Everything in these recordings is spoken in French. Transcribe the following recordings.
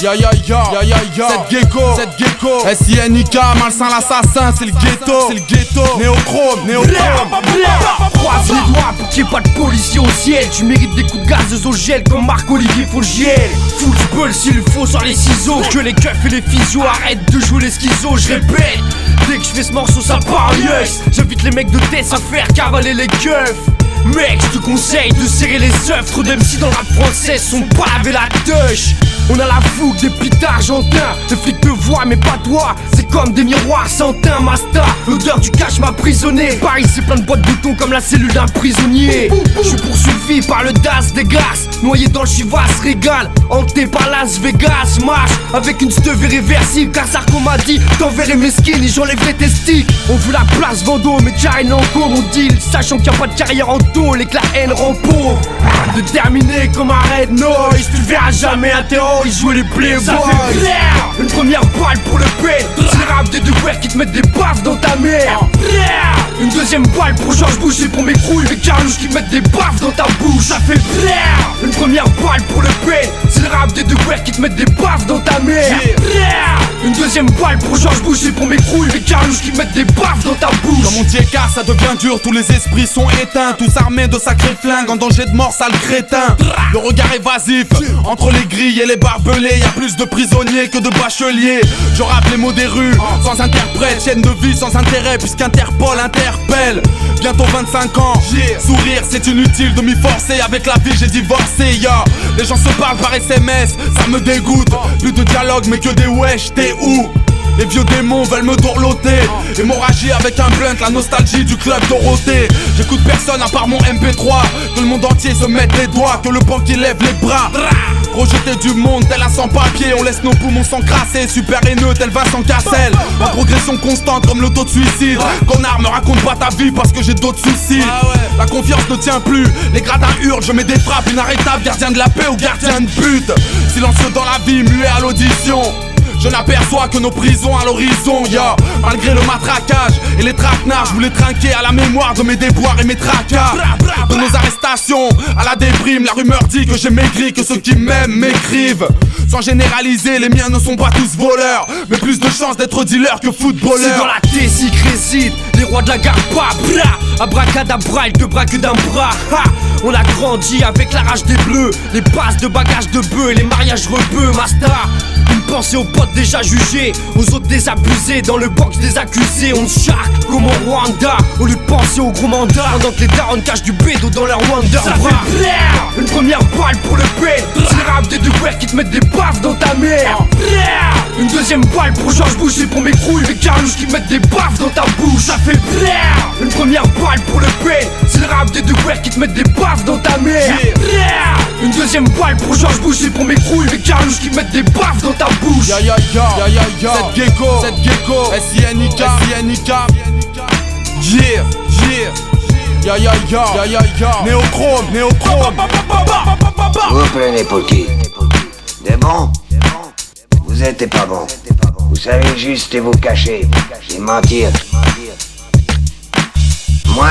Ya ya ya, ya ya ya, cette gecko, SINIK, malsain l'assassin, c'est le ghetto, néochrome, Croise les doigts pour qu'il n'y ait pas de policier au ciel. Tu mérites des coups de gaz au gel comme Marc-Olivier Fogiel. Football s'il faut sur les ciseaux. Que les keufs et les physios arrêtent de jouer les schizos. Je répète, dès que je fais ce morceau ça part en yes. J'invite les mecs de tête à faire cavaler les keufs. Mec, je te conseille de serrer les œufs. Trop d'MC dans le rap français sont pas lavé la touche. On a la fougue des pitas argentins. Les flics te voient mais pas toi. C'est comme des miroirs sans teint, Masta. L'odeur du cash m'a prisonné. Paris c'est plein de boîtes de béton comme la cellule d'un prisonnier. Je suis poursuivi par le DAS des glaces. Noyé dans le Chivas, régale. Hanté par Las Vegas. Marche avec une steuve irréversible. Car Sarko m'a dit t'enverrai mes skins et j'enlèverai tes sticks. On veut la place Vendôme et Karen Lanco mon deal. Sachant qu'il n'y a pas de carrière en tôle et que la haine rend pauvre. Déterminé comme un red noise. Tu verras jamais un terroriste jouer les playboys. Ça fait clair. Une première balle pour le pen. C'est le rap des deux frères qui te mettent des baffes dans ta mère. Une deuxième balle pour Georges Bush et pour mes couilles. Les carlouches qui mettent des baffes dans ta bouche. Ça fait clair. Une première balle pour le pen. C'est le rap des deux frères qui te mettent des baffes dans ta mère. Une deuxième balle pour Georges Bush et pour mes couilles. Les carlouches qui mettent des baffes dans ta bouche. Dans mon TK ça devient dur, tous les esprits sont éteints. Tous armés de sacrés flingues, en danger de mort, sale crétin. Le regard évasif, entre les grilles et les barbelés. Y'a plus de prisonniers que de bacheliers. Je rappe les mots des rues, sans interprète. Chaîne de vie sans intérêt, puisqu'Interpol interpelle. Bientôt 25 ans, sourire c'est inutile de m'y forcer. Avec la vie j'ai divorcé, ya. Les gens se parlent par SMS, ça me dégoûte. Plus de dialogue mais que des wesh, t'es où? Les vieux démons veulent me dorloter. Hémorragie avec un blunt, la nostalgie du club Dorothée. J'écoute personne à part mon MP3. Que le monde entier se mette les doigts, que le banquier lève les bras. Rejeté du monde tel un sans-papier. On laisse nos poumons s'encrasser. Super haineux tel Vincent Cassel. En progression constante comme le taux de suicide. Connard me raconte pas ta vie parce que j'ai d'autres soucis. La confiance ne tient plus, les gradins hurlent. Je mets des frappes inarrêtables, gardien de la paix ou gardien de but. Silencieux dans la vie, muet à l'audition. Je n'aperçois que nos prisons à l'horizon, ya. Malgré le matraquage et les traquenards, je voulais trinquer à la mémoire de mes déboires et mes tracas. De nos arrestations à la déprime, la rumeur dit que j'ai maigri, que ceux qui m'aiment m'écrivent. Sans généraliser, les miens ne sont pas tous voleurs, mais plus de chances d'être dealer que footballeur. C'est dans la Tessie que résident les rois de la garpa. Abracadabra, ils te braquent d'un bras. Ha. On a grandi avec la rage des bleus, les passes de bagages de bœufs et les mariages rebeux, Master. Une pensée aux potes déjà jugés, aux autres désabusés, dans le box des accusés. On charque comme au Rwanda, au lieu de penser au gros mandat. Pendant que les darons cachent du bédo dans leur Wonder Bra. Ça fait clair. Une première balle pour le pen. C'est le rap des deux frères qui te mettent des baffes dans ta mère. Une deuxième balle pour Georges Bush et pour mes couilles. Les carlouches qui mettent des baffes dans ta bouche. Ça fait clair. Une première balle pour le pen. C'est le rap des deux frères qui te mettent des baffes dans ta mère. Une deuxième balle pour Georges Bush et pour mes couilles. Les carlouches qui mettent des baffes dans ta bouche. Ya ya ya, ya ya ya, cette gecko, SINIK, yeah, ya ya ya, ya ya ya, néochrome. Vous prenez pour qui? Des bons? Vous êtes pas bons. Vous savez juste vous cacher et mentir. Moi,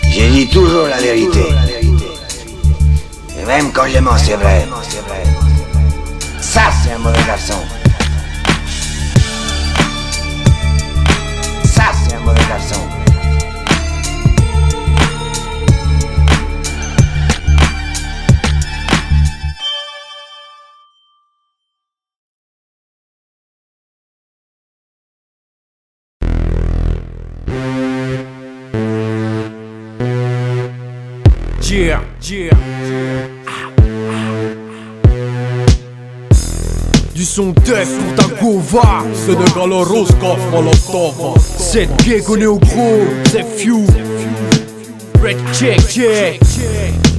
j'ai dit toujours la vérité. Et même quand je mens, c'est vrai. Ça, c'est un mauvais garçon. Ça, c'est un mauvais garçon. Yeah. Du son tête pour ta gova. Sénégal Roscoff, Molotov. Cette gecko néo-gros, c'est few. Red check.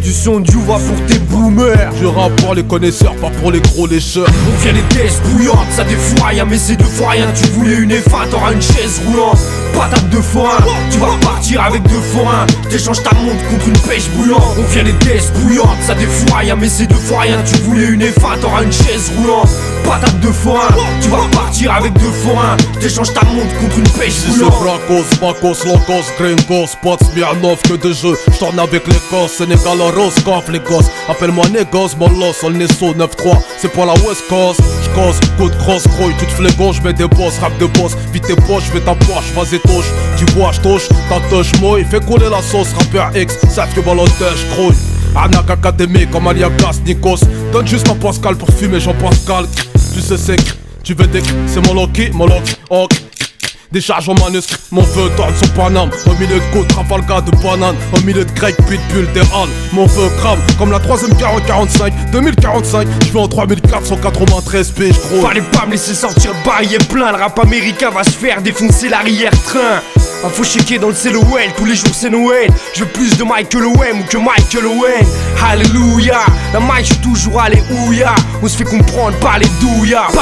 Du son d'Uva pour tes boomers. Je rappe pour les connaisseurs, pas pour les gros lécheurs. On vient les tests bouillantes, ça défouraille rien, mais c'est deux fois rien. Tu voulais une F1, t'auras une chaise roulante. Patate de forain, tu vas repartir avec deux forains. T'échanges ta montre contre une pêche bouillante. On vient les tests bouillantes, ça défouraille rien, mais c'est deux fois rien. Tu voulais une F1, t'auras une chaise roulante. Patate de forain, tu vas repartir avec deux forains. T'échanges ta montre contre une pêche bouillante. Bracos, Bacos, Locos, Gringos, Spots, Smirnov, que de jeux. J'tourne avec l'Écosse, Sénégal Roscoff les gosses. Appelle-moi négoce, mon los, on est saut 9-3. C'est pour la West Coast. J'cause, coup de grosse grouille, tu te flégon, j'mets des boss, rap de boss. Vite tes poches, j'fais ta poche, vas-y touche. Tu vois, j'touche, ta touche mouille. Fais couler la sauce, rappeur X, savent que ballottage, grouille. Arnaque académique comme Aliagas, Nikos. Donne juste un Pascal pour fumer Jean-Pascal. Tu sais c'est tu veux des c'est mon Loki, ok. Des charges en manuscrit, mon feu tourne son Paname. Au milieu de côte, Trafalgar de banane. Au milieu de grec, pitbull, des halles. Mon feu crame comme la 3ème 4045 2045, je vais en 3493 piges, gros. Fallait pas me laisser sortir le barillet plein. Le rap américain va se faire défoncer l'arrière-train. Faut checker dans le CLOL, tous les jours c'est Noël. Je veux plus de Michael Owen ou que Michael Owen. Alléluia, la mic j'suis toujours alléluia. On se fait comprendre par les douillas. Fais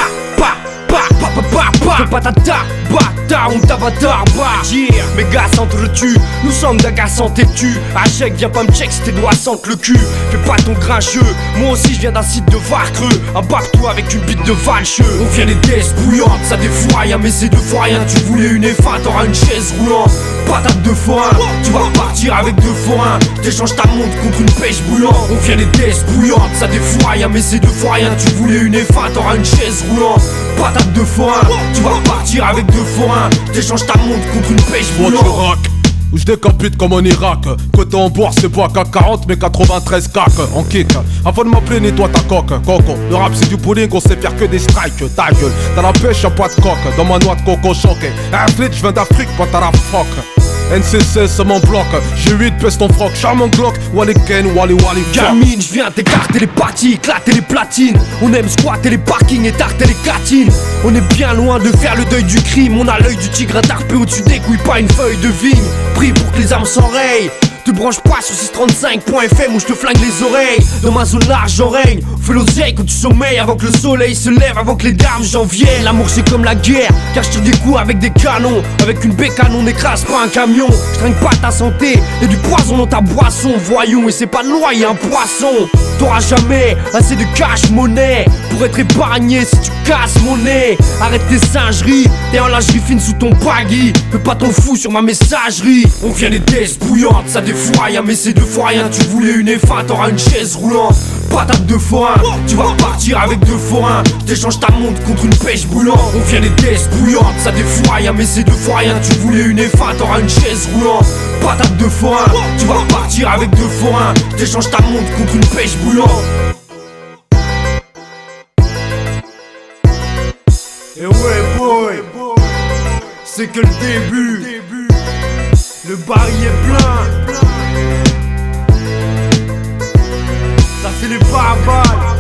patata, bata, on t'avatar, bah yeah. Mes gars s'entretuent, nous sommes d'un gars sans têtu. Achèque, viens pas me check si tes doigts sentent le cul. Fais pas ton grincheux, moi aussi je viens d'un site de Varcreux. Embarque-toi avec une bite de valcheux. On vient des tests bouillantes, ça défouraille rien, mais c'est deux fois rien. Tu voulais une F1, t'auras une chaise roulante. Patate de forain, tu vas repartir avec deux forains. T'échanges ta montre contre une pêche bouillante. On vient des tests bouillantes, ça défouraille rien, mais c'est deux fois rien. Tu voulais une F1, t'auras une chaise roulante. Patate de forain, tu vas repartir avec deux forains. T'échanges ta montre contre une pêche boulante. Moi tu rack, où je décapite comme en Irak. Côté en bourse c'est pas CAC 40 mais 93 cac en kick. Avant de m'appeler nettoie ta coque, coco. Le rap c'est du pudding, on sait faire que des strikes. Ta gueule, t'as la pêche y'a pas de coque. Dans ma noix de coco choqué. Athlète je viens d'Afrique, pas t'as la froc. NCC c'est mon bloc, G8 pèse ton froc, charmant Glock, Wally Ken, Wally Gamine, je viens t'écarter les parties, éclater les platines. On aime squatter les parkings et tarter les catines. On est bien loin de faire le deuil du crime. On a l'œil du tigre intarpé au-dessus des couilles, pas une feuille de vigne. Pris pour que les âmes s'enrayent. Te branche pas sur 635.fm où je te flingue les oreilles. Dans ma zone large j'en règne. Fais l'oseille quand tu sommeilles avant que le soleil se lève, avant que les dames j'en viennent. L'amour c'est comme la guerre, car je tire des coups avec des canons. Avec une bécane on n'écrase pas un camion. Je trinque pas ta santé, y'a du poison dans ta boisson. Voyons, et c'est pas de loi, y'a un poisson. T'auras jamais assez de cash monnaie pour être épargné si tu casses mon nez. Arrête tes singeries, t'es en lingerie fine sous ton baggy. Fais pas ton fou sur ma messagerie. On vient des tests bouillantes, ça défouraille rien, mais c'est deux fois rien. Tu voulais une F1, t'auras une chaise roulante. Patate de forain, tu vas repartir avec deux forains. T'échanges ta montre contre une pêche boulante. On vient des tests bouillantes, ça défouraille rien, mais c'est deux fois rien. Tu voulais une F1, t'auras une chaise roulante. Patate de forain, tu vas repartir avec deux forains. T'échanges ta montre contre une pêche boulante. Et ouais boy, c'est que le début. Le baril est plein. Ça fait les barbares.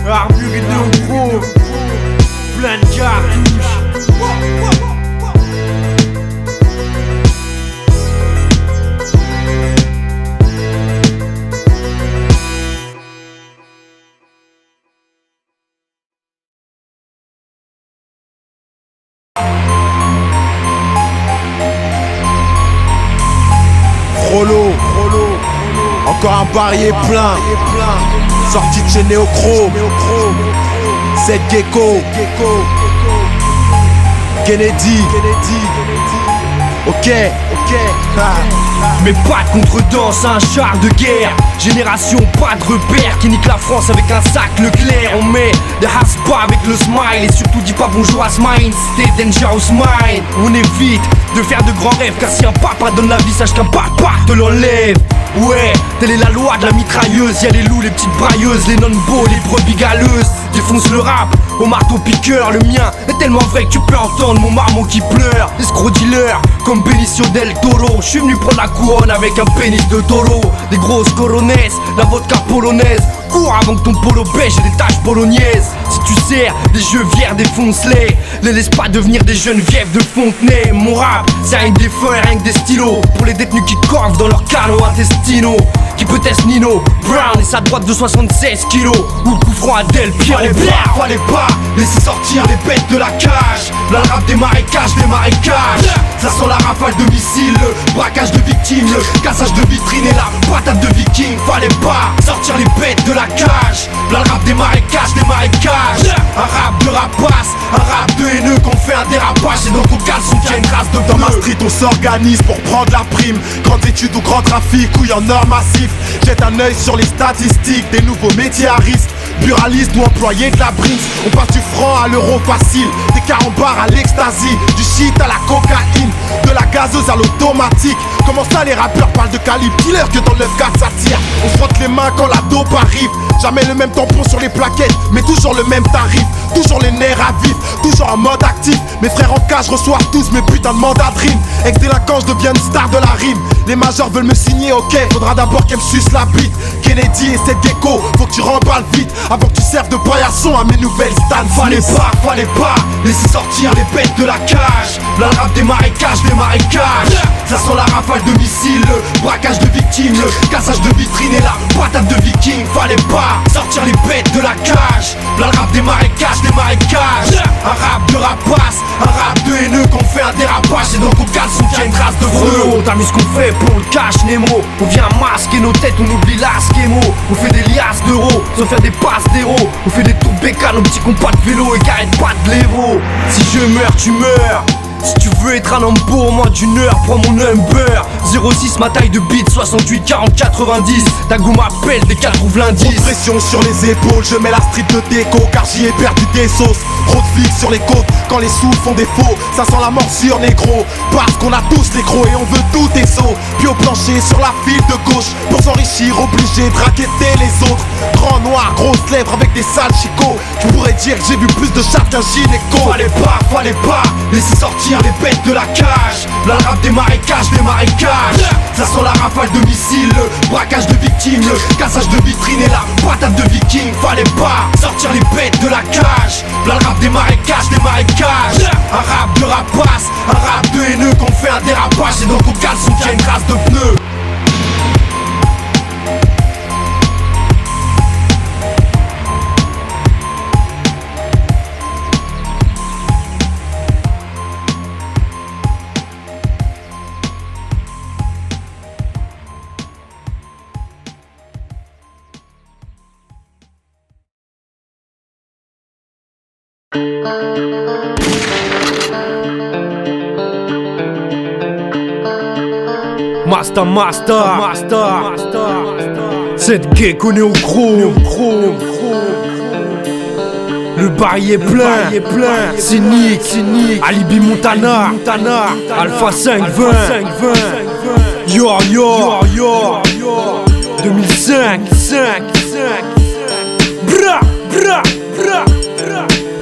Armure et deux gros. Plein de cartouches. Frollo, encore un barillet plein. Sorti de chez Néochrome. Z Gecko, Kennedy. Ok. Mais pas de contre-danse, un char de guerre. Génération pas de repère qui nique la France avec un sac Leclerc. On met des haspas avec le smile. Et surtout dis pas bonjour à Smile, c'était Dangerous Mind. On évite de faire de grands rêves, car si un papa donne la vie, sache qu'un papa te l'enlève. Ouais, telle est la loi de la mitrailleuse. Y'a les loups, les petites brailleuses, les non-beaux, les brebis galeuses. Défonce le rap au marteau piqueur. Le mien est tellement vrai que tu peux entendre mon marmot qui pleure. Escroc dealer comme Benicio del Toro. Je suis venu prendre la couronne avec un pénis de taureau. Des grosses coronesses, la vodka polonaise. Cours avant que ton polo beige ait des taches bolognaises. Si tu sers des gevières, défonce-les. Les laisse pas devenir des jeunes vieves de Fontenay. Mon rap, c'est rien que des feuilles, rien que des stylos. Pour les détenus qui corvent dans leurs canaux intestinaux. Qui peut être Nino Brown et sa droite de 76 kilos. Ou le coup franc à Del Piero. Fallait pas laisser sortir les bêtes de la cage. Là le rap des marécages, ça sent la rafale de missiles, le braquage de victimes, le cassage de vitrines et la patate de viking. Fallait pas sortir les bêtes de la cage. Là le rap des marécages, Un rap de rapace, un rap de haineux qu'on fait un dérapage. Et donc on caleçon qu'il y a une race de Dans ma pneus. street on s'organise pour prendre la prime. Grandes études ou grand trafic, couille en or massif. Jette un œil sur les statistiques des nouveaux métiers à risque. Buraliste ou employé de la Brinks. On passe du franc à l'euro facile, des carambars à l'ecstasy, du shit à la cocaïne, de la gazeuse à l'automatique. Comment ça les rappeurs parlent de calibre killer que dans le 9-4 ça tire. On se frotte les mains quand la dope arrive. Jamais le même tampon sur les plaquettes, mais toujours le même tarif. Toujours les nerfs à vif, toujours en mode actif. Mes frères en cage reçoivent tous mes putains de mandats de rime. Ex-délinquant, je deviens une star de la rime. Les majors veulent me signer, ok, faudra d'abord qu'elle me suce la bite. Kennedy et cette gecko, faut que tu remballes vite avant que tu serves de paillasson à mes nouvelles stands. Fallait pas laisser sortir les bêtes de la cage. La rap des marécages, ça sent la rafale de missiles, le braquage de victimes, le cassage de vitrines et la patate de viking. Fallait pas sortir les bêtes de la cage. La rap des marécages, un rap de rapace, un rap de haineux qu'on fait un dérapage. Et donc on caleçon qu'il y a une trace de feu. T'as vu ce qu'on fait pour le cash Nemo. On vient masquer nos têtes, on oublie l'asquémo. On fait des liasses d'euros, sans faire des passes d'héros. On fait des tours bécanes aux petits compas de vélo et carré pas de l'héros. Si je meurs, tu meurs. Si tu veux être un homme beau en moins d'une heure, prends mon number 06 ma taille de beat, 68 40 90. Dago m'appelle dès qu'elle trouve l'indice. Trop de pression sur les épaules, je mets la street de déco car j'y ai perdu des sauces. Trop de flics sur les côtes, quand les sous font défaut. Ça sent la morsure négro, parce qu'on a tous les gros et on veut tout tes sauts. Puis au plancher sur la file de gauche, pour s'enrichir obligé de raqueter les autres. Grand noir, grosses lèvres avec des sales chicots. Je pourrais dire que j'ai vu plus de chats qu'un gynéco. Fallait pas laisser sortir les bêtes de la cage. La rap des marécages, ça sent la rafale de missiles, le braquage de victimes, le cassage de vitrines et la patate de viking. Fallait pas sortir les bêtes de la cage. La rap des marécages, un rap de rapace, un rap de haineux qu'on fait un dérapage. Et donc on caleçon qu'il y a une trace de pneus. Master. Cette gecko néo-chrome. Le bail est plein. Cynique. Alibi Montana. Alpha 520. Yo. 2005. Bra.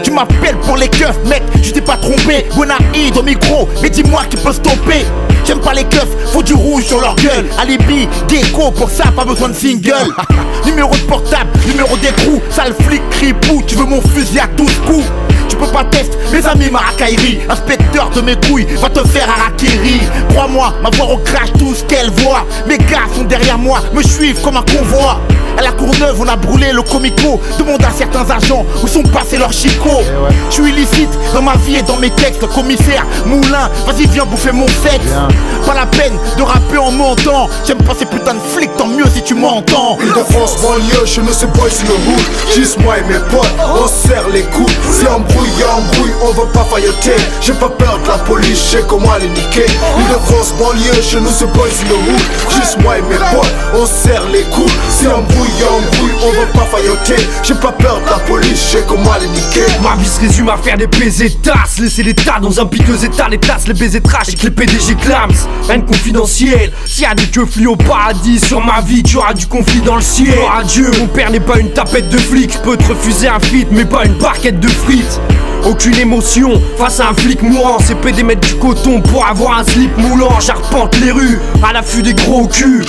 Tu m'appelles pour les keufs, mec, je t'ai pas trompé. Bonaïd au micro, mais dis-moi qui peut stopper. J'aime pas les keufs, faut du rouge sur leur gueule. Alibi, gecko, pour ça pas besoin de single. Numéro de portable, numéro d'écrou. Sale flic, cripou, tu veux mon fusil à 12 coups. Tu peux pas tester mes amis Marakairi. Inspecteur de mes couilles va te faire harakiri. Crois-moi, ma voix recrache tout ce qu'elle voit. Mes gars sont derrière moi, me suivent comme un convoi. À la Courneuve on a brûlé le comico. Demande à certains agents où sont passés leurs chicots. Je suis illicite dans ma vie et dans mes textes. Commissaire, moulin, vas-y viens bouffer mon sexe. Pas la peine de rapper en mentant. J'aime pas ces putains de flics, tant mieux si tu m'entends. Île-de-France, banlieue, chez nous c'est boys in the hood. Juste moi et mes potes, on serre les coudes. Si embrouille, on veut pas failloter. J'ai pas peur de la police, je sais comment les niquer. Île-de-France, banlieue, chez nous c'est boys in the hood. Juste moi et mes potes, on serre les coudes. Si embrouille, on veut pas failloter. J'ai pas peur de la police, je sais comment les niquer. Ma vie se résume à faire des baisers tasses. Laisser l'état dans un piteux état. Les tasses, les baisers trash et que les PDG clams. Rien de confidentiel. S'il y a des keufs au paradis, sur ma vie tu auras du conflit dans le ciel. Oh adieu, mon père n'est pas une tapette de flic. Je peux te refuser un feat mais pas une barquette de frites. Aucune émotion face à un flic mourant. C'est pédé mettre du coton pour avoir un slip moulant. J'arpente les rues à l'affût des gros culs.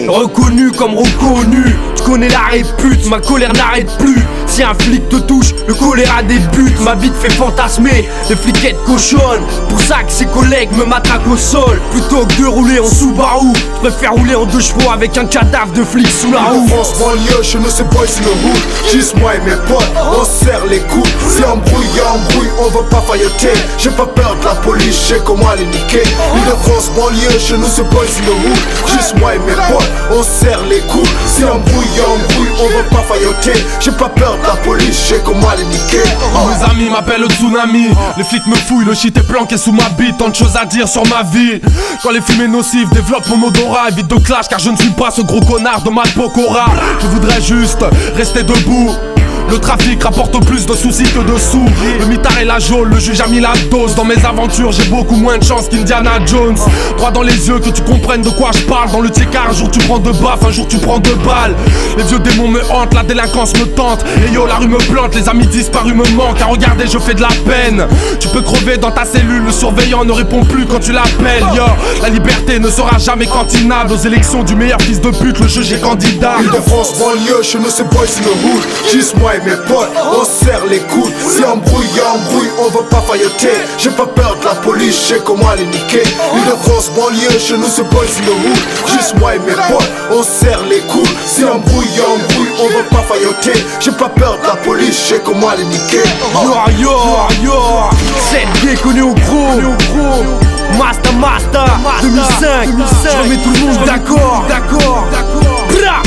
Reconnu comme reconnu. Tu connais la répute, ma colère n'arrête plus. Si un flic te touche, le choléra débute. Ma bite fait fantasmer, les fliquettes cochonnent. Pour ça que ses collègues me matraquent au sol. Plutôt que de rouler en Subaru, je préfère rouler en 2 chevaux avec un cadavre de flic sous la roue. Île-de-France, banlieue, chez nous c'est boys in the hood. Juste moi et mes potes, on serre les coudes. Si embrouille, embrouille, on veut pas failloter. J'ai pas peur de la police, je sais comment les niquer. Île-de-France, banlieue, chez nous c'est boys in the hood. Juste moi et mes potes, on serre les coups. Si embrouille, on veut pas failloter. J'ai pas peur de la police, je sais comment les niquer. Mes amis m'appellent le tsunami. Les flics me fouillent, le shit est planqué sous ma bite. Tant de choses à dire sur ma vie. Quand les fumées nocives développent mon odorat, évite de clash car je ne suis pas ce gros connard de ma pokora. Je voudrais juste rester debout. Le trafic rapporte plus de soucis que de sous. Le mitard et la geôle, le juge a mis la dose. Dans mes aventures, j'ai beaucoup moins de chance qu'Indiana Jones. Droit dans les yeux, que tu comprennes de quoi je parle. Dans le tiers, un jour tu prends deux baffes, un jour tu prends deux balles. Les vieux démons me hantent, la délinquance me tente. Et yo, la rue me plante, les amis disparus me manquent. Car regardez, je fais de la peine. Tu peux crever dans ta cellule, le surveillant ne répond plus quand tu l'appelles. Yo, la liberté ne sera jamais cantinable. Aux élections du meilleur fils de pute, le juge est candidat. Île-de-France, banlieue, chez nous c'est boys in the hood. Juste moi et mes potes, on serre les coudes. Si embrouille, on veut pas failloter. J'ai pas peur de la police, je sais comment les niquer. Île-de-France, banlieue, chez nous c'est boys in the hood. Juste moi et mes potes, on serre les coudes. Si embrouille, on veut pas failloter. J'ai pas peur de la police, je sais comment les niquer. Yo, 7G connu au gros. Master 2005. Je remets tout le monde d'accord. Bra.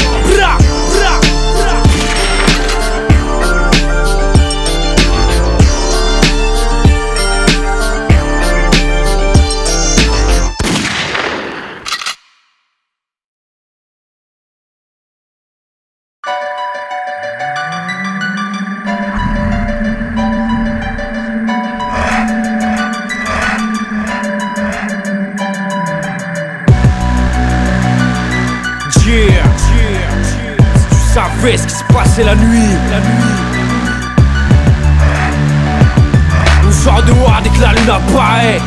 Si tu savais ce qui se passait la nuit. On sort dehors dès que la lune apparaît.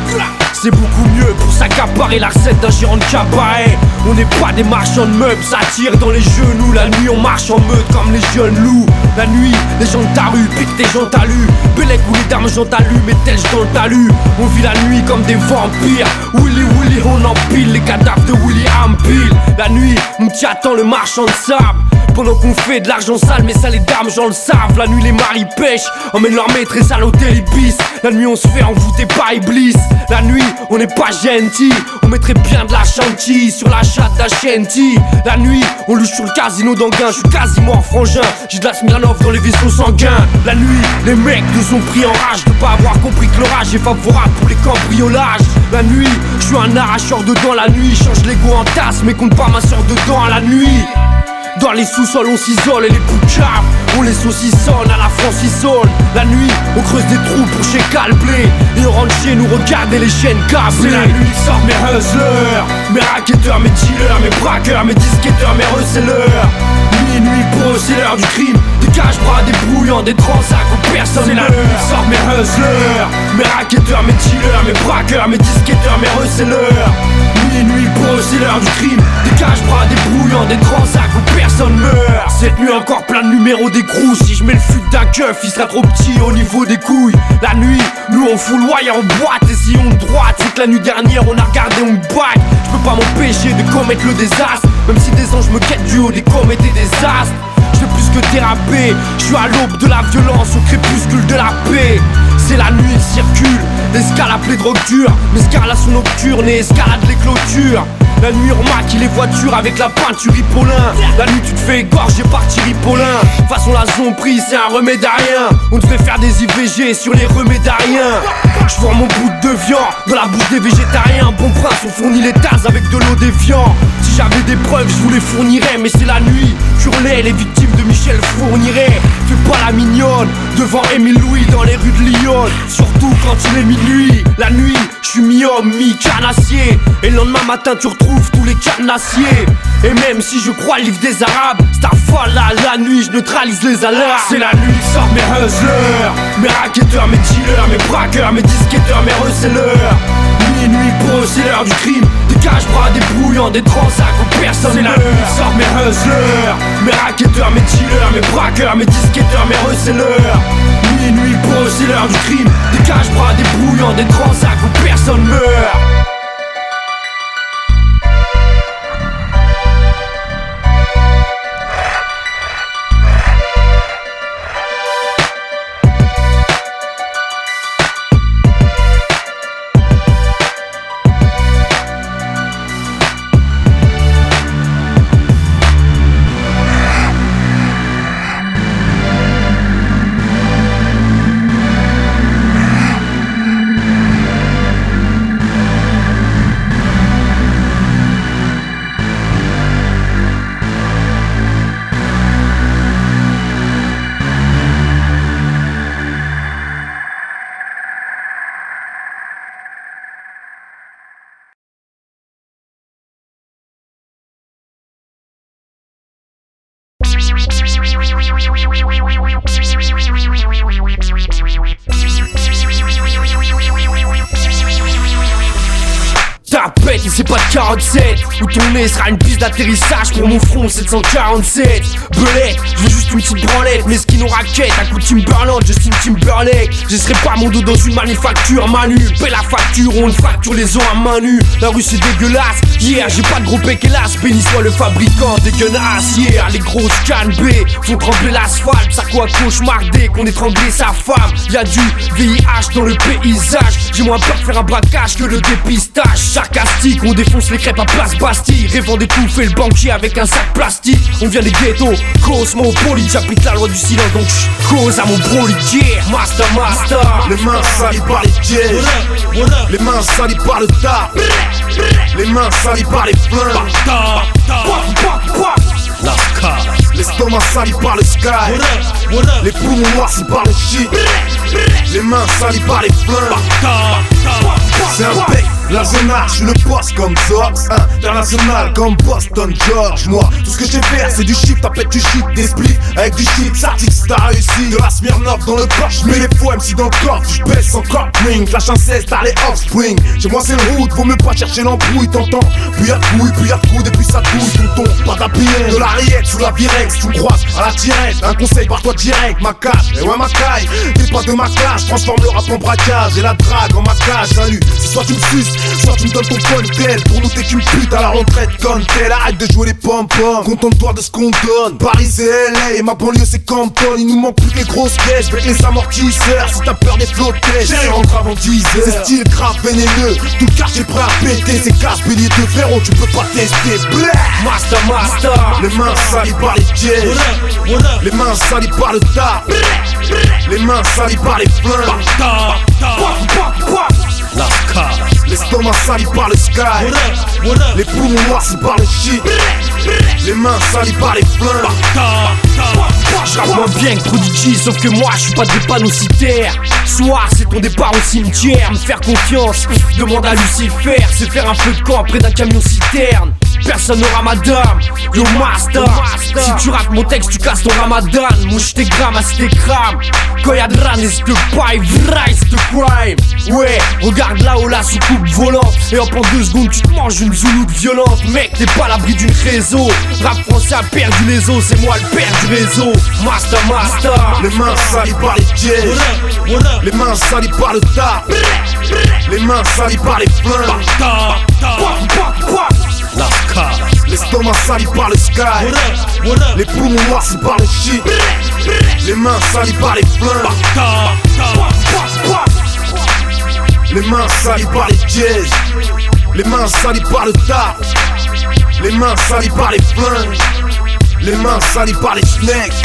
C'est beaucoup mieux pour s'accaparer la recette d'un gérant de cabaret. On n'est pas des marchands de meubles, ça tire dans les genoux. La nuit on marche en meute comme les jeunes loups. La nuit, les gens de ta rue piquent tes gens talus. Bellec ou les dames j'en talus, mais tel dans le talus. On vit la nuit comme des vampires. Willy, on empile les cadavres de William Peel. La nuit, nous t'y attend le marchand de sable. Pendant qu'on fait de l'argent sale, mais ça les dames j'en le savent. La nuit les maris pêchent, emmènent leur maîtresse à l'hôtel Ibis. La nuit on se fait envoûter par Iblis. La nuit on n'est pas gentil, on mettrait bien de la chantilly sur la chatte d'Ashanti. La nuit on luche sur le casino d'Anguin, je suis quasiment un frangin. J'ai de la Smirnoff dans les vaisseaux sanguins. La nuit les mecs nous ont pris en rage de pas avoir compris que l'orage est favorable pour les cambriolages. La nuit je suis un arracheur dedans. La nuit change l'ego en tasse mais compte pas ma soeur dedans. La nuit dans les sous-sols on s'isole et les poucaves on les saucissonne à la francisole. La nuit on creuse des trous pour chez Calblé et on rentre chez nous regarder les chaînes câblées. C'est la nuit que sortent mes hustlers, mes racketteurs, mes dealers, mes braqueurs, mes disquetteurs, mes receleurs. Minuit pour eux c'est l'heure du crime. Des cache-bras, des brouillants, des transacts où personne. C'est la nuit que sortent mes hustlers, mes racketteurs, mes dealers, mes braqueurs, mes disquetteurs, mes receleurs. Minuit pour eux c'est l'heure du crime. Des cache-bras, des brouillants, des transacts où personne meurt. Cette nuit encore plein de numéros d'écrou. Si je mets le fut d'un keuf il sera trop petit au niveau des couilles. La nuit nous on fout le wire en boîte. Et si on droite c'est que la nuit dernière on a regardé on back. Je peux pas m'empêcher de commettre le désastre. Même si des anges me quittent du haut des comètes et des astres. Je fais plus que déraper, je suis à l'aube de la violence, au crépuscule de la paix. C'est la nuit, il circule, l'escale appelée drogue dure. L'escalation nocturne et escalade les clôtures. La nuit on maquille les voitures avec la peinture Ripolin. La nuit tu te fais égorger par Thierry Paulin. Façon la zombie c'est un remède à rien. On te fait faire des IVG sur les remèdes à rien. Je vois mon bout de viande dans la bouche des végétariens. Bon prince on fournit les tasses avec de l'eau déviant. Si j'avais des preuves je vous les fournirais. Mais c'est la nuit, hurlais les victimes de Michel Fourniret. Fais pas la mignonne devant Émile Louis dans les rues de Lyon. Surtout quand il est minuit. La nuit je suis mi-homme, mi-carnassier. Et le lendemain matin tu retrouves tous les carnassiers. Et même si je crois le livre des arabes, Starfall la nuit je neutralise les alarmes. C'est la nuit que sortent mes hustlers, mes racketteurs, mes dealers, mes braqueurs, mes disquetteurs, mes receleurs. Minuit pour eux c'est l'heure du crime. Des cache-bras, des brouillants, des transacts où personne. C'est la nuit que sortent mes hustlers, mes racketteurs, mes dealers, mes braqueurs, mes disquetteurs, mes receleurs. Minuit pour eux c'est l'heure du crime. Des cache-bras, des brouillants, des transacts où personne meurt. Tapette et c'est pas de 47. Où ton nez sera une piste d'atterrissage pour mon front 747. Belette, je veux juste une petite branlette. Mais ce qui nous raquette, un coup de Timberland, Justin Timberlake. J'essaierai pas mon dos dans une manufacture. Manu, paie la facture, on fracture les os à main nue. La rue c'est dégueulasse, yeah, j'ai pas de gros pec hélas. Béni soit le fabricant des gueunas, yeah. Les grosses cannes B font trembler l'asphalte. Ça quoi cauchemardé qu'on étranglait sa femme. Y'a du VIH dans le paysage. J'ai moins peur de faire un braquage que le dépistage. Sarcastique, on défonce les crêpes à place Bastille. Rêvant d'étouffer le banquier avec un sac plastique. On vient des ghettos, cosmopolite. J'applique la loi du silence donc cause à mon brolique, yeah. Master. Les mains salies par les pièges. Les mains salies par le tard. Les mains salies par les flingues. L'estomac sali par le sky. Les poumons noircis par le shit. Les mains salies par les flingues. C'est un bec, la zonage, je suis le boss comme Zox. International comme Boston George. Moi, tout ce que j'ai fait, c'est du shit. T'appelles du shit, des spliffs avec du shit. Sartix, t'as réussi. De la Smirnoff dans le corps, j'mets les faux MC dans le corps. J'baisse encore ring, flash un 16, t'as les offspring. Chez moi c'est le route, vaut mieux pas chercher l'embrouille, t'entends. Puis y'a de couilles, depuis ça touille, tonton. Pas d'APN, de la riette sous la Virex. Tu me croises à la tirette, un conseil par toi direct. Ma cache, et ouais ma caille, t'es pas de ma cage. Transforme le rap en braquage et la drague en ma cage. Salut, c'est soit tu me suces, soit tu me donnes ton ponytail. Pour nous t'es qu'une pute, alors on traite comme tel. Arrête de jouer les pom-poms, contente-toi de ce qu'on donne. Paris c'est LA et ma banlieue c'est Compton. Il nous manque plus que les grosses caisses, avec les amortisseurs. Si t'as peur des flottèges, j'ai rentre avant 10 heures. C'est style grave vénéneux, tout le quartier prêt à péter. C'est casse bélier de frérot, tu peux pas tester. Bleh. Master. Les mains salies par les pièges. Les mains salies par le tard. Les mains salies par les flingues. L'estomac sali par le sky. Les poumons noircis par le shit. Les mains salies par les flingues. J'rappe moins bien que Prodigy, sauf que moi je suis pas drépanocytaire. Soir c'est ton départ au cimetière. Me faire confiance, demande à Lucifer. C'est faire un feu de camp près d'un camion citerne. Personne n'aura ma dame, yo master. Si tu rates mon texte, tu casses ton ramadan. Mouche tes grammes, assis tes crâmes. Quand y'a de rane, c'est de paille, vrai, c'est de crime. Ouais, regarde là-haut la soucoupe volante. Et hop, en 2 secondes, tu te manges une zouloute violente. Mec, t'es pas à l'abri d'une réseau. Rap français a perdu les os, c'est moi le père du réseau. Master. Les mains salies par les pièges. Les mains salies par le tard. Les mains salies par les flingues. L'estomac sali par le sky. Les poumons noircis par le shit. Les mains salies par les flingues. Les mains salies par les pièges. Les mains salies par le tard. Les mains salies par les flingues. Les mains salies par les snakes.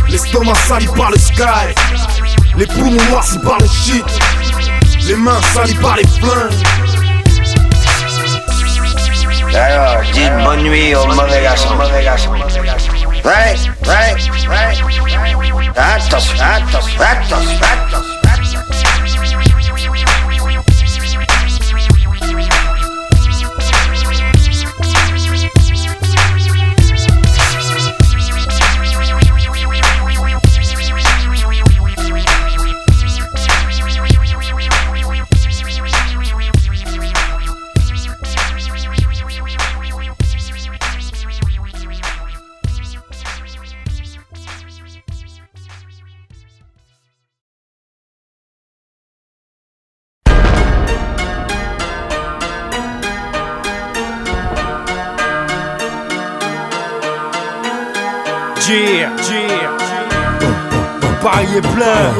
L'estomac sali par le sky. Les poumons noircis par le shit. Les mains salies par les flingues. Alors, dites bonne nuit au mauvais garçon. Ouais. Attention. Paris est plein.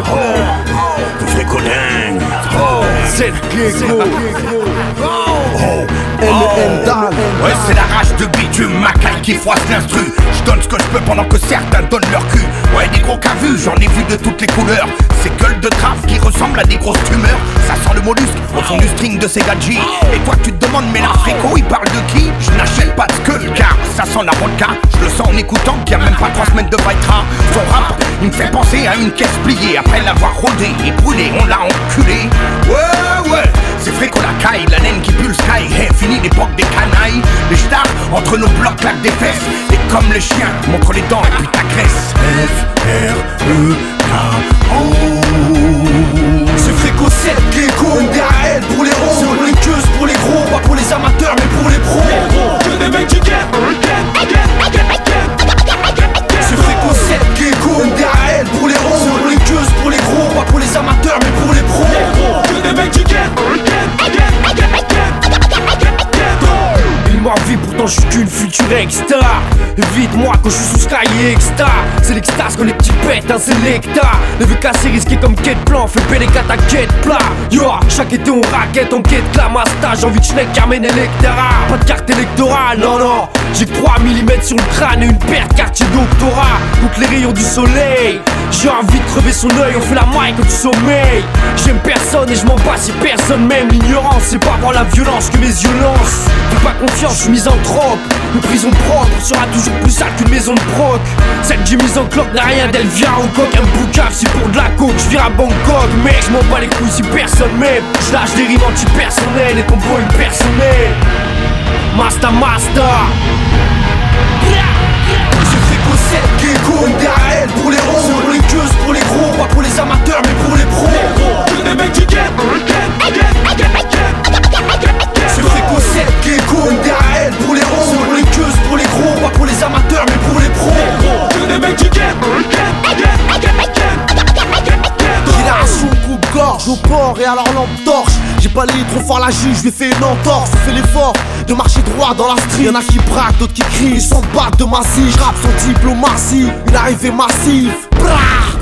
Tu fais collin. C'est le gecko. Ouais, c'est la rage de bitume, ma caille qui froisse l'instru. Je donne ce que je peux pendant que certains donnent leur cul. Ouais, des gros cas vus, j'en ai vu de toutes les couleurs. Ces gueules de trave qui ressemblent à des grosses tumeurs. Ça sent le mollusque au fond du string de ces gadgets. Et toi tu te demandes, mais l'Africo il parle de qui? Je n'achète pas de skull car ça sent la vodka. Je le sens en écoutant qu'il y a même pas 3 semaines de Vitra. Son rap, il me fait penser à une caisse pliée. Après l'avoir rodé et brûlé, on l'a enculé. Ouais, c'est Fréco la caille, la naine qui pue le sky. Hey, fini l'époque des les stars, entre nos blocs claquent des fesses. Et comme le chien, montre les dents et puis ta graisse. Évite-moi quand je suis sous Sky et Exta. C'est l'extase quand les petits pètent un sélecta. Les vues cassées risquées comme quête plan. Fais péler qu'à ta quête plat. Yo, chaque été on raquette en quête Clamasta. J'ai envie de Schneck, Carmen Electra. Pas de carte électorale, non non. J'ai 3 mm sur le crâne et une paire de quartier doctorat. Contre les rayons du soleil. J'ai envie de crever son œil, on fait la maille quand tu sommeilles. J'aime personne et je m'en bats si personne m'aime. L'ignorance, c'est pas voir la violence que mes yeux lancent. Fais pas confiance, je suis misanthrope. Une prison propre sera toujours plus sale qu'une maison de proc. Celle que j'ai mise en cloque n'a rien d'elle vient au coq. Un boucave, c'est pour de la coke, je vire à Bangkok. Mec, je m'en bats les couilles si personne m'aime. Je lâche des rimes anti-personnelles et ton boy personnel. Master, master. J'ai fait possède Gecko, une DRL pour les ronds. C'est pour les queues, pour les gros, pas pour les amateurs mais pour les pros. Que des mecs qui guettent. J'ai fait possède Gecko, une DRL pour les ronds. C'est pour les queues, pour les gros, pas pour les amateurs mais pour les pros. Que des mecs qui guettent. Génération coupe-gorge au port et à leur lampe torche. J'ai pas lié trop fort la juge, je lui ai fait une entorse. Je fais l'effort de marcher droit dans la street. Y'en a qui braquent, d'autres qui crient, ils s'en battent de massif. J'rappe son diplomatie, une arrivée massive.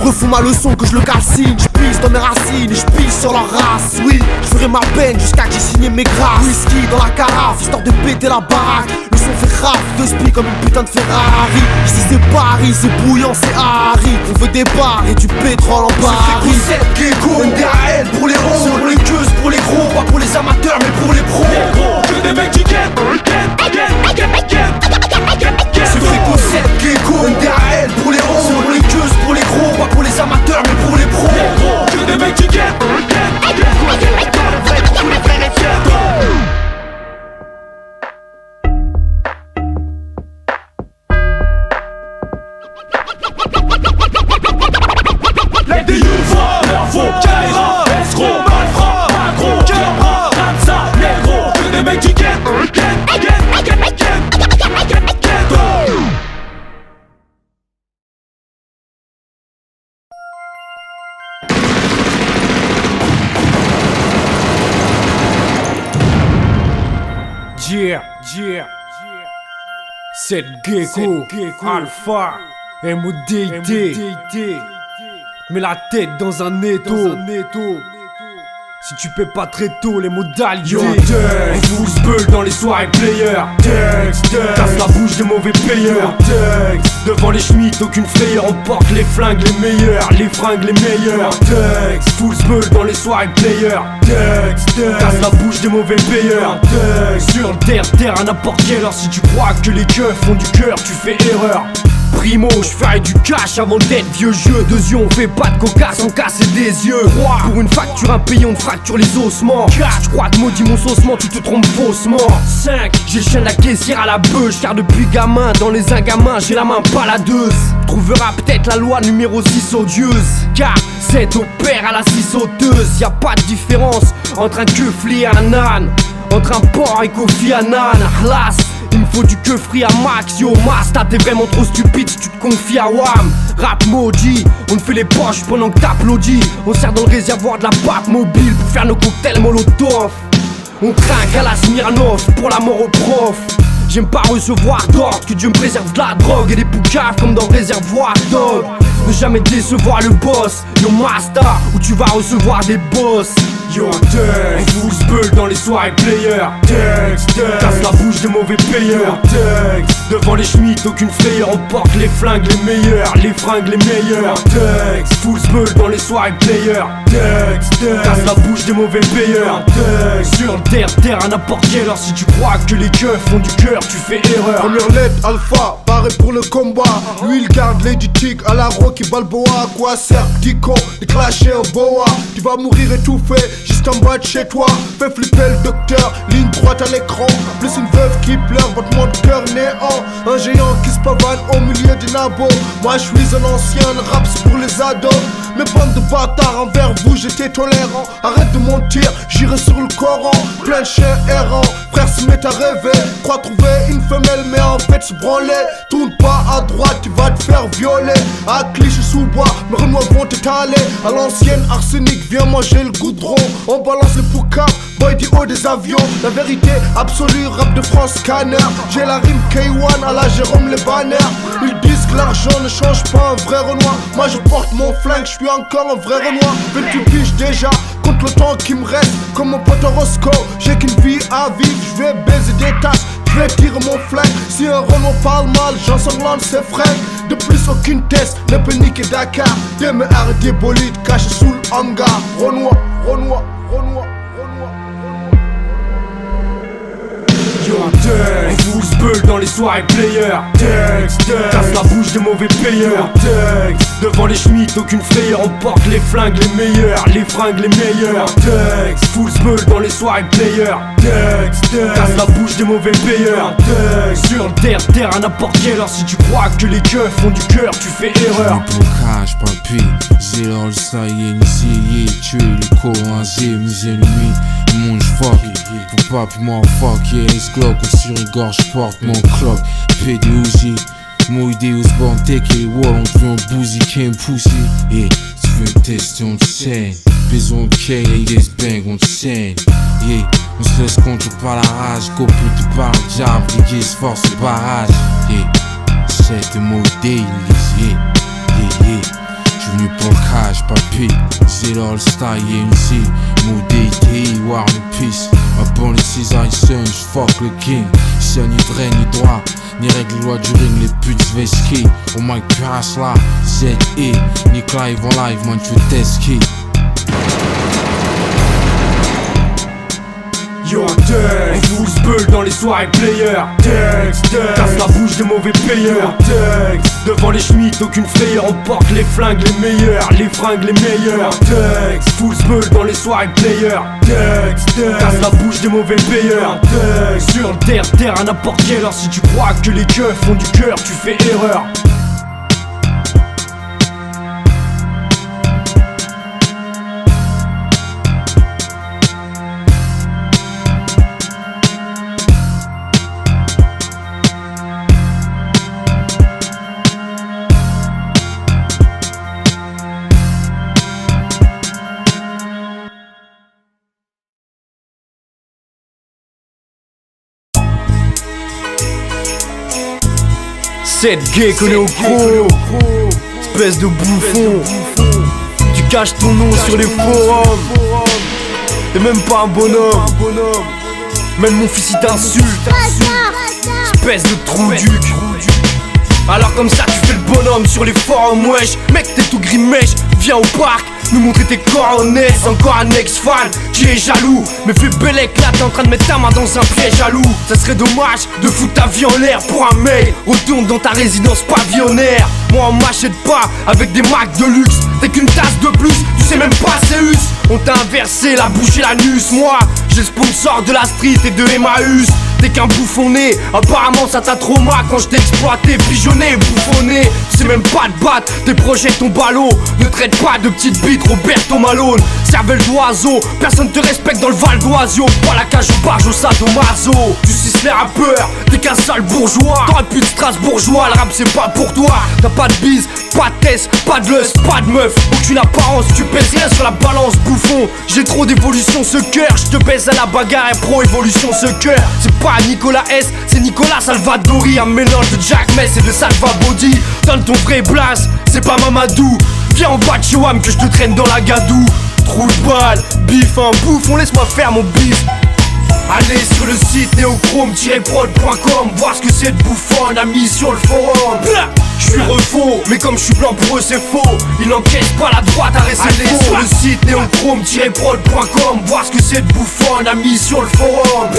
Refous ma leçon que je le calcine. J'pisse dans mes racines et j'pisse sur leur race. Oui, j'ferai ma peine jusqu'à que j'ai signé mes grâces. Whisky dans la carafe, histoire de péter la baraque. Le son fait raf, de spi comme une putain de Ferrari. Ici c'est Paris, c'est bouillant, c'est Harry. On veut des bars et du pétrole en Paris. C'est Gecko, une DRL pour les ronds. C'est pour les queues, pour les gros, pas pour les amateurs mais pour les pros. Que des mecs qui guettent. C'est fait possède Gecko, une DRL pour les ronds. C'est pour les queues, pour les gros, pas pour les amateurs mais pour les pros. Que des mecs qui guettent. Les nouveaux, leur faux, Kaira, escroc, malfrat, magro, cœur bras, Ramsa, négro. Que des mecs qui guettent. Yeah, c'est Gecko, Alpha, MODD. Mets la tête dans un étau. Si tu paies pas très tôt les modalités. On fout bulle dans les soirées players. Casse la bouche des mauvais payeurs. Devant les schmitts aucune frayeur. On porte les flingues les meilleurs. Les fringues les meilleurs. Full bulle dans les soirées players. Casse la bouche des mauvais payeurs. Sur le terre à n'importe quelle heure. Si tu crois que les keufs font du cœur, tu fais erreur. Primo, j'ferais du cash avant d'être vieux jeu. 2 yeux, on fait pas de coca sans casser des yeux. 3, pour une facture impayée, on te fracture les ossements. 4, j'crois que maudit mon saucement, tu te trompes faussement. 5, j'ai le chien de la caissière à la beuge. Car depuis gamin, dans les ingamins, j'ai la main baladeuse. Trouvera peut-être la loi numéro 6 odieuse. Car 7 opère à la 6 sauteuse. Y'a pas de différence entre un keufli et un âne. Entre un porc et Kofi Annan. Classe. Il me faut du keufri à max, yo Masta, t'es vraiment trop stupide si tu te confies à Wam. Rap maudit, on te fait les poches pendant que t'applaudis. On sert dans le réservoir de la pape mobile pour faire nos cocktails molotov. On trinque à la Smirnoff pour la mort au prof. J'aime pas recevoir d'ordre, que Dieu me préserve de la drogue et des poucaves comme dans Réservoir Dog. Ne jamais décevoir le boss, yo Masta, où tu vas recevoir des boss. Yo on fout bulle dans les soirées players. Casse la bouche des mauvais payeurs. Devant les schmitts aucune frayeur. On porte les flingues les meilleurs. Les fringues les meilleurs. Full bulle dans les soirées players. Casse la bouche des mauvais payeurs. Sur le terre à n'importe quelle heure. Si tu crois que les keufs font du cœur, tu fais erreur. Première lettre Alpha, barré pour le combat. Lui il garde Lady Chick à la Rocky Balboa. À quoi sert petit con de clasher un boa? Tu vas mourir étouffé juste en bas de chez toi. Fais flipper le docteur, ligne droite à l'écran. Plus une veuve qui pleure, battement de cœur néant. Un géant qui se pavane au milieu du nabo. Moi je suis un ancien, le rap c'est pour les ados. Mes bandes de bâtards envers vous j'étais tolérant. Arrête de mentir, j'irai sur le Coran. Plein de chiens errants, frère se met à rêver. Crois trouver une femelle mais en fait se branler. Tourne pas à droite, tu vas te faire violer. À Clichy-sous-Bois, mes Renois vont t'étaler. À l'ancienne arsenic, viens manger le goudron. On balance le poucave, boy du haut des avions. La vérité absolue, rap de France Scanner. J'ai la rime K1 à la Jérôme les banners. Ils disent que l'argent ne change pas un vrai Renoir. Moi je porte mon flingue, je suis encore un vrai Renoir. 28 piges déjà, compte le temps qui me reste. Comme mon pote Roscoe, j'ai qu'une vie à vivre. Je vais baiser des tasses, je vais tirer mon flingue. Si un Renault parle mal, j'ensanglante ses fringues. De plus aucune test ne peut niquer Dakar. Des MER et des bolides cachés sous le hangar. Renoir, Renoir, Renoir. On fout le beul dans les soirées players. Casse la bouche des mauvais payeurs. Devant les schmitts, aucune frayeur. On porte les flingues les meilleurs, les fringues les meilleurs. Fout le beul dans les soirées players. Casse la bouche des mauvais payeurs. Sur le terre à n'importe quelle heure. Si tu crois que les keufs font du cœur, tu fais erreur. Blocage, papi, j'ai l'or, ça y est, initié, tuer les co-rangés, misé nuit, le monde j'fuck, faut pas puis moi fuck, yeah, les Glock, on surégorge, j'porte mon clock, PDOG, moi idéos born, take les walls, on te veut un bouzy, qu'un pussy, yeah, tu veux me tester, on te saigne, besoin de K, yes bang, on te saigne, yeah, on se laisse contre par la rage, go plus tout par le diable, les gays force le barrage, yeah, c'est de mon daily, yeah, yeah, yeah. J'suis venu pour le cash, papi. J'ai l'all style, yeah, une C. Moudé, TI, war, une peace. Ma bonne César, son, j'fuck le king. Ici, ni drain, ni droit. Ni règle loi du ring, les putes veski. Au mic, pirasse là. Z.E. Nick live en live, man, j'fais test qui. Yo, on fout le beul dans les soirées players. Casse la bouche des mauvais payeurs. Devant les schmitts, aucune frayeur. On porte les flingues les meilleurs, les fringues les meilleurs. Fout le beul dans les soirées players. Casse la bouche des mauvais payeurs. Sur le terre à n'importe quelle heure. Si tu crois que les keufs font du cœur, tu fais erreur. Cette gay connaît au gros, espèce de bouffon. Tu caches ton nom sur les forums. T'es même pas un bonhomme. Même mon fils il t'insulte. Espèce de trou duc. Alors comme ça tu fais le bonhomme sur les forums, wesh. Mec t'es tout gris mèche, viens au parc nous montrer tes coronets. Encore un ex-fan qui est jaloux. Mais fais bellec là, t'es en train de mettre ta main dans un piège jaloux. Ça serait dommage de foutre ta vie en l'air pour un mail. Retourne dans ta résidence pavillonnaire. Moi on m'achète pas avec des marques de luxe. T'es qu'une tasse de plus, tu sais même pas c'est us. On t'a inversé la bouche et l'anus. Moi j'ai le sponsor de la street et de Emmaüs. T'es qu'un bouffonné, apparemment ça t'a trauma quand je t'ai exploité, pigeonné, bouffonné. Tu sais même pas te battre, tes projets ton ballot. Ne traite pas de petite bite, Roberto Malone. Cervelle d'oiseau, personne te respecte dans le Val d'Oisio. Pas la cage au barge au sadomaso. Tu suces les rappeurs, t'es qu'un sale bourgeois. T'aurais plus de Strasbourgeois, le rap c'est pas pour toi. T'as pas de bise, pas de test, pas de lust, pas de meuf, aucune apparence. Tu pèses rien sur la balance, bouffon. J'ai trop d'évolution ce cœur, je te baise à la bagarre et pro évolution ce cœur. C'est pas Nicolas S, c'est Nicolas Salvadori. Un mélange de Jack Mess et de Salva Body. Donne ton vrai blast, c'est pas Mamadou. Viens en bas de chez Wam que je te traîne dans la gadoue. Trou de balle, bif, un bouffon, laisse-moi faire mon bif. Allez sur le site néochrome-prod.com, voir ce que cette bouffonne a mis sur le forum. Je suis refaux, mais comme je suis blanc pour eux c'est faux. Ils n'encaissent pas la droite, arrêtez faux. Sur le site néochrome-prod.com, voir ce que cette bouffonne a mis sur le forum.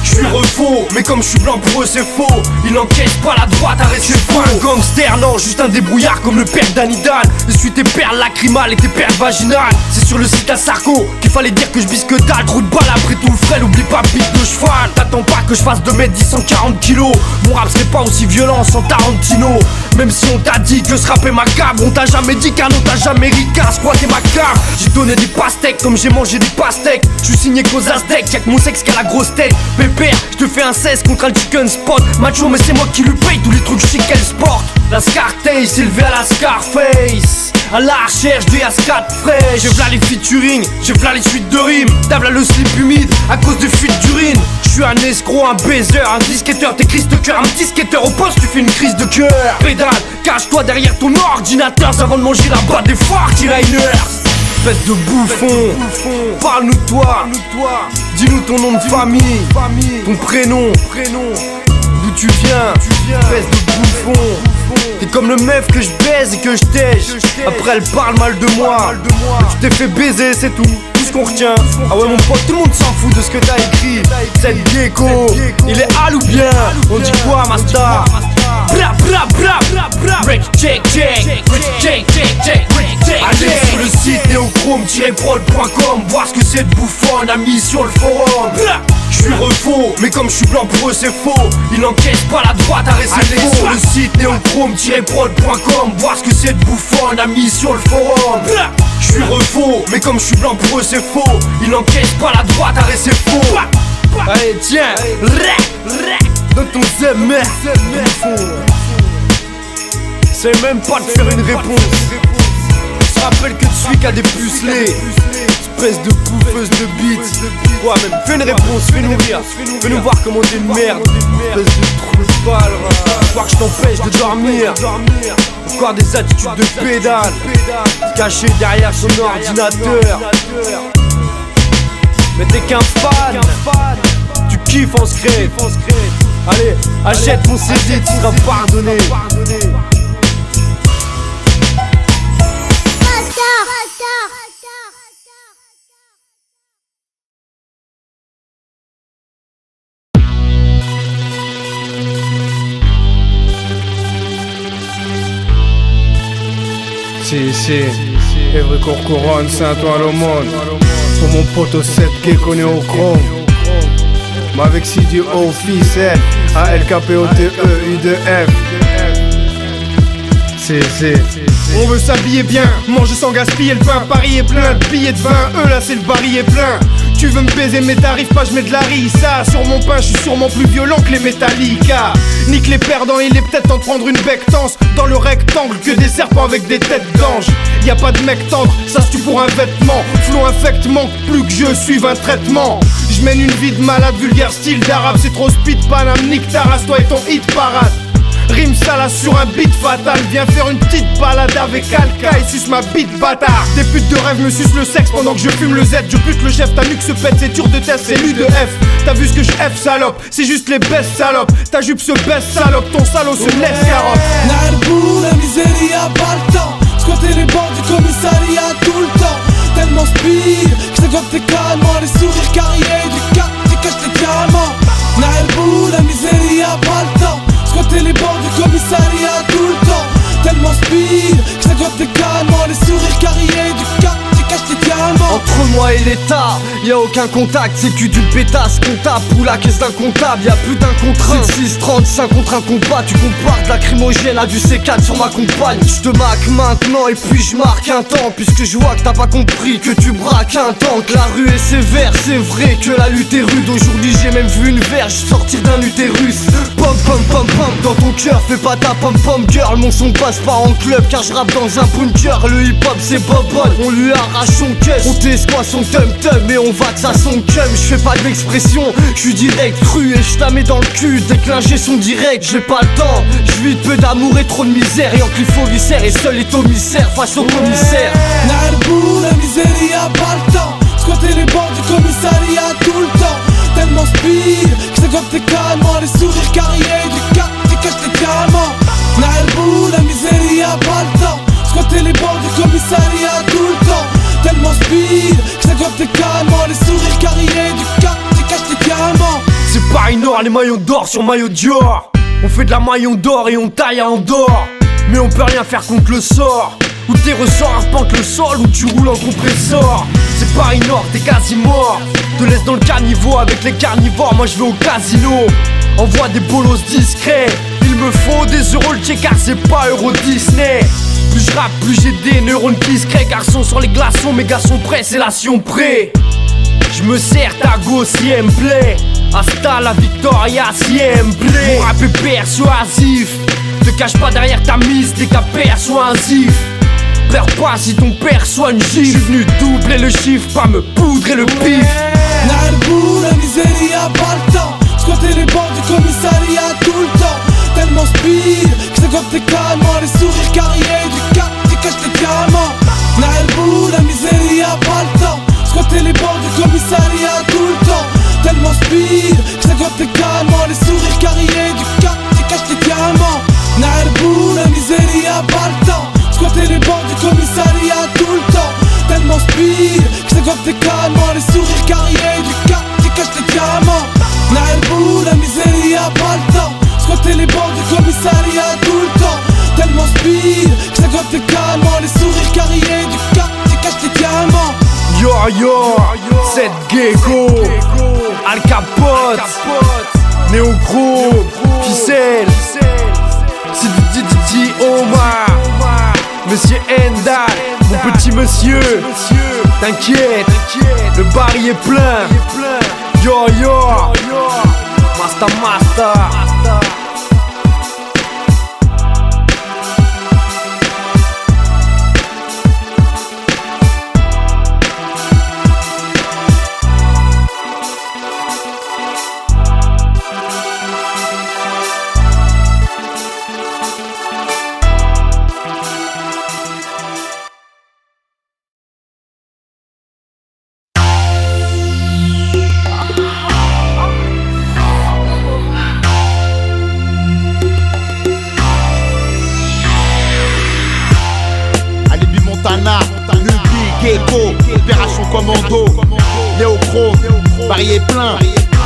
Je suis refaux, mais comme je suis blanc pour eux c'est faux. Ils n'encaissent pas la droite, arrêtez faux. Je suis pas un gangster, non, juste un débrouillard comme le père d'Anidal. Je suis tes perles lacrymales et tes perles vaginales. C'est sur le site à Sarko qu'il fallait dire que je bise que dalle. Trou de balle après tout le frais, n'oublie pas bite de cheval. T'attends pas que je fasse 2m10 140 kilos. Mon rap serait pas aussi violent sans Tarantino. Même si on t'a dit que ce rap est macabre, on t'a jamais dit qu'un autre t'a jamais ricard. Squatter ma carte, j'ai donné des pastèques comme j'ai mangé des pastèques. J'suis signé qu'aux Aztecs, y'a que mon sexe qui a la grosse tête. Pépère, j'te fais un 16 contre un chicken spot. Macho mais c'est moi qui lui paye tous les trucs chics qu'elle sporte. La Scarface, élevé à la Scarface. À la recherche des As4 frais. J'ai v'là les featuring, j'ai v'là les suites de rimes. T'as v'là le slip humide à cause de fuites d'urine. J'suis un escroc, un baiser, un disquetteur. T'es crise de cœur, un petit skateur au poste, tu fais une crise de cœur. Pédale, cache-toi derrière ton ordinateur avant de manger la batte des 49ers. Espèce de bouffon, parle-nous de toi. Dis-nous ton nom de famille, ton prénom, d'où tu viens, espèce de bouffon. T'es comme le meuf que je baise et que je tèche. Après elle parle mal de moi. Tu t'es fait baiser, c'est tout ce qu'on retient. Ah ouais mon pote, tout le monde s'en fout de ce que t'as écrit. Cette gecko, il est hal ou bien? On dit quoi ma star? Bra bra bra bra bra. Break check check, check check check. Allez sur le site neochrome-prod.com, voir ce que cette bouffonne a mis sur le forum. Je suis refaux, mais comme je suis blanc pour eux c'est faux. Ils n'encaissent pas la droite à réciter. Sur le site neochrome-prod.com, voir ce que cette bouffonne a mis sur le forum. Je suis refaux, mais comme je suis blanc pour eux c'est faux. Ils n'encaissent pas la droite à réciter. Faux. Allez tiens, donne ton zèmer. C'est même pas de faire une réponse. Je rappelle que tu suis qu'à des pucelés. Espèce de bouffeuse de beats. Ouais même fais une réponse, fais-nous rire. Fais-nous voir comment t'es une merde. Espèce de trou de balle. Voir que je t'empêche de dormir. Encore des attitudes de pédale. Caché derrière son ordinateur. Mais t'es qu'un fan. Tu kiffes en secret. Allez, achète mon CD, tu seras pardonné. Si, Evry Corcoran, Saint-Ouen l'aumône. Pour mon pote 7 qui est connu au chrome. Mais avec Sidi officiel, ALKPOTE-U2F. On veut s'habiller bien, manger sans gaspiller le pain. Paris est plein de billets de 20, là c'est le baril est plein. Tu veux me baiser mais t'arrives pas, je mets de la rissa. Sur mon pain, je suis sûrement plus violent que les Metallica. Nique les perdants, il est peut-être temps de prendre une bectance dans le rectangle que des serpents avec des têtes d'ange. Y'a pas de mec tendre, ça se tue pour un vêtement. Flow infect, manque plus que je suive un traitement. Je mène une vie de malade, vulgaire style d'arabe. C'est trop speed, Paname, nique ta race, toi et ton hit parade. Rime salade sur un beat fatal. Viens faire une petite balade avec Alka et suce ma bite bâtard. Des putes de rêve me sucent le sexe pendant que je fume le Z. Je bute le chef, ta nuque se pète, c'est dur de test, c'est lui de F. T'as vu ce que je F salope, c'est juste les baisses salopes. Ta jupe se baisse salope, ton salaud se laisse carotte. Narbou, la misère y'a pas le temps. Squatter les bancs du commissariat tout le temps. Tellement speed, que ça gobe tes calmants. Les sourires carriés du cap, tu caches tes calmants. Narbou, la misère y'a pas le temps. Squatter les bancs du commissariat tout le temps. Tellement speed, que ça gobe tes calmants. Les sourires carriés du cap, tu caches tes calmants. Entre moi et l'État, y'a aucun contact, c'est que d'une pétasse qu'on tape ou la caisse d'un comptable, y'a plus d'un contre un. 6-35 contre un combat, tu compares de lacrymogène à du C4 sur ma compagne. J'te maque maintenant et puis j'marque un temps, puisque je vois que t'as pas compris que tu braques un tank. La rue est sévère, c'est vrai que la lutte est rude. Aujourd'hui j'ai même vu une verge sortir d'un utérus. Pom pom pom pom dans ton cœur, fais pas ta pom pom girl. Mon son passe pas en club car je rappe dans un bunker. Le hip hop c'est bobol, on lui arrache son caisse. On t'escoit son tum-tum et on va que ça son cum. Je fais pas de l'expression, je suis direct cru et je la mets dans le cul. Dès que l'ingé son direct, j'ai pas le temps. Je vis peu d'amour et trop de misère. Et en clifo-viscère et seul est commissaire face au commissaire. Narbou, la misère y'a pas le temps. Squatter les bancs du commissariat tout le temps. Tellement speed, que ça gobe tes calmants. Les sourires carriés du cap, tu caches tes calmants. Narbou, la misère y'a pas le temps. Squatter les bancs du commissariat tout le temps. Tellement speed, que ça gobe tes calmants. Les sourires carriés du cap, tu caches tes calmants. C'est Paris Nord, les maillots d'or sur maillot Dior. On fait de la maillon d'or et on taille à Andorre. Mais on peut rien faire contre le sort. Où tes ressorts arpentent le sol, où tu roules en compressor. C'est Paris Nord, t'es quasi mort. Te laisse dans le caniveau avec les carnivores, moi je vais au casino. Envoie des bolos discrets. Il me faut des euros le check car c'est pas Euro Disney. Plus je rappe, plus j'ai des neurones qui se créent. Garçons sur les glaçons, mes gars sont prêts, c'est la sion prêt. Je me sers ta go si elle me plaît. Hasta la victoria si elle me plaît. Mon rap est persuasif. Te cache pas derrière ta mise, t'es qu'à persuasif. Pleure pas si ton père soit une gifle. J'suis venu doubler le chiffre, pas me poudrer le pif. Narbou, la misère y'a pas le temps. Squatter les bancs du commissariat tout le temps. Tellement speed, que ça gobe tes calmants. Les sourires carriés du cap, tu caches tes diamants. Narbou, la misère y'a pas le temps. Squatter les bancs du commissariat tout le temps. Tellement speed, que ça gobe tes calmants. Les sourires carriés du cap, tu caches tes diamants. Narbou, la misère y'a pas le temps. Squatter les bancs du commissariat tout le temps. Tellement speed, que ça gobe tes calmants. Les sourires carriés du cap, tu caches tes diamants. Narbou, la misère y'a pas le temps. Squatter les bancs du commissariat tout le temps. Tellement speed, que ça gobe tes calmants. Les sourires carriés du cap, tu caches tes diamants. Yo yo, c'est Gecko, Al Capote, Néo Gros, Ficelle, c'est Didi Omar, Monsieur Endal, mon petit monsieur. T'inquiète, le baril est plein. Yo yo, Masta. Gecko, opération commando, Néochrome, Paris est plein.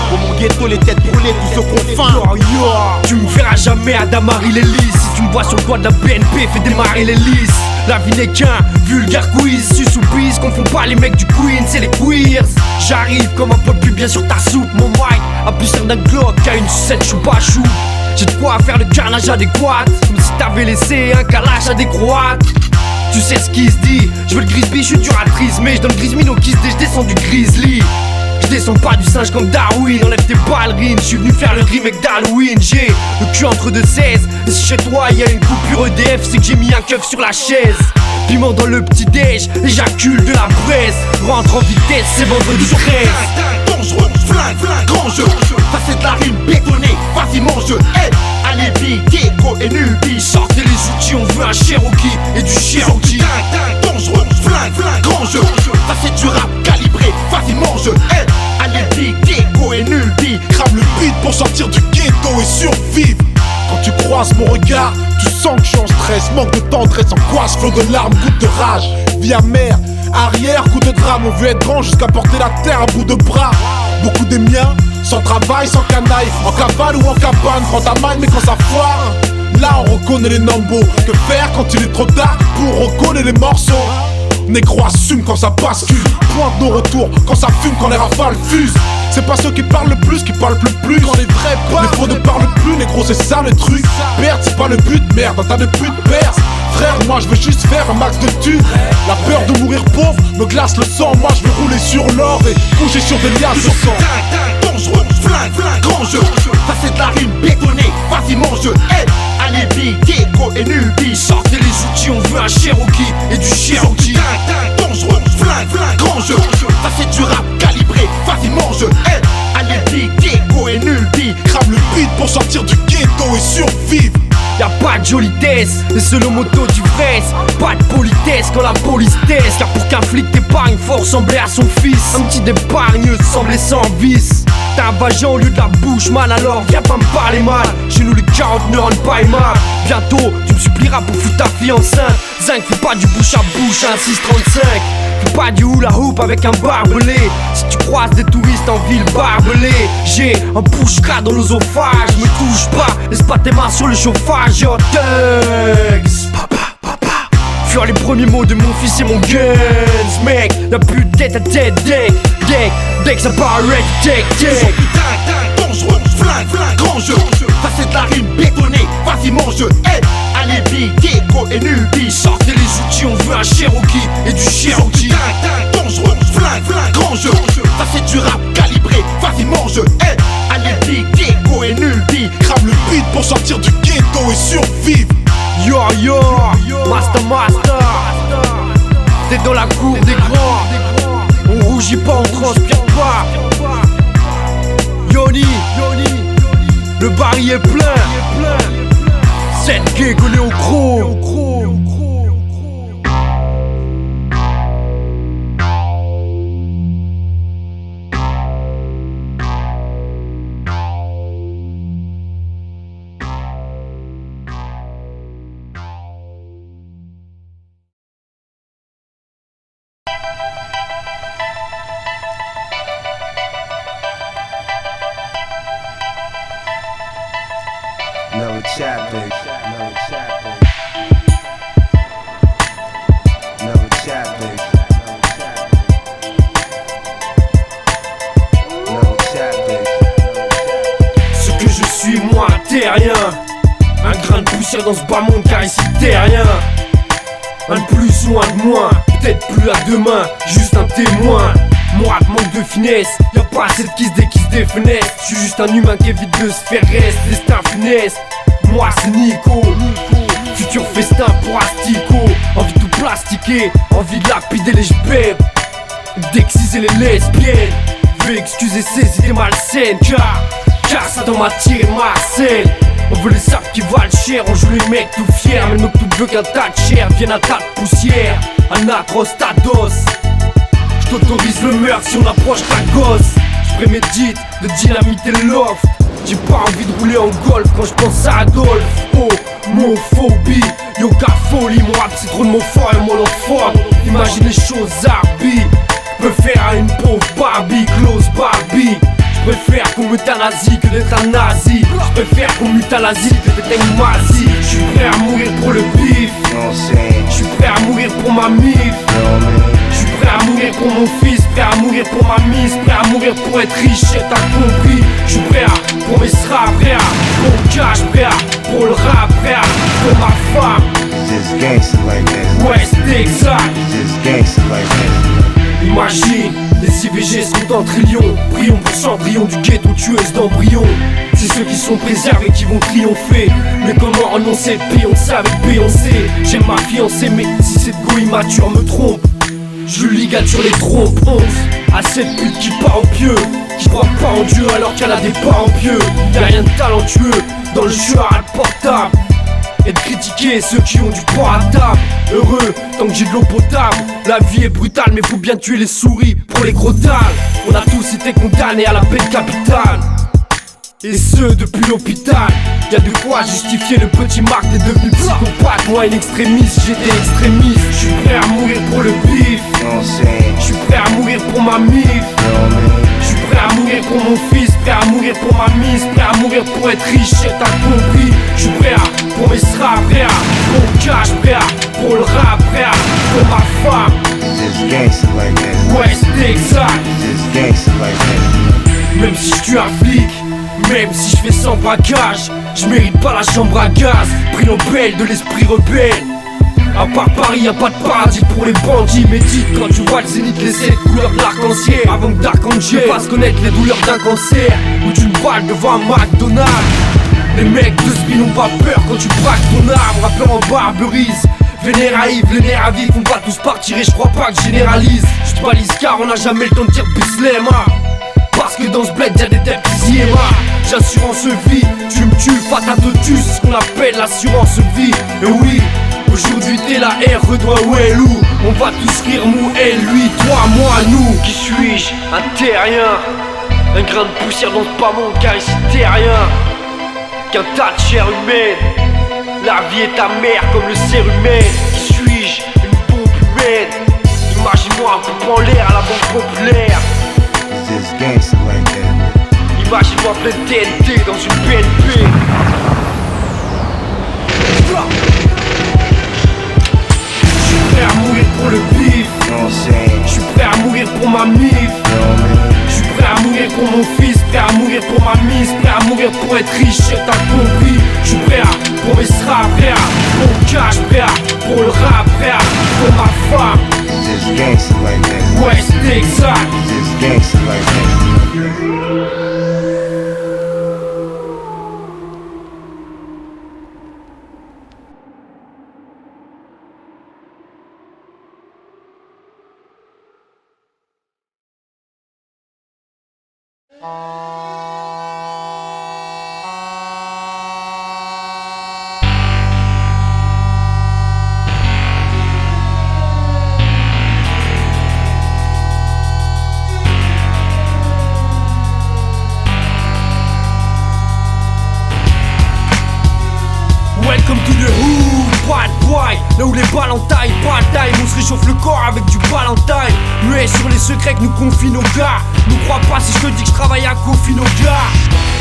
Pour mon ghetto, les têtes brûlées, tous ceux qu'on faim. Tu me verras jamais à Damary les lisses. Si tu me vois sur le toit de la BNP, fais démarrer l'hélice. La vie n'est qu'un vulgaire quiz. Sus ou bis, confond pas les mecs du Queen, c'est les queers. J'arrive comme un poil plus bien sur ta soupe. Mon mic a plus l'air d'un Glock qu'à une sucette chou. J'ai de quoi faire le carnage adéquat. Comme si t'avais laissé un calage à des croates. Tu sais ce qui se dit, je veux le Grisby, je suis dur à trismer. Je donne Grismino qui se dit, je descends du Grizzly. Je descends pas du singe comme Darwin, enlève tes ballerines. Je suis venu faire le remake d'Halloween. J'ai le cul entre deux 16. Et si chez toi y'a une coupure EDF, c'est que j'ai mis un keuf sur la chaise. Piment dans le petit déj, éjacule de la braise. Rentre en vitesse, c'est vendredi 13. Dangereux, flingue, grand jeu. Ça c'est de la rime bétonnée, vas-y mange. Hey, Alibi, Gecko et Nubi. Sortez les outils, on veut un Cherokee et du Cherokee. Dangereux, flingue, grand jeu. Ça c'est du rap calibré, vas-y mange. Hey, Alibi, Gecko et Nubi. Crame le beat pour sortir du ghetto et survivre. Quand tu croises mon regard, tu sens que je suis en stress. Manque de tendresse, angoisse, flot de larmes, goutte de rage. Vie amère, arrière, coup de drame. On veut être grand jusqu'à porter la terre à bout de bras. Beaucoup des miens, sans travail, sans canaille. En cavale ou en cabane, prends ta main mais quand ça foire, là on reconnaît les nombos. Que faire quand il est trop tard pour reconnaître les morceaux? Négro assume quand ça bascule. Pointe nos retours quand ça fume, quand les rafales fusent. C'est pas ceux qui parlent le plus qui parlent le plus. Quand les vrais parlent, les faux ne parlent plus. Négro c'est ça le truc. Perdre c'est pas le but, merde, un tas de putes perce. Frère, moi je veux juste faire un max de thunes. La peur de mourir pauvre me glace le sang. Moi je veux rouler sur l'or et coucher sur des liasses de sang. Dangereux, flingue, grand jeu. Ça c'est de la rime bétonnée, vas-y mange. Hey, Alibi, Gecko et Nubi. Sortez les outils, on veut un Cherokee et du Cherokee. Dangereux, flingue, grand jeu. Ça c'est du rap calibré, vas-y mange. Hey, Alibi, Gecko et Nubi. Crame le beat pour sortir du ghetto et survivre. Y'a pas de jolitesse, les seuls motos du fraise. Pas de politesse quand la police teste. Car pour qu'un flic t'épargne, faut ressembler à son fils. Un petit d'épargne semblait sans vice. T'as un vagin au lieu de la bouche, man, alors viens pas me parler mal. Chez nous les 40 neurones pas aimables. Bientôt tu me supplieras pour foutre ta fille enceinte. Zinc, fais pas du bouche à bouche, un 635. Fais pas du hula hoop avec un barbelé. Si tu croises des touristes en ville barbelée, j'ai un push-cat dans l'osophage. Me touche pas, laisse pas tes mains sur le chauffage. Yo thugs, papa, fuir les premiers mots de mon fils et mon guns. Mec, y'a plus de tête à tête, dès que ça paraît, deck. Dangereux, flingue, grand jeu. Ça c'est de la rime bétonnée, vas-y mange. Hey, alibi, Gecko et Nubi. Sortez les outils, on veut un Cherokee et du Cherokee. Dangereux, flingue, grand jeu. Ça c'est du rap calibré, vas-y mange. Hey, alibi, Gecko et Nubi. Crame le beat pour sortir du ghetto et survivre. Yo, master. T'es dans la cour des grands. On rougit pas, on transpire pas. Yoni, le baril est plein. 7 gays collés au gros. Ce que je suis, moi, t'es rien. Un grain de poussière dans ce bas monde, car ici t'es rien. Un de plus ou un de moins, peut-être plus à demain, juste un témoin. Mon rap manque de finesse, y'a pas assez de kiss des fenêtres. J'suis juste un humain qui évite de se faire reste, destin funeste. Moi c'est Nico, futur festin pour Astico. Envie de tout plastiquer, envie de lapider les jbèbs, d'exciser les lesbiennes. Veux excuser ces idées malsaines, car ça dans ma tire et Marcel. On veut les sapes qui valent cher, on joue les mecs tout fiers. Mais nous tout veut qu'un tas de chair vienne un tas de poussière. Un atrostados. J't'autorise le meurtre si on approche ta gosse. J'prémédite de dynamiter le loft. J'ai pas envie de rouler en golf quand j'pense à Adolphe. Homophobie, yoga folie. Mon rap c'est trop de mots forts et mon forme. Imagine les choses arbitres. J'peux faire à une pauvre Barbie, close Barbie. J'préfère qu'on m'euthanasie que d'être un nazi. J'préfère qu'on m'euthanasie que d'être un nazi. J'suis prêt à mourir pour le bif. J'suis prêt à mourir pour ma mif. J'suis prêt à mourir pour mon fils, prêt à mourir pour ma mise, prêt à mourir pour être riche, t'as compris. J'suis prêt à pour mes straps, prêt à pour le cash, prêt à pour le rap, prêt à pour ma femme. West Texas. Imagine, les IVG sont en trillions. Prions pour Cendrillon du ghetto tueuse d'embryons. C'est ceux qui sont préservés qui vont triompher. Mais comment renoncer Beyoncé avec Beyoncé? J'aime ma fiancée mais si cette go immature me trompe, je ligature les trompes. 11 à cette pute qui part au pieu, qui croit pas en Dieu alors qu'elle a des parents pieux. Y'a rien de talentueux dans le jeu à rap portable. Et de critiquer ceux qui ont du poids à table. Heureux tant que j'ai de l'eau potable. La vie est brutale mais faut bien tuer les souris pour les gros dalles. On a tous été condamnés à la peine capitale, et ce depuis l'hôpital. Y'a de quoi justifier le petit Marc est devenu psychopathe. Moi un extrémiste, j'étais extrémiste. J'suis prêt à mourir pour le bif. J'suis prêt à mourir pour ma mif. J'suis prêt à mourir pour mon fils, prêt à mourir pour ma mise, prêt à mourir pour être riche, t'as compris. J'suis prêt à pour mes straps, prêt à pour le cash, prêt à pour le rap, prêt à pour ma femme. West Texas. Même si j'tue un flic, même si je fais sans braquage, je mérite pas la chambre à gaz. Prix Nobel de l'esprit rebelle. À part Paris, y'a pas de paradis pour les bandits. Médite quand tu vois le zénith, les 7 couleurs de l'arc-en-ciel. Avant que d'arc-en-ciel fasse connaître les douleurs d'un cancer ou d'une balle devant un McDonald's. Les mecs de spin n'ont pas peur quand tu braques ton arme. Rappeur en barberise, vénère à Yves, les nerfs à vif. On va tous partir et je crois pas que je généralise. Je te balise car on a jamais le temps de dire Bislema. Parce que dans ce bled y'a des têtes qui j'assurance vie, tu me tues, fata te tue, c'est ce qu'on appelle l'assurance vie. Et oui, aujourd'hui t'es la R, redois Wellou. On va tous rire, mou, elle, lui, toi, moi, nous. Qui suis-je? Un terrien. Un grain de poussière dans ce pas mon car ici t'es rien qu'un tas de chair humaine. La vie est amère comme le cérumen. Qui suis-je? Une pompe humaine. Imagine-moi un coup en l'air à la banque populaire. Imagine-moi plein de TNT dans une BNP. pour le bif. Je suis prêt à mourir pour ma mif. Je suis prêt à mourir pour mon fils, prêt à mourir pour ma mise, prêt à mourir pour être riche, t'as compris. Je suis prêt à pour mes straps, prêt à pour le cash, prêt à pour le rap, prêt à pour ma femme. West Texas. Welcome to the hood, bad boy. Là où les balles en taille, pas de taille. On se réchauffe le corps avec du Valentine. Muet sur les secrets que nous confient nos gars. Nous crois pas si je te dis que je travaille à Kofi nos gars.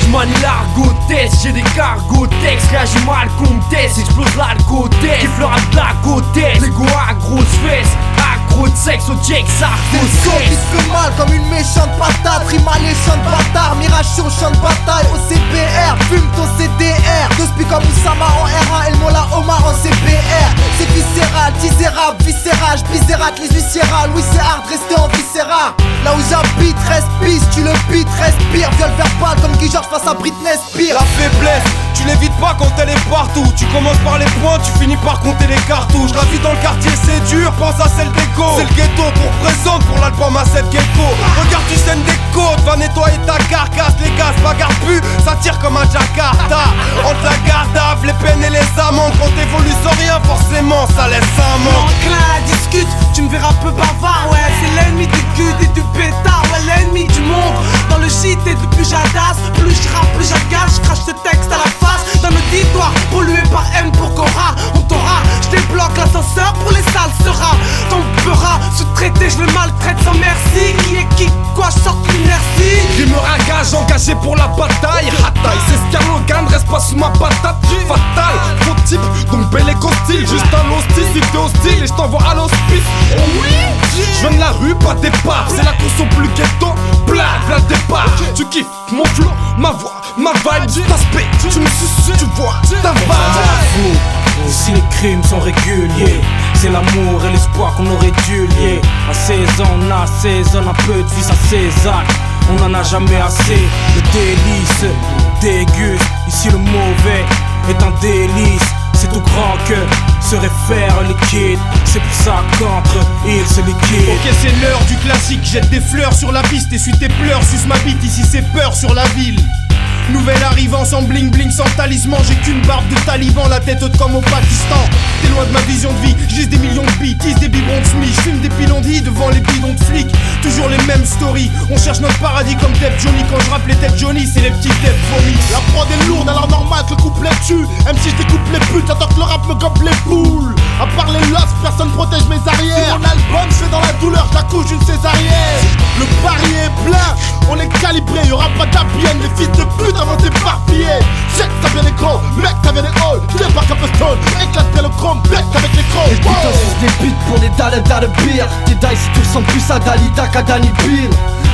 J'manie l'argot test, j'ai des cargos textes. Réagis mal contre test, explose l'alcotest. Kiffe le rap de la côtesse. L'ego à grosse fesses, accro de sexe au check, ça Des sons qui se fait mal comme une méchante patate. Rime alléchant de bâtard, mirage sur champ de bataille. Au CPR, fume ton CDR. Deux spies comme Oussama en R1 et le Mola Omar en CPR. C'est viscéral, tisérable, viscérage, bisérate, les viscérales. Oui c'est hard, rester en viscéral. Là où j'habite, reste piste, tu le beat, respire. Viole verbal comme Guy Georges face à Britney Spears. La faiblesse, tu l'évites pas quand elle est partout. Tu commences par les points, tu finis par compter les cartouches. La vie dans le quartier c'est dur, pense à celle d'écho. C'est le ghetto qu'on représente pour l'album à 7 ghetto. Regarde tu scènes des côtes, va nettoyer ta carcasse. Les gaz bagarre plus, ça tire comme un Jakarta. Entre la garde à les peines et les amendes. Quand t'évolues sans rien forcément ça laisse un manque. Enclin à discute, tu me verras peu bavard. Ouais c'est l'ennemi du cul et du pétard. Ouais l'ennemi du monde. Dans le shit et depuis j'adasse. Plus je rappe, plus j'agace. Je crache ce texte à la face d'un auditoire pollué par M pour Cora. On t'aura, je débloque l'ascenseur pour les sales seras. Ton pera sous-traité, je le maltraite sans merci. Qui est qui, quoi, je sors l'inertie. Rime ragage engagé pour la bataille. Hataille, c'est Scarlogan, reste pas sous ma patate. Fatal, faux type, donc bel et hostile. Juste un hostile, si t'es hostile et je t'envoie à l'hospice. Oh oui, je viens de la rue, pas départ. C'est la course au plus ghetto, blague, là le départ. Tu kiffes mon flow, ma voix, ma vibe, t'aspect. Tu me suces, tu vois, ta vibe. Si les crimes sont réguliers, c'est l'amour et l'espoir qu'on aurait dû lier. À 16 ans on assaisonne un peu de vie à César. On en a jamais assez, le délice déguste. Ici le mauvais est un délice. C'est tout grand que se réfère liquide. C'est pour ça qu'entre ils se liquident. Ok c'est l'heure du classique, jette des fleurs sur la piste. Essuie tes pleurs, suce ma bite, ici c'est peur sur la ville. Nouvelle arrivant sans bling bling, sans talisman. J'ai qu'une barbe de taliban, la tête haute comme au Pakistan. T'es loin de ma vision de vie, j'lise des millions de billes, tisse des biberons de SMIC. J'fume des pilons de devant les bidons de flics. Toujours les mêmes stories, on cherche notre paradis comme Depp Johnny. Quand je rappe les têtes Johnny, c'est les petits Depp vomis. La prod est lourde, alors normal que le couplet tue. Même si je découpe les putes, j'attends que le rap me gobe les poules. À part les losses, personne protège mes arrières. Sur mon album, je fais dans la douleur, j'accouche d'une césarienne. Le pari est plein, on est calibré, y'aura pas d'ABN. Les fils de pute avant d'éparpiller. Check, ça vient des gros, mec, ça vient des halls. Je débarque un peu stone, éclate bien le chrome, bec avec les crocs. Et putain, c'est des beats pour les dalles dans le beer. Tes dice, si tu ressembles plus à Dalida qu'à Danny Bill.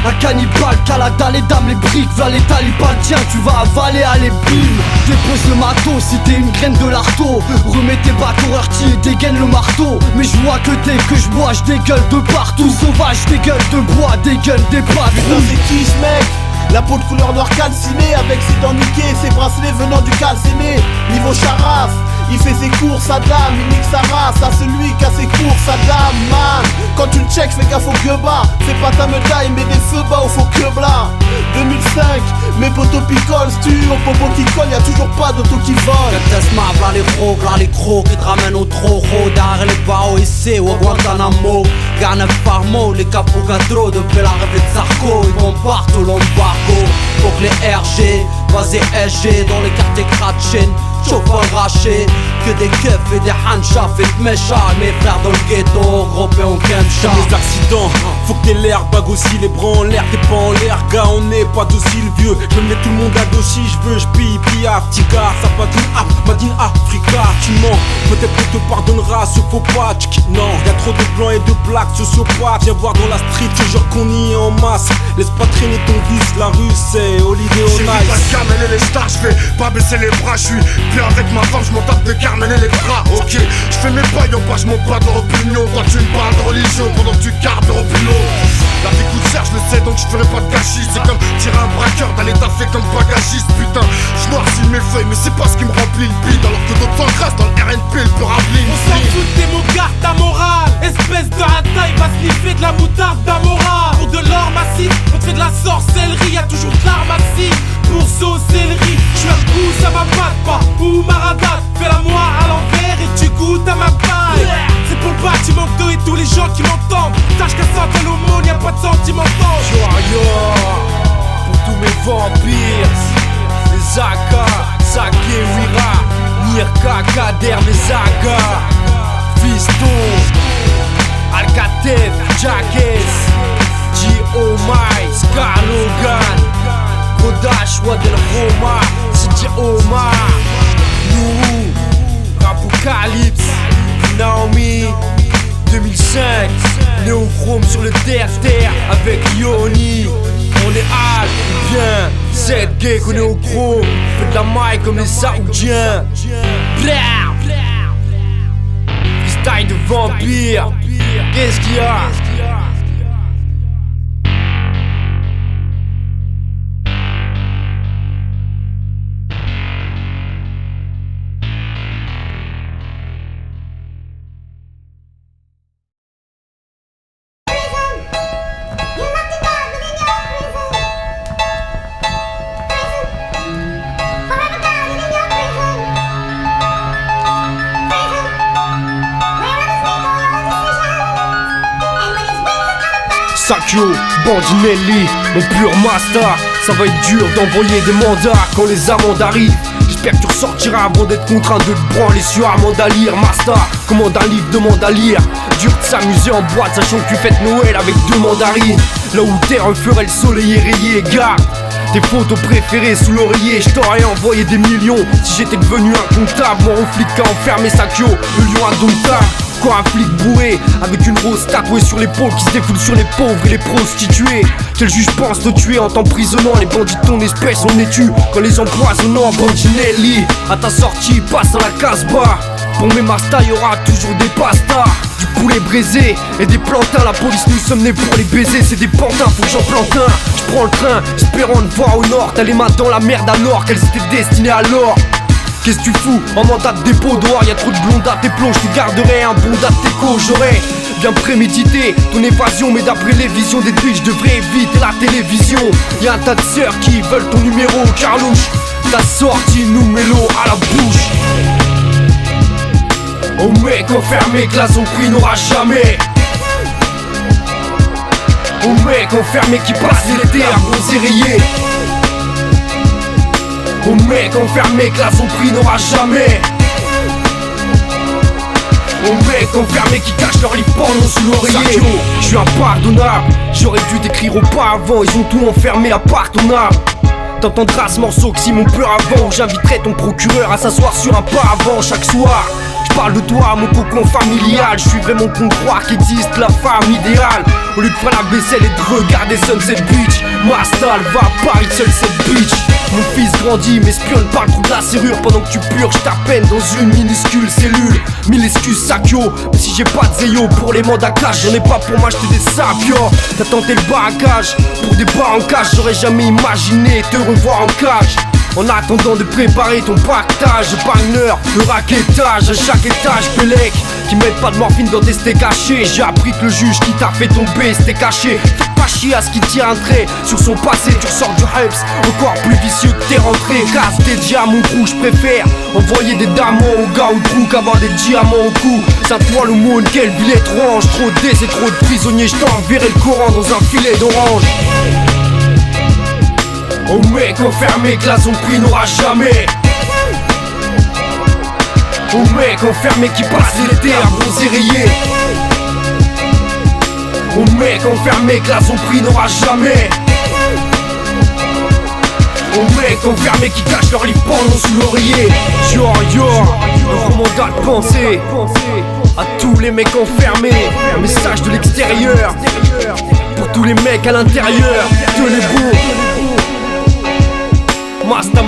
Un cannibale, Kalada, les dames, les briques, v'là les talibans, tiens, tu vas avaler à les bim. Dépose le matos, si t'es une graine de l'arteau. Remets tes bateaux heurtiers, dégaine le marteau. Mais je vois que dès que je bois, je dégueule de partout. Sauvage, dégueule de bois, dégueule des patrouilles. Putain, c'est qui ce mec? La peau de couleur noire calcinée, avec ses dents niquées, ses bracelets venant du calciné. Niveau charasse, il fait ses courses à dame, il nique sa race à celui qui a ses courses à dame, man. Quand tu le check, fais gaffe au gueubas. Fais pas ta médaille, mets des feux bas au faux que blanc. 2005, mes potos picolent, stu au popo qui colle, y'a toujours pas d'auto qui vole. Test-map, là les gros, là les crocs qui te ramènent au trop gros. Derrière les barreaux ici ou à Guantanamo. Garne Farmo, les Capogadro, depuis l'arrivée de Zarco. Ils vont partout l'embargo. Faut que les RG, vas-y SG, dans les quartiers Kratchen. Chauffe raché, que des keufs et des hanchas. Fait de mécha, mes frères dans le ghetto, regroupés en kencha. Les accidents, faut que t'aies l'air, bague aussi les bras en l'air, t'es pas en l'air, gars, on n'est pas docile vieux. Je mets tout le monde à dos si je veux, j'pille, pillard, petit gars, ça patine, Madine Africa, tu mens, peut-être que te pardonnera ce faux pas, non, y'a trop de blancs et de blacks sociopathes, viens voir dans la street, je jure qu'on y est en masse, laisse pas traîner ton vice, la rue c'est holiday on J'ai vu ice. pas de Carmen et les stars, j'vais pas baisser les bras, j'suis bien avec ma femme, j'm'en tape de Carmen et les bras, ok, j'fais mes pailles en bas, j'monte pas de leur opinion, toi tu me parles de religion pendant que tu carbures au boulot. La vie coûte cher, je le sais, donc je ferai pas de gâchis. C'est comme tirer un braqueur, d'aller taffer comme bagagiste. Putain, je noircis mes feuilles, mais c'est pas ce qui me remplit le bide. Alors que d'autres s'engraissent dans le RNP, le plus rempli. On s'en fout de tes mots, garde ta morale. Espèce de hataille, va sniffer de la moutarde d'Amora. Pour de l'or massif, on te fait de la sorcellerie. Y'a toujours de l'art massif pour saucer le riz. J'suis un coup, ça m'abatte pas. Ou maradate, fais la moi à l'envers et tu goûtes à ma paille. C'est pour le bâtiment d'eau et tous les gens qui m'entendent. Sache qu'à Saint-Elomone, y'a pas de sentiment d'ange. Pour tous mes vampires, les Aka, Sakewira, Nirka, Kader, mes Aga, Fiston, Alcatel, Jackes, G.O.M.I, Scarlogan, Kodash, Wadel Roma, CJ Omar, Nourou, Apocalypse, Naomi, 2005, Néochrome sur le terre-terre avec Yoni. On est hal, bien, 7 gay qu'on est au chrome. Fait de la maille comme les Saoudiens. Freestyle de vampire. Qu'est-ce qu'il y a? Sakyo, Bandinelli, mon pur master. Ça va être dur d'envoyer des mandats quand les amendes arrivent. J'espère que tu ressortiras avant d'être contraint de te branler sur amende à lire. Master, commande un livre, demande à lire. Dur de s'amuser en boîte, sachant que tu fêtes Noël avec 2 mandarines. Là où terre ferait le soleil est rayé, garde tes photos préférées sous l'oreiller. Je t'aurais envoyé des millions si j'étais devenu incomptable. Mort au flic qui a enfermé Sakyo, le lion indomptable. Quand un flic bourré, avec une rose tatouée sur l'épaule, qui se défoule sur les pauvres et les prostituées. Quel juge pense te tuer en t'emprisonnant? Les bandits de ton espèce, on les tue quand les empoisonnants. Bandinelli, à ta sortie, passe à la casse-bas. Pour mes mastas, y'aura toujours des pastas, du poulet braisé et des plantains. La police, nous sommes nés pour les baiser, c'est des pantins, faut que j'en plante un. J'prends le train, espérant te voir au nord. T'as les mains dans la merde alors qu'elles étaient destinées à l'or. Qu'est-ce que tu fous en mandat de dépôt dehors? Y'a trop de blondes à tes plombs, je te garderai un bon date d'écho. J'aurais bien prémédité ton évasion, mais d'après les visions des je devrais éviter la télévision. Y'a un tas de sœurs qui veulent ton numéro, Carlouche. T'as sorti Noumélo à la bouche. Oh mec enfermé, glace au prix n'aura jamais. Oh mec enfermé qui passe l'été à bronzer rayé. Oh mec enfermé, classe au prix n'aura jamais. Oh mec enfermé qui cache leur livre porno sous l'oreiller. Je suis impardonnable, j'aurais dû t'écrire au pas avant. Ils ont tout enfermé à part ton âme. T'entendras ce morceau que si mon peur avant. J'inviterai ton procureur à s'asseoir sur un pas avant chaque soir. Je parle de toi, mon cocon familial. Je suis vraiment con de croire qu'existe la femme idéale. Au lieu de faire la vaisselle et de regarder Sunset Beach, Mastal va à Paris seul cette bitch. Mon fils grandit, m'espionne par le trou de la serrure pendant que tu purges ta peine dans une minuscule cellule. Mille excuses Sakyo, mais si j'ai pas de zéyo pour les mandats cash, j'en ai pas pour m'acheter des sapios. T'as tenté le barracage pour des bars en cage, j'aurais jamais imaginé te revoir en cage. En attendant de préparer ton pactage, partner, le raquettage à chaque étage, Pelec qui met pas de morphine dans tes steaks cachés. J'ai appris que le juge qui t'a fait tomber c'était caché. Fais pas chier à ce qui tire un trait sur son passé, tu ressors du Heps encore plus vicieux que t'es rentré. Casse tes diamants rouges, je préfère envoyer des diamants au gars au trou qu'avoir des diamants au cou. Ça toi le monde, quel billet orange, trop de dés, c'est trop de prisonniers, je t'enverrai le Coran dans un filet d'orange. Oh mec enfermé, glace au prix n'aura jamais. Aux mecs enfermés qui passent l'été à bronzerier. Aux mecs enfermés que la prix n'aura jamais. Aux mecs enfermés qui cachent leur livre pendant sous l'oreiller. Yo, un remontant de pensée à tous les mecs enfermés. Un message de l'extérieur pour tous les mecs à l'intérieur. Tenez bon. Master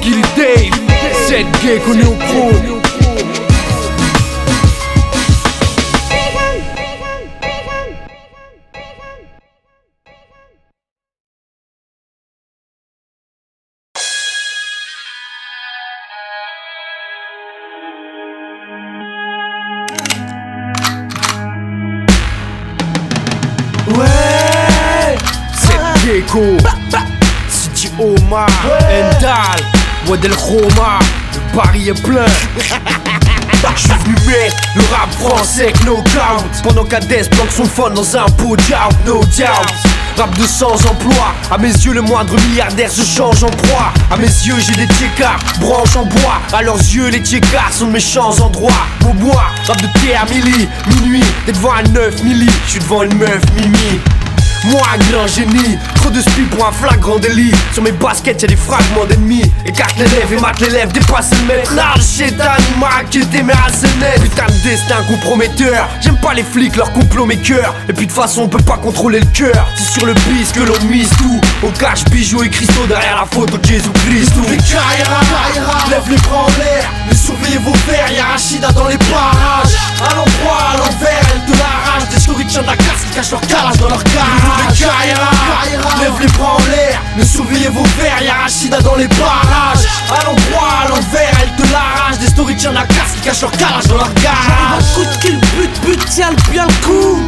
Gilly Dave, 7 gay connu au pro. Gecko, City Omar, Endal, Wadel Roma, le pari est plein. J'suis venu mettre le rap français avec no count. Pendant qu'Hadès planque son fun dans un pot d'out, no doubt. Rap de sans emploi, à mes yeux le moindre milliardaire se change en proie. À mes yeux j'ai des tchécards, branches en bois. À leurs yeux les tchécards sont de méchants endroits. Beaubois, rap de terre, minuit. T'es devant un 9 milli, j'suis devant une meuf mimi. Moi un grand génie, trop de spi pour un flagrant délit. Sur mes baskets y'a des fragments d'ennemis. Écarte l'élève et mate l'élève, dépasse le maître. Là le chétan il m'a raquetté mais assez net. Putain de destin comprometteur. J'aime pas les flics, leur complot mes cœurs. Et puis de façon on peut pas contrôler le cœur. C'est sur le bis que l'on mise tout. On cache bijoux et cristaux derrière la photo de Jésus-Christ. Les Kaira, lève les bras en l'air. Mais surveillez vos verres, y'a Rachida dans les parages. À l'endroit, à l'envers, elle te l'arrache. Des stories de chien d'Akas qui cachent leur calage dans leur cage. Les Kaira, lève les bras en l'air. Mais surveillez vos verres, y'a Rachida dans les parages. À l'endroit, à l'envers, elle te l'arrache. Des stories de chien d'Akas qui cachent leur calage dans leur cage. J'arrive en coup de kill, but, tiens bien le coup.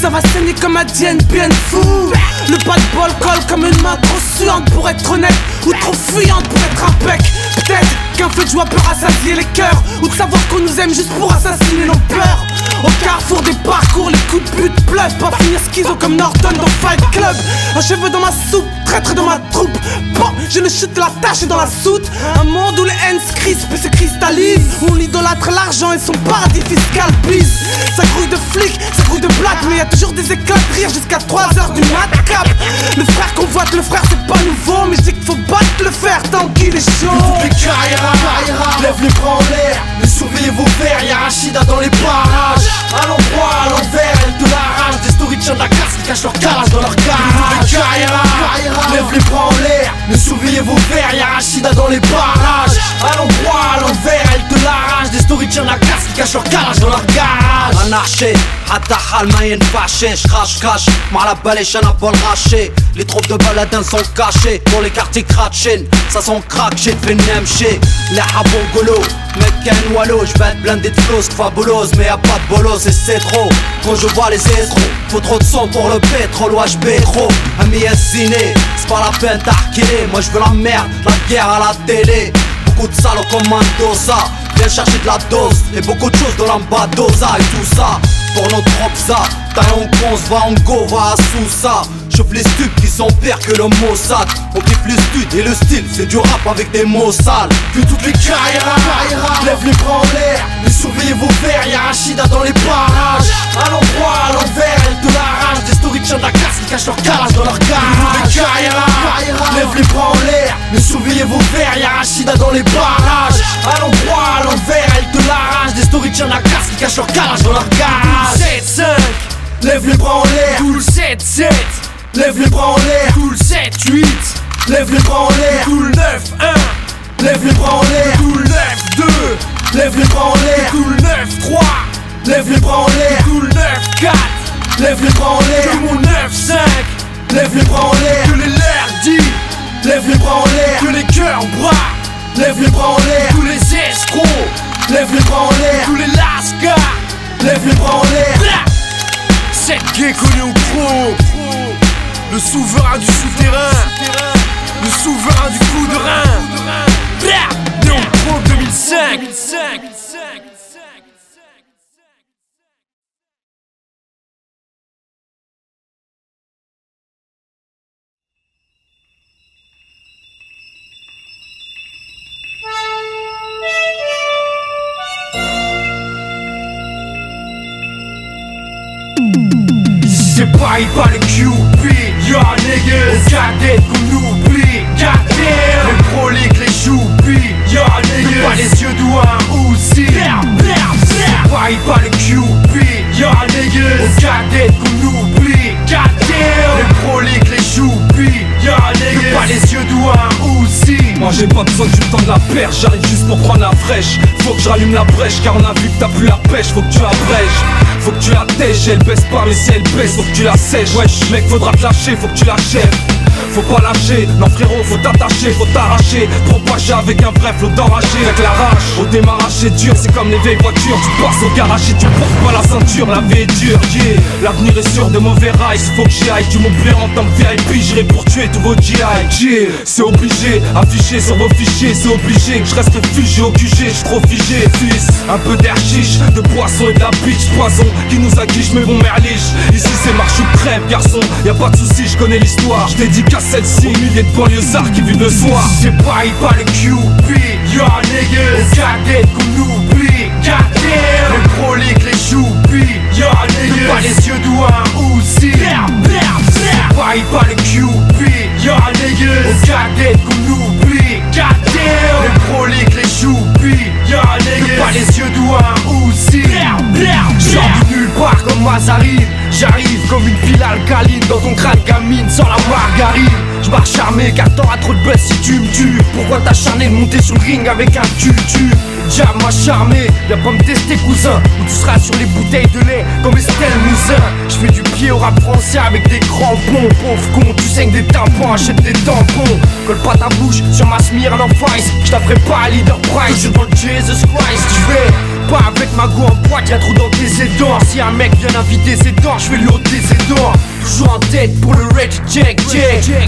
Ça va saigner comme un Dien bien fou. Le pas de bol colle comme une main trop suante pour être honnête, ou trop fuyante pour être impec. Peut-être qu'un feu de joie peut rassasier les cœurs, ou de savoir qu'on nous aime juste pour assassiner nos peurs. Au carrefour des parcours, les coups de but pleuvent. Pas finir schizo comme Norton dans Fight Club. Un cheveu dans ma soupe, traître dans ma troupe. Bon, je le chute la tâche dans la soute. Un monde où les haines se crispent et se cristallisent, où on idolâtre l'argent et son paradis fiscal bise. Ça grouille de flics, ça grouille de blagues, mais y'a toujours des éclats de rire jusqu'à 3h du mat cap. Le frère convoite le frère, c'est pas nouveau, mais je dis qu'il faut battre le fer tant qu'il est chaud. Les Kaira, lève les bras en l'air. Mais surveillez vos verres, y'a Rachida dans les parages. À l'endroit, à l'envers, elle te l'arrache. Des stories de chien d'Akas qui cachent leur calage dans leur cage. Les Kaira, lève les bras en l'air. Mais surveillez vos verres, y'a Rachida dans les parages. À l'endroit, à l'envers, elle te l'arrache. Des stories de chien d'Akas qui cachent leur calage dans leur cage. انحشي حتى حال ما ينفعش crash مع la balèche un bol raché. Les troupes de baladins sont cachés dans les quartiers kratchins. Ça sent crack shit fait nemché. Les habongolo mec un wallo. J'vais être blindé de flows fabuleuse, mais y'a pas de bolos et c'est trop. Quand je vois les escrocs, faut trop de sang pour le pétrole. Ouais j'bais trop, ami ziné. C'est pas la peine d'arquer. Moi j'veux la merde, la guerre à la télé. Beaucoup de salauds comme un dosa. Viens chercher de la dose et beaucoup de choses dans l'ambadosa et tout ça. Pour notre ça, taille en con, va en go, va à Sousa. Chauffe les stups qui sont pires que le Mossad. On kiffe les studs et le style, c'est du rap avec des mots sales. Que toutes les Kaira, lève les bras en l'air. Mais surveillez vos verres, y'a Rachida dans les parages. À l'endroit, à l'envers, elle te l'arrache. Des stories de chien d'Akas qui cachent leur calage dans leur cage. Les Kaira, lève les bras en l'air. Mais surveillez vos verres, y'a Rachida dans les parages. À l'endroit, à l'envers, elle te l'arrache. Des stories de chien d'Akas qui cachent leur calage dans leur cage. 7-5, lève les bras en l'air. Tout le 7-7, lève les bras en l'air. tout le 7-8, lève les bras en l'air. tout le 9-1, lève les bras en l'air. tout le 9-2, lève les bras en l'air. tout le 9-3, lève les bras en l'air. tout le 9-4, lève les bras en l'air. tout mon 9-5, lève les bras en l'air. que les lerdis, lève les bras en l'air. que les cœurs bras, lève les bras en l'air. tous les escrocs, lève les bras en l'air. tous les lascars, lève les bras en l'air. 7 gay connu au pro, le souverain du souterrain, le souverain du coup de rein. Néon Pro 2005. Ici c'est Paris, pas le QP. Yo niggas, cadet qu'on oublie. Goddamn, les proliques, les choupis. Yo niggas, pas les yeux douins aussi. Paris, pas le QP. Yo niggas, cadet qu'on oublie. Goddamn, les proliques, les choupis. Yo niggas, pas les yeux douins aussi. Moi j'ai pas besoin que tu me tendes la perche, j'arrive juste pour prendre la fraîche. Faut que je rallume la brèche car on a vu que t'as plus la pêche. Faut que tu abrèges, faut que tu la tèches. Elle baisse pas mais si elle baisse faut que tu la sèches. Wesh mec faudra te lâcher, faut que tu l'achèves. Faut pas lâcher, non frérot faut t'attacher, faut t'arracher. Propager avec un vrai flot d'enragé. Avec la rage, au démarrage c'est dur, c'est comme les vieilles voitures. Tu passes au garage et tu portes pas la ceinture, la vie est dure, yeah. L'avenir est sûr de mauvais rails, faut que j'y aille. Tu m'oublies en tant que VIP, j'irai pour tuer tous vos GI, yeah. C'est obligé, affiché sur vos fichiers. C'est obligé que je reste figé au QG, j'suis trop figé, fils. Un peu d'air chiche, de poisson et de la bitch. Poison qui nous aguiche mais bon merliche. Ici c'est marche ou crève garçon, y'a pas de soucis, je connais l'histoire. J'dédicace celle-ci au milliers de banlieusards qui vivent le soir. C'est Paris, pas le QP. Yo niggas, cadet qu'on oublie. Goddamn, les proliques, les choupis. Yo niggas, pas les yeux douins aussi. Paris, pas le QP. Yo niggas, cadet qu'on oublie. Goddamn, les proliques, les choupis. Yo niggas, pas les yeux douins aussi. J'sors de nulle part comme Mazarine. J'arrive comme une pile alcaline dans ton crâne gamine sans la margarine. J'marche armé car t'auras trop de buzz si tu me tues. Pourquoi t'acharner de monter sur le ring avec un tutu? Jam m'a charmé, viens pas me tester cousin. Ou tu seras sur les bouteilles de lait comme Estelle Mouzin. J'fais du pied au rap français avec des crampons. Pauvre con, tu saignes des tympans, achète des tampons. Colle pas ta bouche sur ma smear en face. J't'affrais pas à Leader Price, je dans le Jesus Christ. J'fais pas avec ma go en boîte, y'a trop dans tes dents. Si un mec vient inviter ses dents, j'vais lui ôter ses dents. Toujours en tête pour le Red Jack.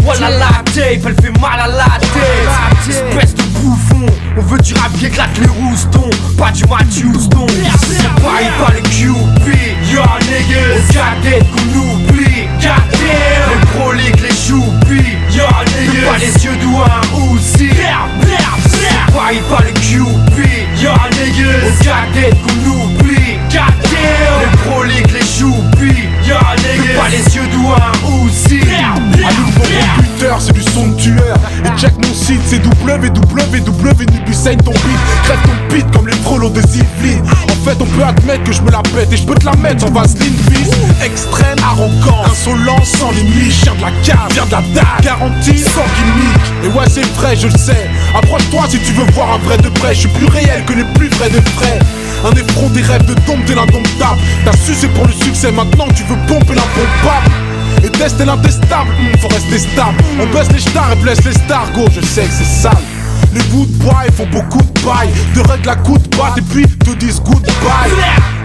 Voilà la tape, elle fait mal à la tête. Espèce de bouffon, on veut du rap qui éclate les roustons. Pas du Matthews, non. C'est Paris, pas le QP. Yo niggas, cadet qu'on oublie. Goddamn, les proliques, les choupis. Yo niggas, pas les yeux douins aussi. Paris, pas le QP. Yo niggas, cadet qu'on oublie. Goddamn, les proliques, les choupis. Yo niggas, pas les yeux douins aussi. Allume ton computer, c'est du son de tueur. Et check mon site, c'est www.nibusaigne ton beat. Crève ton beat comme les frelots de Zivline. En fait, on peut admettre que je me la pète et je peux te la mettre en vaseline, fils. Extrême, arrogant, insolent, sans limite. Chien de la cave, viens de la dalle, garantie, sans gimmick. Et ouais, c'est vrai, je le sais. Approche-toi si tu veux voir un vrai de vrai. Je suis plus réel que les plus vrais de vrais. Un effron des rêves de tombe, t'es l'indomptable. T'as su c'est pour le succès, maintenant tu veux pomper l'impompable. Et tester l'intestable, faut rester stable. On baisse les stars et blesse les stars, go, je sais que c'est sale. Les bouts de bois, ils font beaucoup de paille. De règles à coups de batte et puis te disent goodbye.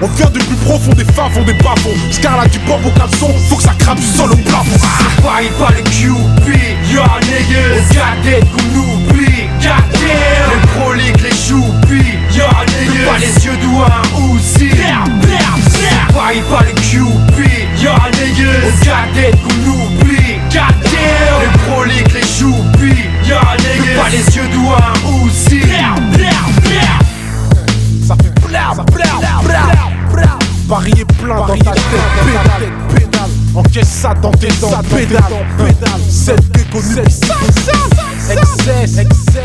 On vient du plus profond des fins, font des bas-fonds. Scarla du bob au caleçon, faut que ça crame du sol au plafond. C'est Paris, pas le QP. Yo niggas, cadet qu'on oublie. Goddamn, les proliques, les choupis. Yo niggas, pas les yeux douins aussi. Paris, pas le QP. Yo niggas, cadet qu'on oublie. Goddamn, les proliques, les choupis. Yo niggas, pas les yeux douins aussi. Ça fait bla bla bla bla. Paris est plein dans ta tête, pédale. Encaisse ça dans tes dents, pédale. Cette déconne, excès,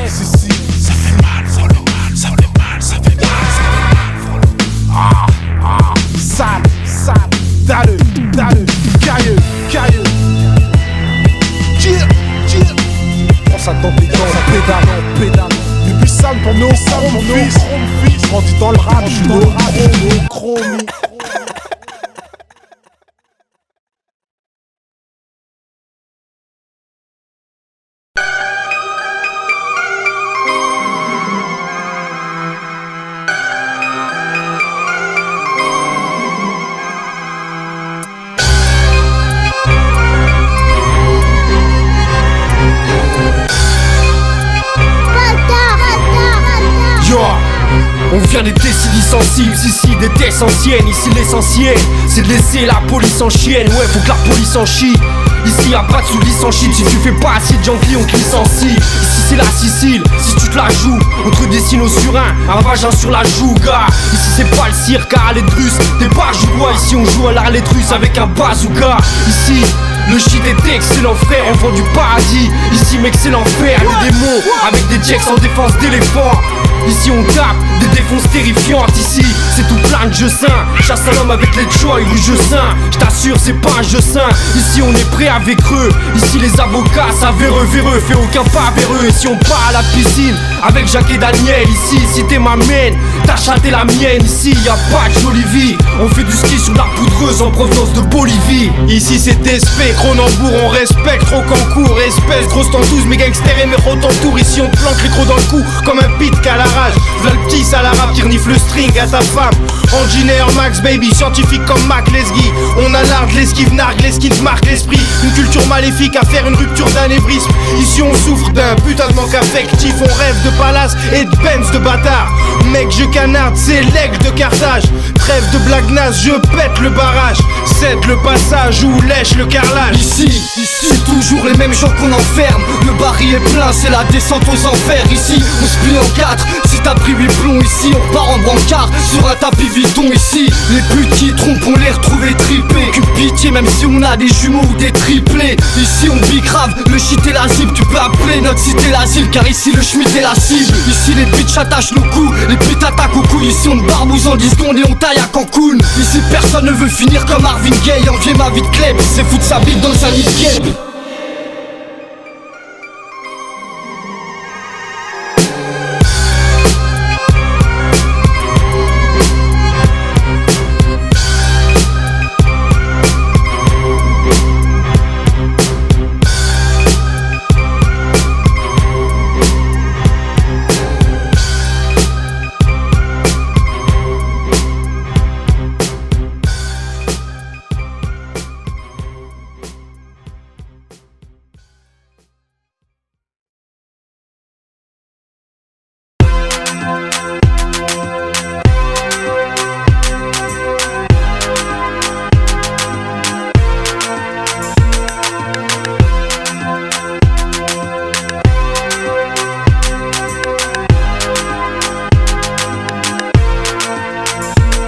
si, ça fait mal, follow mal, ça fait mal, ça fait mal, sale, dalle, cailleux. Prends ça dans tes dents, pédale. Depuis sale pour nos fils. Grandis dans le rap, j'suis monochromie. On vient des déciles sensibles, ici des essentiels. Ici l'essentiel, c'est de laisser la police en chienne. Ouais, faut que la police en chie. Ici y'a pas de sous-lis sans shit. Si tu fais pas assez de Yankee on te licencie. Ici c'est la Sicile, si tu te la joues on te dessine au surin, un vagin sur la joue gars. Ici c'est pas le cirque à Arlette Russe, t'es pas joueur. Ici on joue à l'Arlette Russe avec un bazooka. Ici le shit est excellent frère, on vend du paradis. Ici mec c'est l'enfer, les démons avec des jacks en défense d'éléphant. Ici on tape des défonces terrifiantes. Ici c'est tout plein de jeux sains. Chasse à l'homme avec les choix et jeux sains. J't'assure c'est pas un jeu sain. Ici on est prêt avec eux. Ici les avocats ça véreux, fait aucun pas vers eux. Ici on part à la piscine avec Jacques et Daniel. Ici si t'es ma mienne, ta chatte est la mienne. Ici y'a pas de jolie vie. On fait du ski sur la poudreuse en provenance de Bolivie. Ici c'est DSP, Cronenbourg, on respecte, trop qu'en cours, espèce, grosse tentouse, mes gangsters et mes t'entourent. Ici on te planque les crocs dans le cou, comme un pit qu'à la rage. V'là le petit salarab qui renifle le string à ta femme. Engineer Max baby, scientifique comme Mac Lesguy. On a l'art de l'esquive nargue, les skins marquent l'esprit. Une culture maléfique à faire une rupture d'anévrisme. Ici on souffre d'un putain de manque affectif. On rêve de palace et de Benz de bâtard. Mec je canarde, c'est l'aigle de Carthage. Trêve de blague naze, je pète le barrage. Cède le passage ou lèche le carrelage. Ici, toujours les mêmes gens qu'on enferme. Le baril est plein, c'est la descente aux enfers. Ici, on se plie en 4. Si t'as pris 8 plombs, ici on part en brancard sur un tapis Vuitton. Ici, les putes qui trompent, on les retrouve tripés. Que pitié, même si on a des jumeaux ou des triplés. Ici on bicrave, le shit est la cible. Tu peux appeler notre cité l'asile, car ici le schmitt est la cible. Ici les bitches attachent nos coups, les putes attaquent au cou. Ici on te barbouze en 10 secondes et on taille à Cancun. Ici personne ne veut finir comme Marvin Gaye. Envier ma vie de club, c'est foutre sa bite dans un nid de guêpe.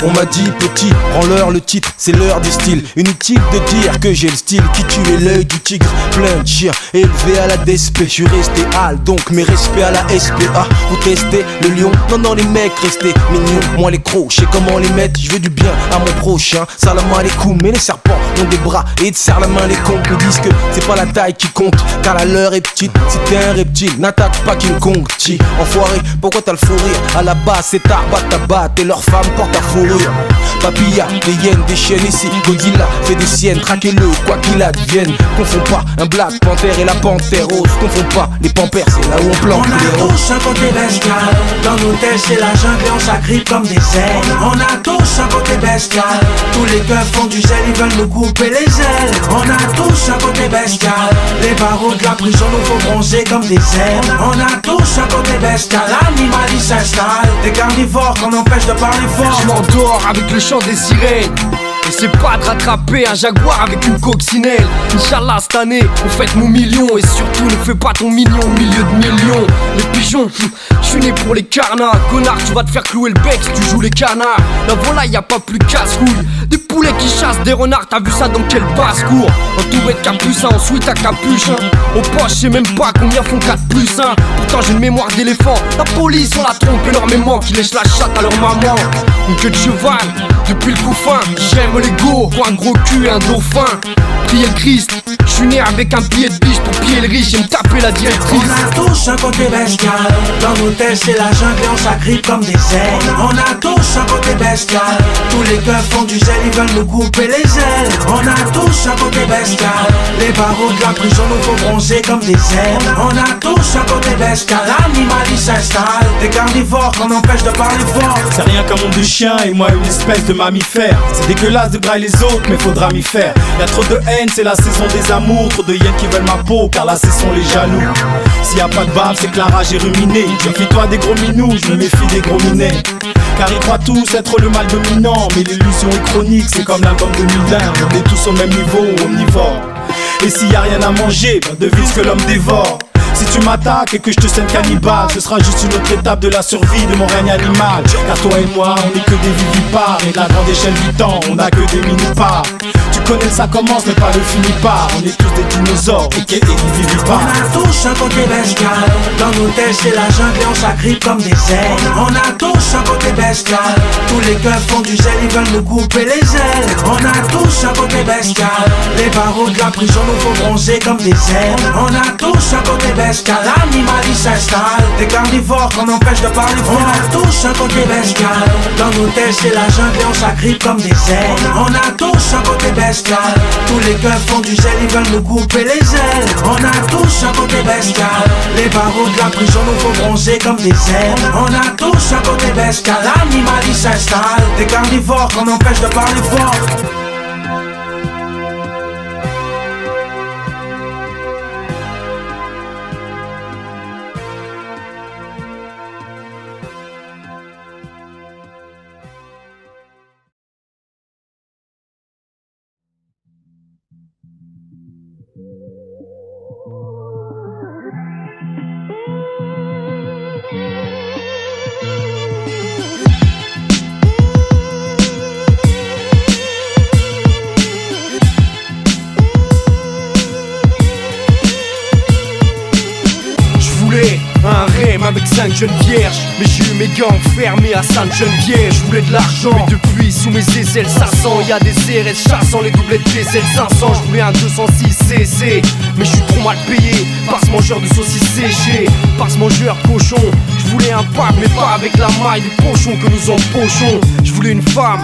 On m'a dit petit, rends-leur le titre, c'est l'heure du style. Inutile de dire que j'ai le style qui tue l'œil du tigre. Plein de chiens, élevé à la DSP. Je suis resté hal, donc mes respects à la SPA. Vous testez le lion, non les mecs restez mignons. Moi les crocs, je sais comment les mettre. Je veux du bien à mon prochain, salam alaikum. Mais les serpents ont des bras et te serrent la main les cons. Nous disent que c'est pas la taille qui compte, car la leur est petite. Si t'es un reptile, n'attaque pas King Kong. Ti, enfoiré, pourquoi t'as le fou rire? À la base c'est Tarbat tabat et leur femme porte ta fourrure. Papilla, des hyènes, des chiennes ici. Godzilla fait des siennes, traquez-le, quoi qu'il advienne. Confonds pas un Black Panther et la panthère rose. Confonds pas les pampers, c'est là où on plante les roses. On a tous un côté bestial. Dans nos têtes c'est la jungle et on s'agrippe comme des ailes. On a tous un côté bestial. Tous les keufs font du zèle, ils veulent nous couper les ailes. On a tous un côté bestial. Les barreaux de la prison nous font bronzer comme des ailes. On a tous un côté bestial. L'animal il s'installe. Des carnivores qu'on empêche de parler fort. Je m'endors avec le chant des sirènes. Et c'est pas de rattraper un jaguar avec une coccinelle. Inch'Allah cette année on fête mon million. Et surtout ne fais pas ton mignon au milieu de millions. Les pigeons, je suis né pour les carnats. Connard tu vas te faire clouer le bec si tu joues les canards. La volaille y a pas plus casse-couille. Des poulets qui chassent des renards, t'as vu ça dans quel basse-cour? Entouré de capucins, en sweat à capuche Au poche, je sais même pas combien font 4 plus 1. Pourtant j'ai une mémoire d'éléphant. La police on la trompe énormément, qui lèche la chatte à leur maman. Une queue de cheval, depuis le couffin. J'aime les go, pour un gros cul et un dauphin. Prier le Christ, je suis né avec un pied de biche. Pour piller le riche et me taper la directrice. On a tous un côté bestial. Dans nos têtes c'est la jungle et on s'agrippe comme des ailes. On a tous un côté bestial. Tous les keufs font du zèle, ils veulent nous couper les ailes. On a tous un côté bestial. Les barreaux de la prison nous font bronzer comme des ailes. On a tous un côté bestial. L'animal il s'installe. Des carnivores qu'on empêche de parler fort. C'est rien qu'un monde de chien et moi une espèce de mammifère. C'est dégueulasse de grailler les autres mais faudra m'y faire. Y'a trop de haine, c'est la saison des amours. Trop de hyènes qui veulent ma peau car là ce sont les jaloux. S'il y a pas de bave c'est que la rage est ruminée. Méfie-toi des gros minous, je me méfie des gros minets. Car ils croient tous être le mal dominant. Mais l'illusion est chronique, c'est comme l'album 2001. On est tous au même niveau, omnivore. Et s'il y a rien à manger, ben devine ce que l'homme dévore. Si tu m'attaques et que je te sème cannibale, ce sera juste une autre étape de la survie de mon règne animal. Car toi et moi, on n'est que des vivipares, et de la grande échelle du temps, on n'a que des mini-parts. Tu connais ça commence mais pas le finit pas. On est tous des dinosaures et des vivipares. On a tous un côté bestial. Dans nos têtes c'est la jungle et on s'agrippe comme des ailes. On a tous un côté bestial. Tous les keufs font du zèle, ils veulent nous couper les ailes. On a tous un côté bestial. Les barreaux de la prison nous font bronzer comme des ailes. On a tous un côté bestial. L'animal il s'installe. Des carnivores qu'on empêche de parler fort. On a tous un côté bestial. Dans nos têtes c'est la jungle et on s'agrippe comme des ailes. On a tous un côté bestial. Tous les keufs font du zèle, ils veulent nous couper les ailes. On a tous un côté bestial. Les barreaux de la prison nous font bronzer comme des ailes. On a tous un côté bestial. L'animal il s'installe. Des carnivores qu'on empêche de parler fort. Un rêve avec 5 jeunes vierges, mais j'ai eu mes gants fermés à Sainte-Geneviève. Je voulais de l'argent, mais depuis sous mes aisselles ça sent. Y'a des CRS chassant les doublettes TSL 500. Je voulais un 206 CC, mais je suis trop mal payé par ce mangeur de saucisses séchées, par ce mangeur de cochon. Je voulais un pack, mais pas avec la maille des pochons que nous empochons. Je voulais une femme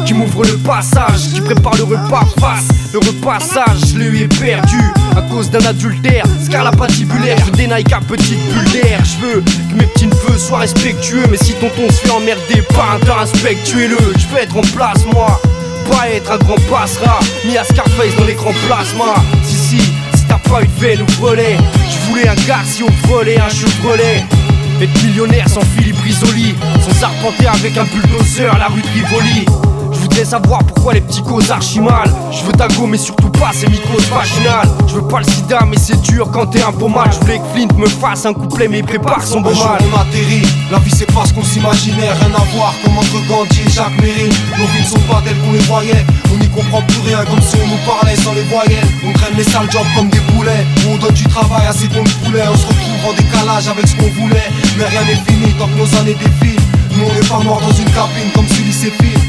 qui m'ouvre le passage, qui prépare le repas face. Le repassage, je l'ai eu perdu à cause d'un adultère. Scarlapatibulaire, je veux des Nike à petite bulle d'air. Je veux que mes petits neveux soient respectueux, mais si tonton se fait emmerder par un inspectuez-le. Je veux être en place moi, pas être un grand passera, mis à Scarface dans l'écran plasma. Si t'as pas eu de veine ou volet, je voulais un Garcia au volet, un Chevrolet. Être millionnaire sans Philippe Risoli, sans arpenter avec un bulldozer la rue de Rivoli. Je voudrais savoir pourquoi les petits causent archi mal. Je veux ta go mais surtout pas ces mycoses vaginales. Je veux pas le sida mais c'est dur quand t'es un beau mal. Je voulais que Flint me fasse un couplet mais il prépare son beau mal. On atterrit, la vie c'est pas ce qu'on s'imaginait. Rien à voir comme entre Gandhi et Jacques Méry. Nos vies ne sont pas telles qu'on les voyait. On n'y comprend plus rien comme si on nous parlait sans les voyelles. On traîne les sales jobs comme des poulets. On donne du travail à ses bons poulets. On se retrouve en décalage avec ce qu'on voulait. Mais rien n'est fini tant que nos années défilent. Nous on n'est pas morts dans une cabine comme celui ses filles.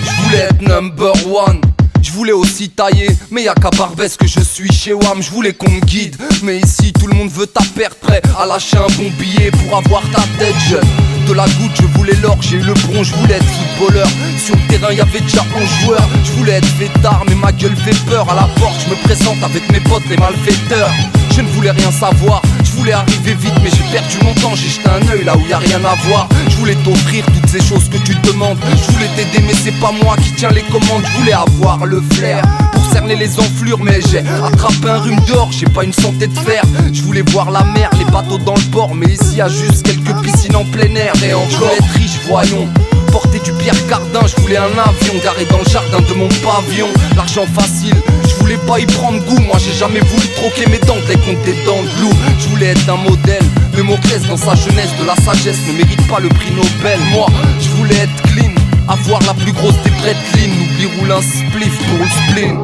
Je voulais être number one, je voulais aussi tailler, mais y'a qu'à Barbès que je suis chez WAM. Je voulais qu'on me guide, mais ici tout le monde veut ta perte, prêt à lâcher un bon billet pour avoir ta tête jeune. De la goutte je voulais l'or, j'ai eu le bronze, je voulais être footballeur. Sur le terrain y'avait déjà 11 joueurs. Je voulais être fêtard mais ma gueule fait peur. À la porte je me présente avec mes potes les malfaiteurs. Je ne voulais rien savoir, je voulais arriver vite mais j'ai perdu mon temps. J'ai jeté un œil là où y'a rien à voir. Je voulais t'offrir toutes ces choses que tu demandes. Je voulais t'aider mais c'est pas moi qui tiens les commandes. Je voulais avoir le flair pour cerner les enflures, mais j'ai attrapé un rhume dehors, j'ai pas une santé de fer. Je voulais voir la mer, les bateaux dans le port, mais ici y'a juste quelques piscines en plein air. Et encore être riche, voyons, porter du Pierre Cardin. Je voulais un avion garé dans le jardin de mon pavillon. L'argent facile, je voulais pas y prendre goût. Moi j'ai jamais voulu troquer mes dents contre des dents de loup. Je voulais être un modèle, mais Mauclès dans sa jeunesse de la sagesse ne mérite pas le prix Nobel. Moi je voulais être clean, avoir la plus grosse des bread clean. N'oublie roule un spliff pour le spleen.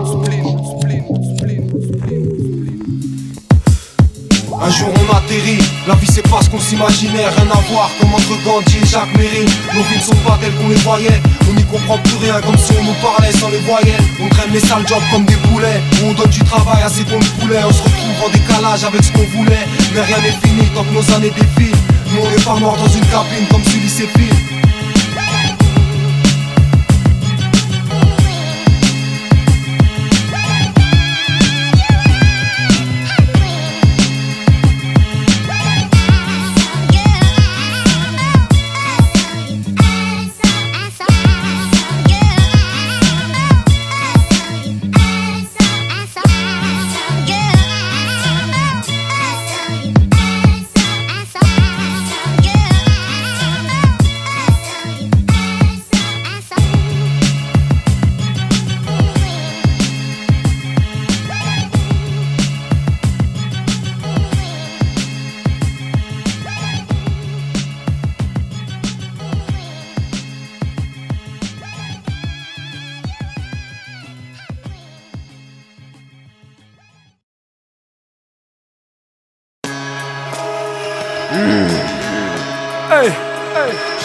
Un jour on atterrit, la vie c'est pas ce qu'on s'imaginait. Rien à voir comme entre Gandhi et Jacques Méry. Nos vies ne sont pas telles qu'on les voyait. On n'y comprend plus rien comme si on nous parlait sans les voyelles. On traîne les sales jobs comme des poulets. On donne du travail à ces bons poulets. On se retrouve en décalage avec ce qu'on voulait. Mais rien n'est fini tant que nos années défilent. Nous on n'est pas morts dans une cabine comme celui ses filles.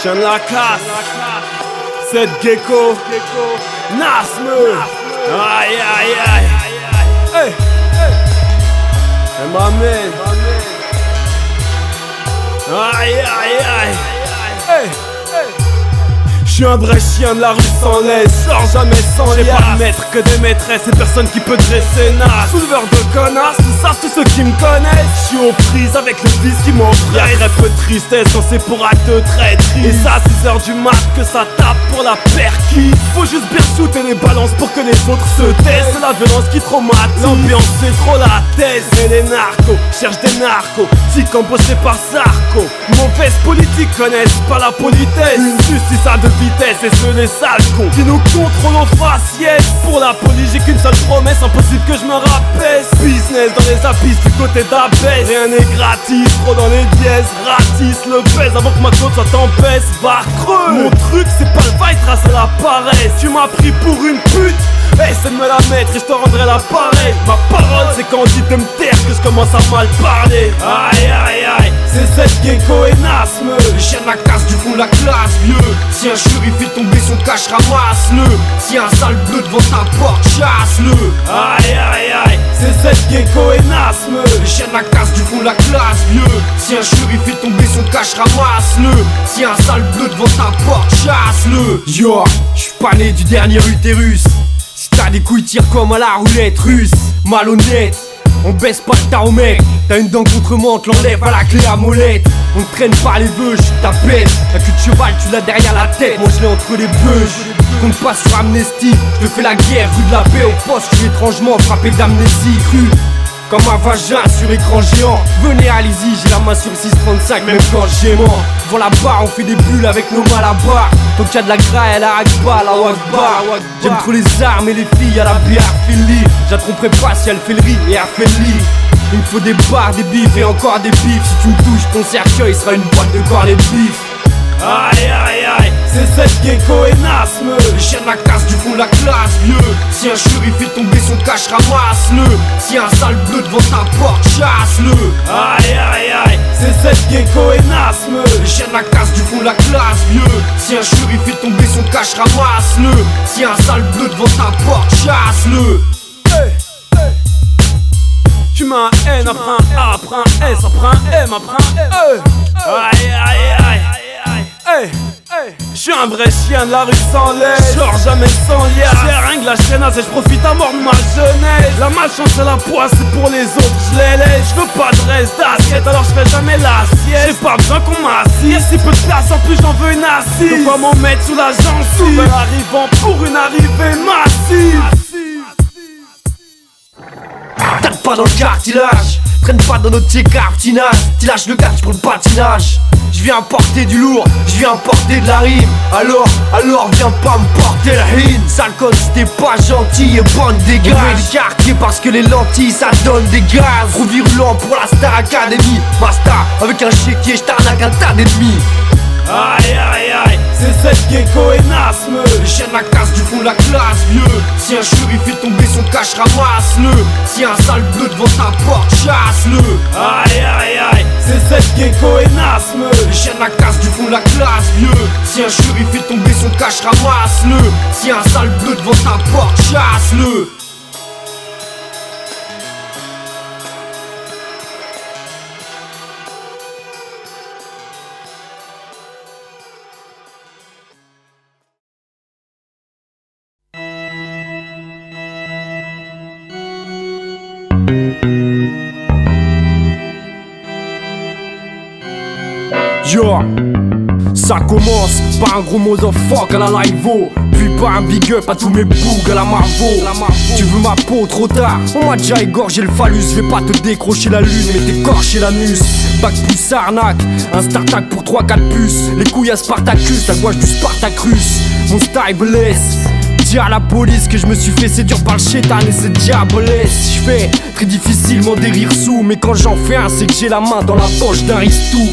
Chien de la casse, cette gecko, Nasme, aïe aïe aïe, hey, ma mère, aïe aïe aïe, hey. Je suis un vrai chien de la rue sans laisse, sors jamais sans liasse. J'ai pas de maître que des maîtresses et personne qui peut dresser naze. Souleveur de connasses, tout ça tous ceux qui me connaissent. Je suis aux prises avec le vice qui m'oppresse. Y'a très peu de tristesse quand c'est pour acte de traîtrise. Et ça 6h du mat que ça tape pour la perquise. Faut juste bien shooter les balances pour que les autres se taisent. C'est la violence qui traumatise, l'ambiance c'est trop la thèse. Et les narcos cherchent des narcos, tics embauchés par Sarko. Mauvaise politique connaissent pas la politesse. Une justice à deux vitesses et ceux des sales cons qui nous contrôlent aux faciès. Pour la police j'ai qu'une seule promesse, impossible que je me rabaisse. Business dans les abysses du côté d'Abès. Rien n'est gratis, trop dans les dièses. Ratisse le pèse avant que ma côte soit en baisse. Va creux. Mon truc c'est pas le bail, trace à la paresse. Tu m'as pris pour une pute, essaie de me la mettre et je te rendrai la pareille. Ma parole c'est quand on dit de me taire que je commence à mal parler. Aïe aïe aïe, c'est cette gecko et Nasme. Le chien de la casse du fond de la classe, vieux. Si un chéri fait tomber son cash, ramasse-le. Si un sale bleu devant ta porte, chasse-le. Aïe aïe aïe, c'est cette gecko et Nasme. Le chien de la casse du fond de la classe, vieux. Si un chéri fait tomber son cash, ramasse-le. Si un sale bleu devant ta porte, chasse-le. Yo, j'suis pas né du dernier utérus. Si t'as des couilles, tire comme à la roulette russe. Malhonnête, on baisse pas le tarot mec. T'as une dent contre moi, on te l'enlève à la clé à molette. On te traîne par les vœux, j'suis ta bête. La queue de cheval, tu l'as derrière la tête. Moi je l'ai entre les beuges. Compte pas sur amnesty, je fais la guerre rue de la paix au poste. J'suis étrangement frappé d'amnésie crue. Comme un vagin sur écran géant. Venez allez-y, j'ai la main sur 635 même quand j'aimant. Devant la barre on fait des bulles avec nos malabars. Donc y'a de la graille à la Akbar, la Wakbar. J'aime trop les armes et les filles à la bière Philly. Je la tromperai pas si elle fait le riz et elle fait le lit. Il me faut des barres, des bifs et encore des bifs. Si tu me touches ton cercueil sera une boîte de corps les bifs. Aïe aïe aïe, c'est cette gecko et Nasme. Le chien de la casse du fond de la classe, vieux. Si un chéri fait tomber son cash, ramasse-le. Si un sale bleu devant ta porte, chasse-le. Aïe aïe aïe, c'est cette gecko et Nasme. Le chien de la casse du fond de la classe, vieux. Si un chéri fait tomber son cash, ramasse-le. Si un sale bleu devant ta porte, chasse-le. Hey, hey. Tu m'as un N après un A, après un S, après un M, après un E. Aïe aïe aïe. Hey, hey. J'suis un vrai chien de la rue sans laisse. Genre jamais sans liasse. J'ringue la chaînasse et j'profite à mort de ma jeunesse. La malchance et la poisse c'est pour les autres, j'les laisse. J'veux pas de reste d'assiette alors j'fais jamais l'assiette. J'ai pas besoin qu'on m'assise. Si peu de place en plus j'en veux une assise. De quoi m'en mettre sous la gencive. Nouvel arrivant pour une arrivée massive. Tape pas dans le cartilage. Traîne pas dans notre écartinage. Tu lâches le catch pour le patinage. Je viens porter du lourd, je viens porter de la rime. Alors viens pas me porter la rime. Sale con si t'es pas gentil et bonne dégage. On met des quartiers parce que les lentilles ça donne des gaz. Trop virulent pour la Star Academy. Ma star avec un chéquier j't'arnaque un tas d'ennemis. Aïe aïe aïe, c'est cette gecko et Nasme. Le chien de la casse du fond de la classe, vieux. Si un chéri fait tomber son cash, ramasse-le. Si un sale bleu devant ta porte, chasse-le. Aïe aïe aïe, c'est cette gecko et Nasme. Le chien de la casse du fond de la classe, vieux. Si un chéri fait tomber son cash, ramasse-le. Si un sale bleu devant ta porte, chasse-le. Yo, ça commence par un gros motherfuck à la live-o. Puis par un big up à tous mes bougs à la Marvo. Tu veux ma peau trop tard, on m'a déjà égorgé le phallus. Je vais pas te décrocher la lune mais t'écorcher l'anus. Bac pousse arnaque, un startac pour 3-4 puces. Les couilles à Spartacus, la gouache du Spartacus. Mon style blesse. Dis à la police que je me suis fait séduire par le chétan et c'est diabolesse. Je fais très difficilement des rires sous, mais quand j'en fais un c'est que j'ai la main dans la poche d'un ristou.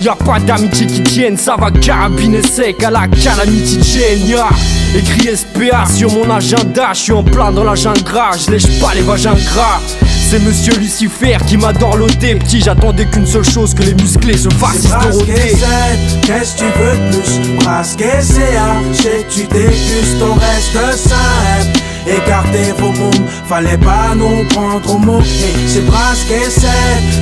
Y'a pas d'amitié qui tienne, ça va carabiner sec à la calamity chain. Y'a écrit SPA sur mon agenda, j'suis en plein dans la jungle gras, j'lèche pas les vagins gras. C'est monsieur Lucifer qui m'adore l'ôter. Petit, j'attendais qu'une seule chose, que les musclés se farcissent de rôter. Qu'est-ce que tu veux de plus? Brasquer CA, j'sais que tu dégustes ton reste simple. Écartez vos mômes, fallait pas nous prendre au mot. Hey, c'est Brasquer 7,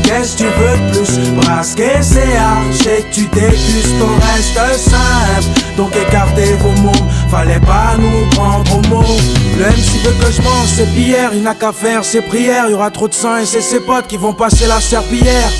qu'est-ce que tu veux de plus? Brasquer CA, j'sais que tu dégustes ton reste simple. Donc écartez vos mômes, fallait pas nous prendre au mot. Le MC veut que je mange ses bières, il n'a qu'à faire ses prières. Y'aura trop de sang et c'est ses potes qui vont passer la serpillière.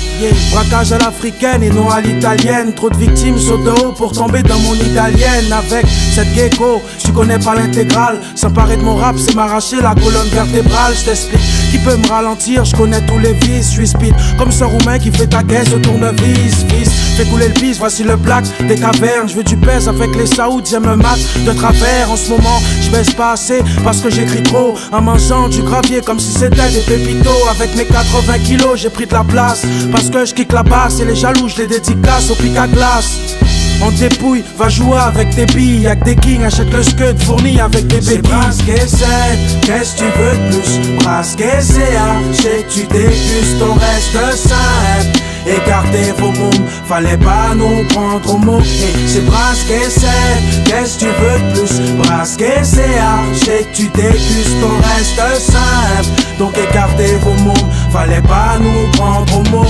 Braquage à l'africaine et non à l'italienne. Trop de victimes sautent de haut pour tomber dans mon italienne. Avec cette gecko, tu connais pas l'intégrale. S'emparer de mon rap, c'est m'arracher la colonne vertébrale. Je t'explique, qui peut me ralentir, je connais tous les vices. Je suis speed, comme ce roumain qui fait ta caisse au tournevis. Fils, fais couler le pisse, voici le black des cavernes. Je veux du pèse avec les saoudiens, me mat de travers. En ce moment, je baisse pas assez parce que j'écris trop. En mangeant du gravier comme si c'était des pépitos. Avec mes 80 kilos, j'ai pris de la place parce que je kick la basse et les jaloux, je les dédicace au pic à glace. On dépouille, va jouer avec tes billes. Y'a que des kings, achète le scud fourni avec des béquilles. Brasquer 7, qu'est-ce que tu veux de plus? Brasquer CA, j'sais que tu dégustes ton reste simple. Écartez vos mômes, fallait pas nous prendre au mot. Hey, c'est Brasquer 7, qu'est-ce que tu veux de plus? Brasquer CA, j'sais que tu dégustes ton reste simple. Donc écartez vos mômes, fallait pas nous prendre au mot.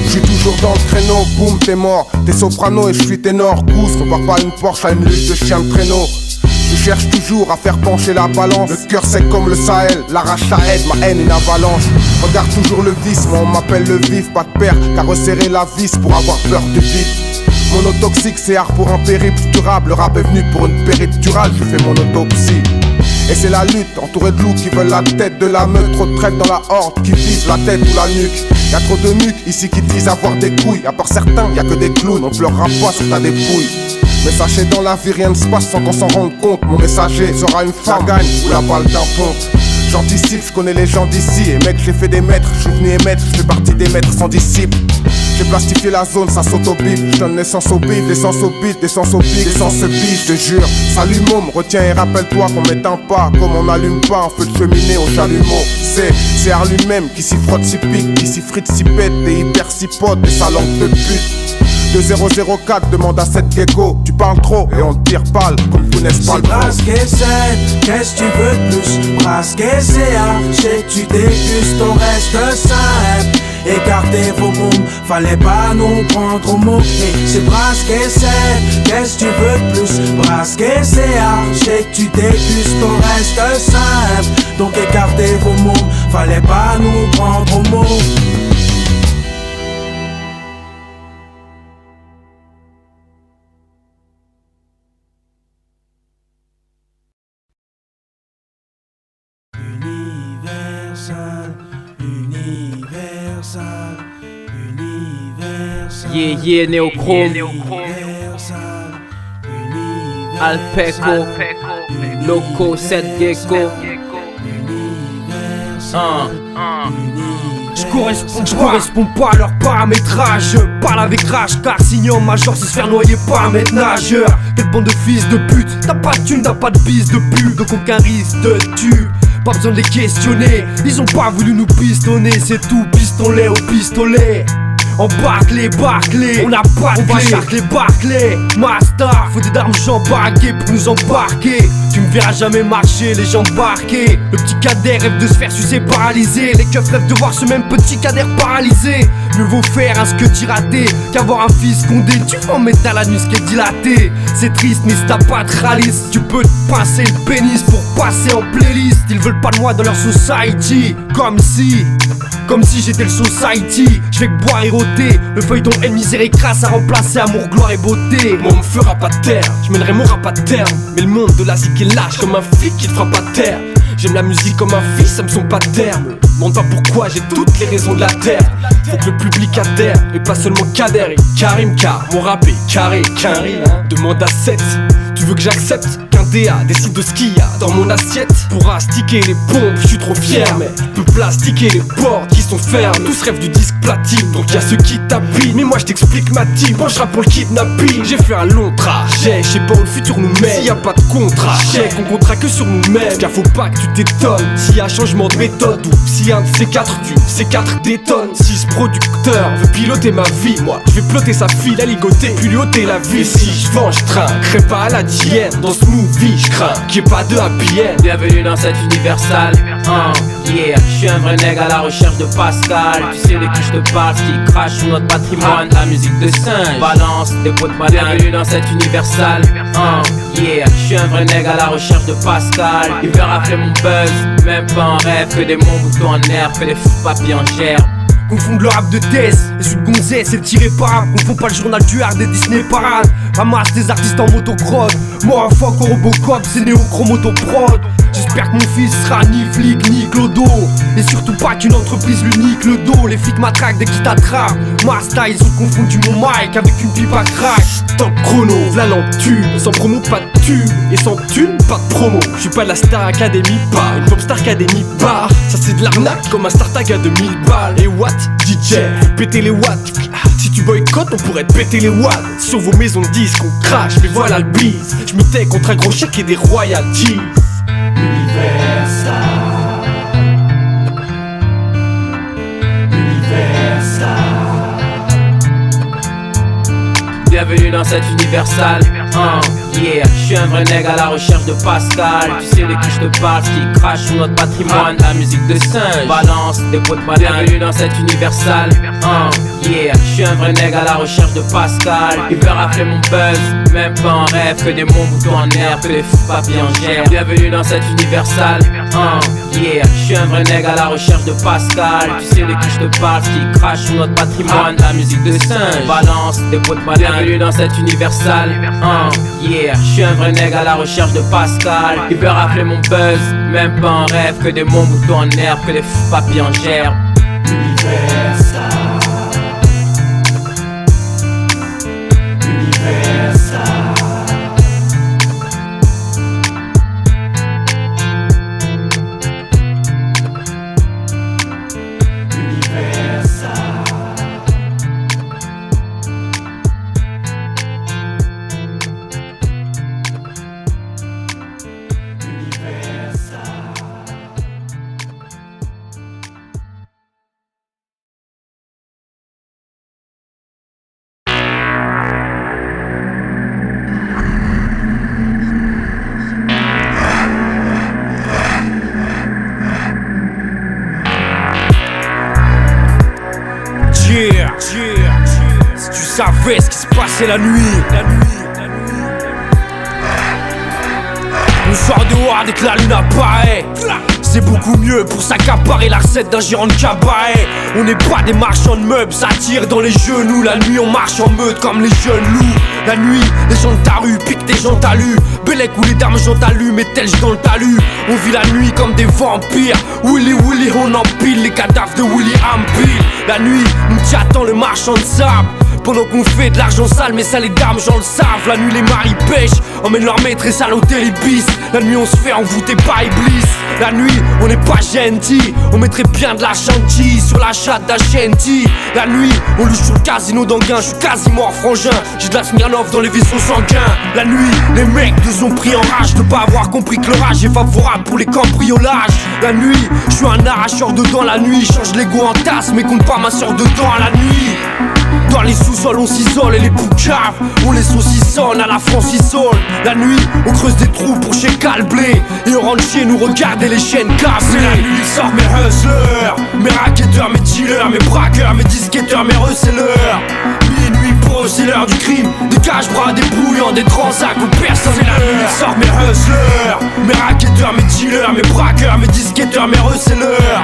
J'suis toujours dans le créneau, boum t'es mort. T'es soprano et j'suis ténor. Gousse, compare pas une Porsche à une lutte de chien de traîneau. Je cherche toujours à faire pencher la balance. Le cœur sec comme le Sahel, la rage ça aide, ma haine une avalanche. Regarde toujours le vice, moi on m'appelle le vif. Pas de père qu'à resserrer la vis pour avoir peur du vide. Monotoxique c'est art pour un périple durable. Le rap est venu pour une péridurale, je fais mon autopsie. Et c'est la lutte, entouré de loups qui veulent la tête de la meute. Trop de traite dans la horde qui visent la tête ou la nuque. Y'a trop de nuques ici qui disent avoir des couilles. À part certains, y'a que des clowns, on pleurera pas sur ta dépouille. Mais sachez dans la vie rien ne se passe sans qu'on s'en rende compte. Mon messager sera une femme, gagne ou la balle d'un ponte. J'anticipe, je connais les gens d'ici. Et mec j'ai fait des maîtres, je suis venu émettre. Je fais partie des maîtres sans disciples. J'ai plastifié la zone, ça saute au bif. Je donne naissance au bif, l'essence au bif, l'essence au bif, l'essence au bif, je te jure. Salut môme, retiens et rappelle-toi qu'on m'éteint pas. Comme on n'allume pas un feu de cheminée au chalumeau. C'est Art lui-même qui s'y frotte, s'y pique, qui s'y frite, s'y pète, et hyper s'y pote, et sa langue de pute. 2004 demande à cette gecko. Tu parles trop et on te tire pâle comme vous n'êtes pas le pro. Brasquer 7, qu'est-ce que tu veux de plus? Brasquer CA, j'sais que tu dégustes ton reste simple. Écartez vos mômes, fallait pas nous prendre au mot. Hey, c'est Brasquer 7, qu'est-ce que tu veux de plus? Brasquer CA, j'sais que tu dégustes ton reste simple. Donc écartez vos mômes, fallait pas nous prendre au mot. Yeah, Néochrome, Alpeco, Loco, 7 Gecko. Je correspond pas à leur paramétrage. Je parle avec rage car signant major c'est se faire noyer par un maître nageur. Quelle bande de fils de pute. T'as pas de thune, t'as pas de bise de pub. Donc aucun risque de tube. Pas besoin de les questionner. Ils ont pas voulu nous pistonner. C'est tout, piston-les au pistolet. Embarque-les, on a pas de clé. On va charcler, Barclay, Master. Faut des armes j'embarquées pour nous embarquer. Tu me verras jamais marcher, les jambes barquées. Le petit cadet rêve de se faire sucer paralysé. Les keufs rêvent de voir ce même petit cadet paralysé. Mieux vaut faire un ce que t'y raté qu'avoir un fils condé. Tu vas en mettre à l'anus qui est dilaté. C'est triste mais si t'as pas de ralice, tu peux te pincer le pénis pour passer en playlist. Ils veulent pas de moi dans leur society. Comme si j'étais le society. Je vais que boire et rôter. Le feuilleton et misère et crasse à remplacer amour, gloire et beauté. Moi on me fera pas taire, je mènerai mon rap à terme. Mais le monde de la zik est lâche comme un flic qui te fera pas taire. J'aime la musique comme un fils, ça me sont pas de terme. Demande pas pourquoi, j'ai toutes les raisons de la terre. Faut que le public adhère, et pas seulement Kader et Karim. Car mon rap est carré, qu'un rire. Demande à 7, tu veux que j'accepte qu'un DA décide de ce qu'il y a dans mon assiette. Pour astiquer les pompes, je suis trop fier, mais je peux plastiquer les portes qui sont fermes. Tous rêvent du disque platine, donc y'a ceux qui tapinent. Mais moi je t'explique ma team, moi je rappe pour le kidnapping. J'ai fait un long trajet, je sais pas où le futur nous mène. S'il y a pas de contrat, chèque, on comptera que sur nous-mêmes. Car faut pas que tu t'étonnes s'il y a changement de méthode ou si un de ces quatre tue, ces quatre détonne. Si ce producteur veut piloter ma vie, moi je vais ploter sa fille, la ligoter, puis lui ôter la vie. Et si je vends, je trinquerai pas à la diète. Dans ce movie, je crains qu'il n'y ait pas de happy end. Bienvenue dans cette universale. Yeah, je suis un vrai nègre à la recherche de Pascal. Tu sais de qui je te parle, ce qui crache sur notre patrimoine. La musique de singe, balance des pots de banane. Bienvenue dans cette universale. Yeah, je suis un vrai nègre à la recherche de Pascal. Il veut rafler mon buzz, même pas en rêve. Que des monts boutons en herbe, que des fous papiers en gerbe. Confondre le rap de Tess et celui de Gonzès et le tiré par. Confond pas le journal du hard des Disney Parade. Ramasse des artistes en motocross. Moi un fuck au Robocop, c'est néochrome autoprod. J'espère que mon fils sera ni flic ni clodo. Et surtout pas qu'une entreprise lui nique le dos. Les flics matraquent dès qu'ils t'attrapent. Masta, ils ont confondu mon mic avec une pipe à crack. Top chrono, v'là l'entube. Sans promo, pas de tube. Et sans thune, pas de promo. J'suis pas la Star Academy, pas une Popstar Academy bar. Ça c'est de l'arnaque comme un StarTag à 2000 balles. Et what? DJ, péter les watts. Si tu boycottes, on pourrait te péter les watts. Sur vos maisons de disques, on crache, mais voilà le bise. J'me tais contre un gros chèque et des royalties. Universal. Bienvenue dans cette universale. Yeah, je suis un vrai nègre à la recherche de Pascal. Tu sais de qui je te parle, ce qui crache sur notre patrimoine. La musique de singe, balance des pots de banane. Bienvenue dans cette universale. Yeah, je suis un vrai nègre à la recherche de Pascal. Il veut rafler mon buzz, même pas en rêve. Que des monts boutons en herbe, que des fous papiers en gerbe. Bienvenue dans cette universale. Yeah, je suis un vrai nègre à la recherche de Pascal. Tu sais de qui je te parle, ce qui crache sur notre patrimoine. La musique de singe, balance des pots de banane. Bienvenue dans cette universale. Yeah, je suis un vrai nègre à la recherche de Pascal. Il veut rafler mon buzz, même pas en rêve. Que des monts boutons en herbe, que des fous papiers en gerbe. Universal. Si tu savais ce qui se passait la nuit. On sort dehors dès que la lune apparaît. C'est beaucoup mieux pour s'accaparer la recette d'un gérant de cabaret. On n'est pas des marchands de meubles, ça tire dans les genoux. La nuit on marche en meute comme les jeunes loups. La nuit, les gens de ta rue piquent tes gens talus. Bellec où les dames j'en t'allume et telge dans le talus. On vit la nuit comme des vampires. Willy Willy on empile les cadavres de Willy Ampil. La nuit, nous t'attend le marchand de sable. Pendant qu'on fait de l'argent sale, mais ça les dames j'en le savent. La nuit les maris pêchent, emmènent leur maîtresse à l'hôtel Ibis. La nuit on se fait envoûter par Iblis. La nuit on n'est pas gentil, on mettrait bien de la chantilly sur la chatte d'Ashanti. La nuit on louche sur le casino d'Anguin, je suis quasi mort frangin. J'ai de la Smirnoff dans les vaisseaux sanguins. La nuit les mecs nous ont pris en rage de pas avoir compris que l'orage est favorable pour les cambriolages. La nuit je suis un arracheur dedans. La nuit change l'ego en tasse mais compte pas ma soeur dedans. La nuit dans les sous-sols on s'isole et les poucaves on les saucissonne à la francisole. La nuit on creuse des trous pour chez Calblé et on rentre chez nous regarder les chaînes câblées. La nuit sort mes hustlers, mes racketteurs, mes dealers, mes braqueurs, mes disquetteurs, mes resellers. Minuit pro c'est l'heure du crime, des cache-bras, des brouillants, des transacts où personne n'est la nuit sort mes hustlers, mes racketteurs, mes dealers, mes braqueurs, mes disquetteurs, mes resellers.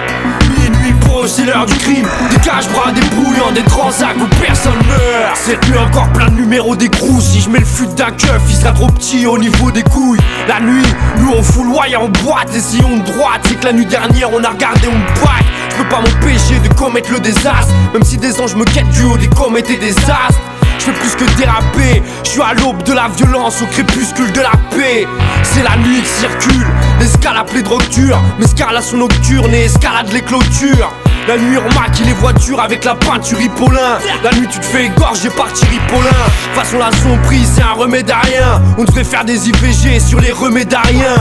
Minuit pro c'est l'heure du crime, des cache-bras, des brouillants, des transacts où personne meurt. Cette nuit encore plein de numéros d'écrou. Si je mets le fut d'un keuf, il sera trop petit au niveau des couilles. La nuit, nous on fout le wire, on boite des sillons de droite. C'est que la nuit dernière on a regardé, on back. Je peux pas m'empêcher de commettre le désastre, même si des anges me quittent du haut des comètes et des astres. je fais plus que déraper. Je suis à l'aube de la violence, au crépuscule de la paix. C'est la nuit qui circule, l'escale appelée drogue dure. Mes escalations nocturnes et escalade les clôtures. La nuit on maquille les voitures avec la peinture Ripolin. La nuit tu te fais égorger par Thierry Paulin. Façon la sombrie c'est un remède à rien. On devrait faire des IVG sur les remèdes à rien.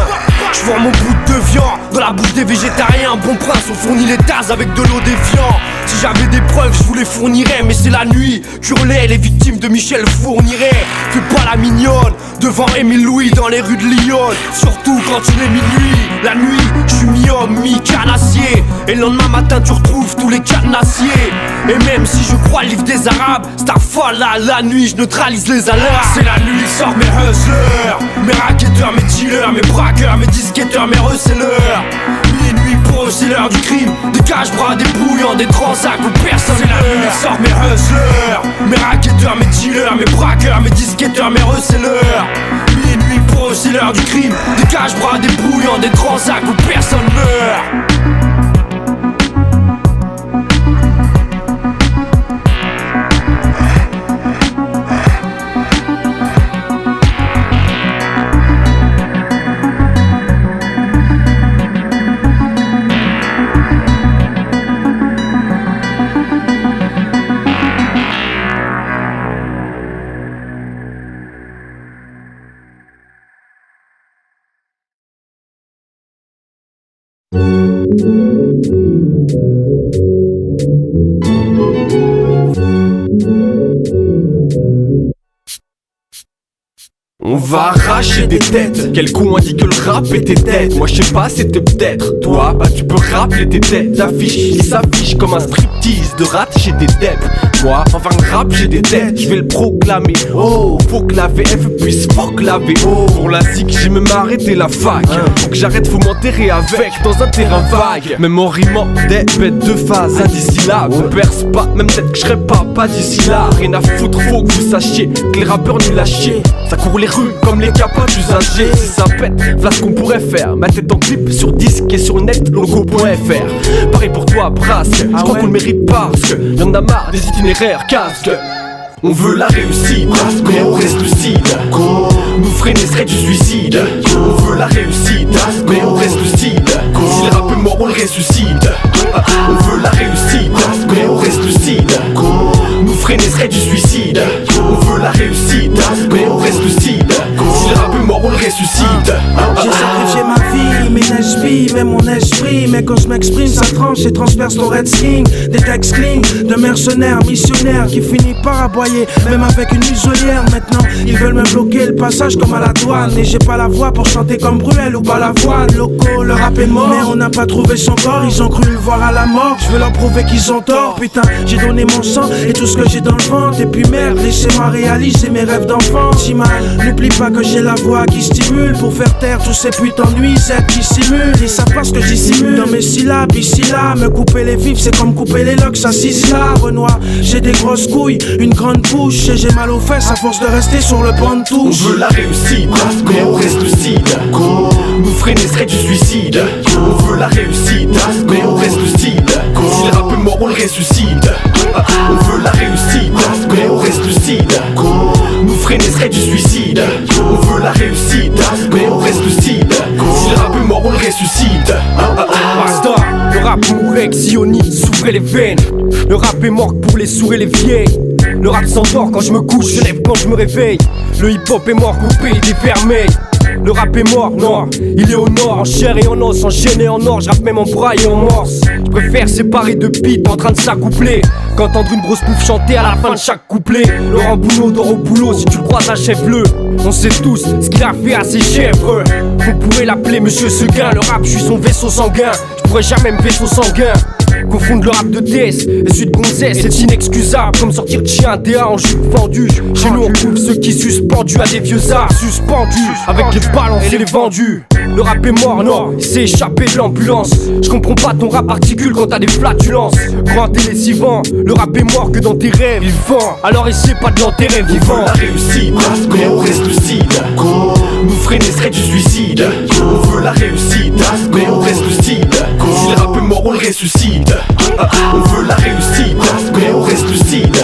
Je vois mon bout de viande dans la bouche des végétariens. Bon prince on fournit les tasses avec de l'eau défiant. Si j'avais des preuves je vous les fournirais. Mais c'est la nuit qu'hurlaient les victimes de Michel Fourniret. Fais pas la mignonne devant Émile Louis dans les rues de Lyon. Surtout quand il est minuit. La nuit je suis mi-homme mi-carnassier. Et le lendemain matin tu retrouves tous les carnassiers. Et même si je crois le livre des arabes, c'est un folle là, la nuit je neutralise les alarmes. C'est la nuit que sortent mes hustlers, mes racketteurs, mes dealers, mes braqueurs, mes disquetteurs, mes receleurs. Minuit pour eux c'est l'heure du crime. Des cache-bras, des brouillants, des transacs où personne. C'est la nuit que sortent mes hustlers, mes racketteurs, mes dealers, mes braqueurs, mes disquetteurs, mes receleurs. Minuit pour eux c'est l'heure du crime. Des cache-bras, des brouillants, des transacs où personne meurt. On va arracher des têtes. Quel con a dit que le rap était dead? Moi je sais pas, c'était peut-être toi. Bah tu peux rappeler tes têtes d'affiches qui s'affichent comme un striptease de rap chez des dettes. Moi, enfin le rap j'ai des têtes, je vais le proclamer. Oh, faut que la VF puisse fuck la VO. Pour la zik j'ai même arrêté la fac. Faut que j'arrête, faut m'enterrer avec dans un terrain vague. Même en rimant des bêtes de phase à 10 syllabes. On perce pas, même peut-être que je serais pas d'ici là. Rien à foutre, faut que vous sachiez que les rappeurs nuls à chier. Ça court les rues comme les capas usagés. Si ça pète, voilà ce qu'on pourrait faire. Ma tête en clip sur disque et sur le net, logo.fr. Pareil pour toi, Brask, je crois qu'on le mérite parce que y'en a marre des itinéraires casque. On veut la réussite, mais on reste lucide. Nous freiner serait du suicide. On veut la réussite, mais on reste lucide. Si le rap est mort, on le ressuscite. On veut la réussite, mais on reste lucide. Nous freiner serait du suicide. On veut la réussite, mais on reste lucide. Si le rap est mort, on le ressuscite. J'ai sacrifié ma vie, mes neige même mon esprit. Mais quand je m'exprime, ça tranche et transperce ton red skin. Des textes clean, de mercenaires, missionnaires qui finit par aboyer, même avec une muselière. Maintenant, ils veulent me bloquer le passage comme à la douane. Et j'ai pas la voix pour chanter comme Bruel ou Balavoine. Locaux, le rap est mort, mais on n'a pas trouvé son corps. Ils ont cru le voir à la mort, je veux leur prouver qu'ils ont tort. Putain, j'ai donné mon sang et tout ce que j'ai dans le ventre. Et puis merde, laissez-moi réaliser mes rêves d'enfant. Si mal, n'oublie pas que j'ai la voix qui stimule pour faire taire tous ces putains de nuisettes qui simulent. Ils savent pas ce que j'issimule dans mes syllabes. Ici là, me couper les vifs, c'est comme couper les locks à 6 là. Renoir, j'ai des grosses couilles, une grande bouche et j'ai mal aux fesses à force de rester sur le banc de touche. On veut la réussite, mais on reste lucide. Nous freiner serait du suicide. On veut la réussite, mais on reste lucide. Si le rap est mort, on le ressuscite. On veut la réussite, mais on reste lucide. Nous freiner serait du suicide. On veut la réussite, mais on reste lucide. Si le rap est mort, on le ressuscite. Basta, le rap mourrait, sioniste, s'ouvrait les veines. Le rap est mort pour les sourds et les vieilles. Le rap s'endort quand je me couche, je lève quand je me réveille. Le hip-hop est mort coupé des vermeils. Le rap est mort, non, il est au nord, en chair et en os, enchaîné en or, je rappe même en braille et en morse. Je préfère séparer deux pipes en train de s'accoupler qu'entendre une grosse pouffe chanter à la fin de chaque couplet. Laurent Bounot dort au boulot, si tu le croises achève-le. On sait tous ce qu'il a fait à ses chèvres. On pourrait l'appeler Monsieur Seguin, le rap je suis son vaisseau sanguin. Je pourrais jamais me vaisseau sanguin. Confondre le rap de DS et celui de gonzesse, c'est inexcusable. Comme sortir de chien DA en jupe vendue. Chez nous on trouve ceux qui suspendus à des vieux arts. Suspendus avec les balances et les vendus. Le rap est mort, non, il s'est échappé de l'ambulance. Je comprends pas ton rap articule quand t'as des flatulences. Grand télécivant, le rap est mort que dans tes rêves il vend. Alors essaie pas de l'enterrer vivant. On veut la réussite, mais on reste lucide. Nous freiner serait du suicide. On veut la réussite, mais on reste lucide. Si le rap est mort, on le ressuscite. On veut la réussite, mais on reste lucide.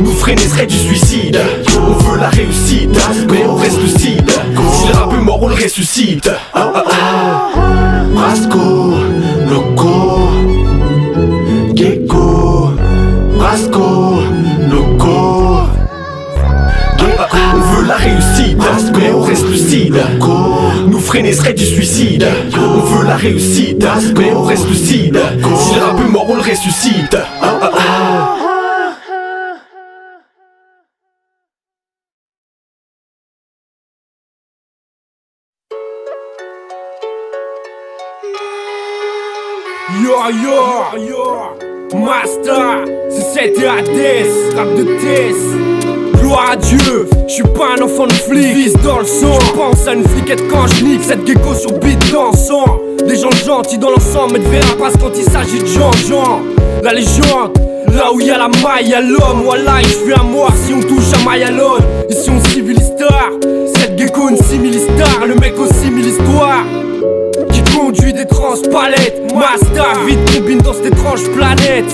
Nous freiner serait serait du suicide. On veut la réussite, mais on reste lucide. Si le rap est mort, on le ressuscite. Brasco, loco, gecko, Brasco, loco, on veut la réussite, mais on reste lucide. Nous freiner serait du suicide. On veut la réussite, mais on reste lucide. Si le rap est mort, on le ressuscite. Yo, Master, c'est 7 ADS, rap de Tess. Gloire à Dieu, j'suis pas un enfant de flic, vise dans le sang. J'pense à une fliquette quand j'nique cette gecko sur beat dansant. Des gens gentils dans l'ensemble, mais de verra passe quand il s'agit de Jean. La légende, là où y'a la maille, y'a l'homme. Wallah, j'fuis à mort si on touche à Mayalon. Ici on civilistar, cette gecko une similistar. Le mec aussi mille histoires qui conduit des transpalettes. Master, vite combine dans cette étrange planète.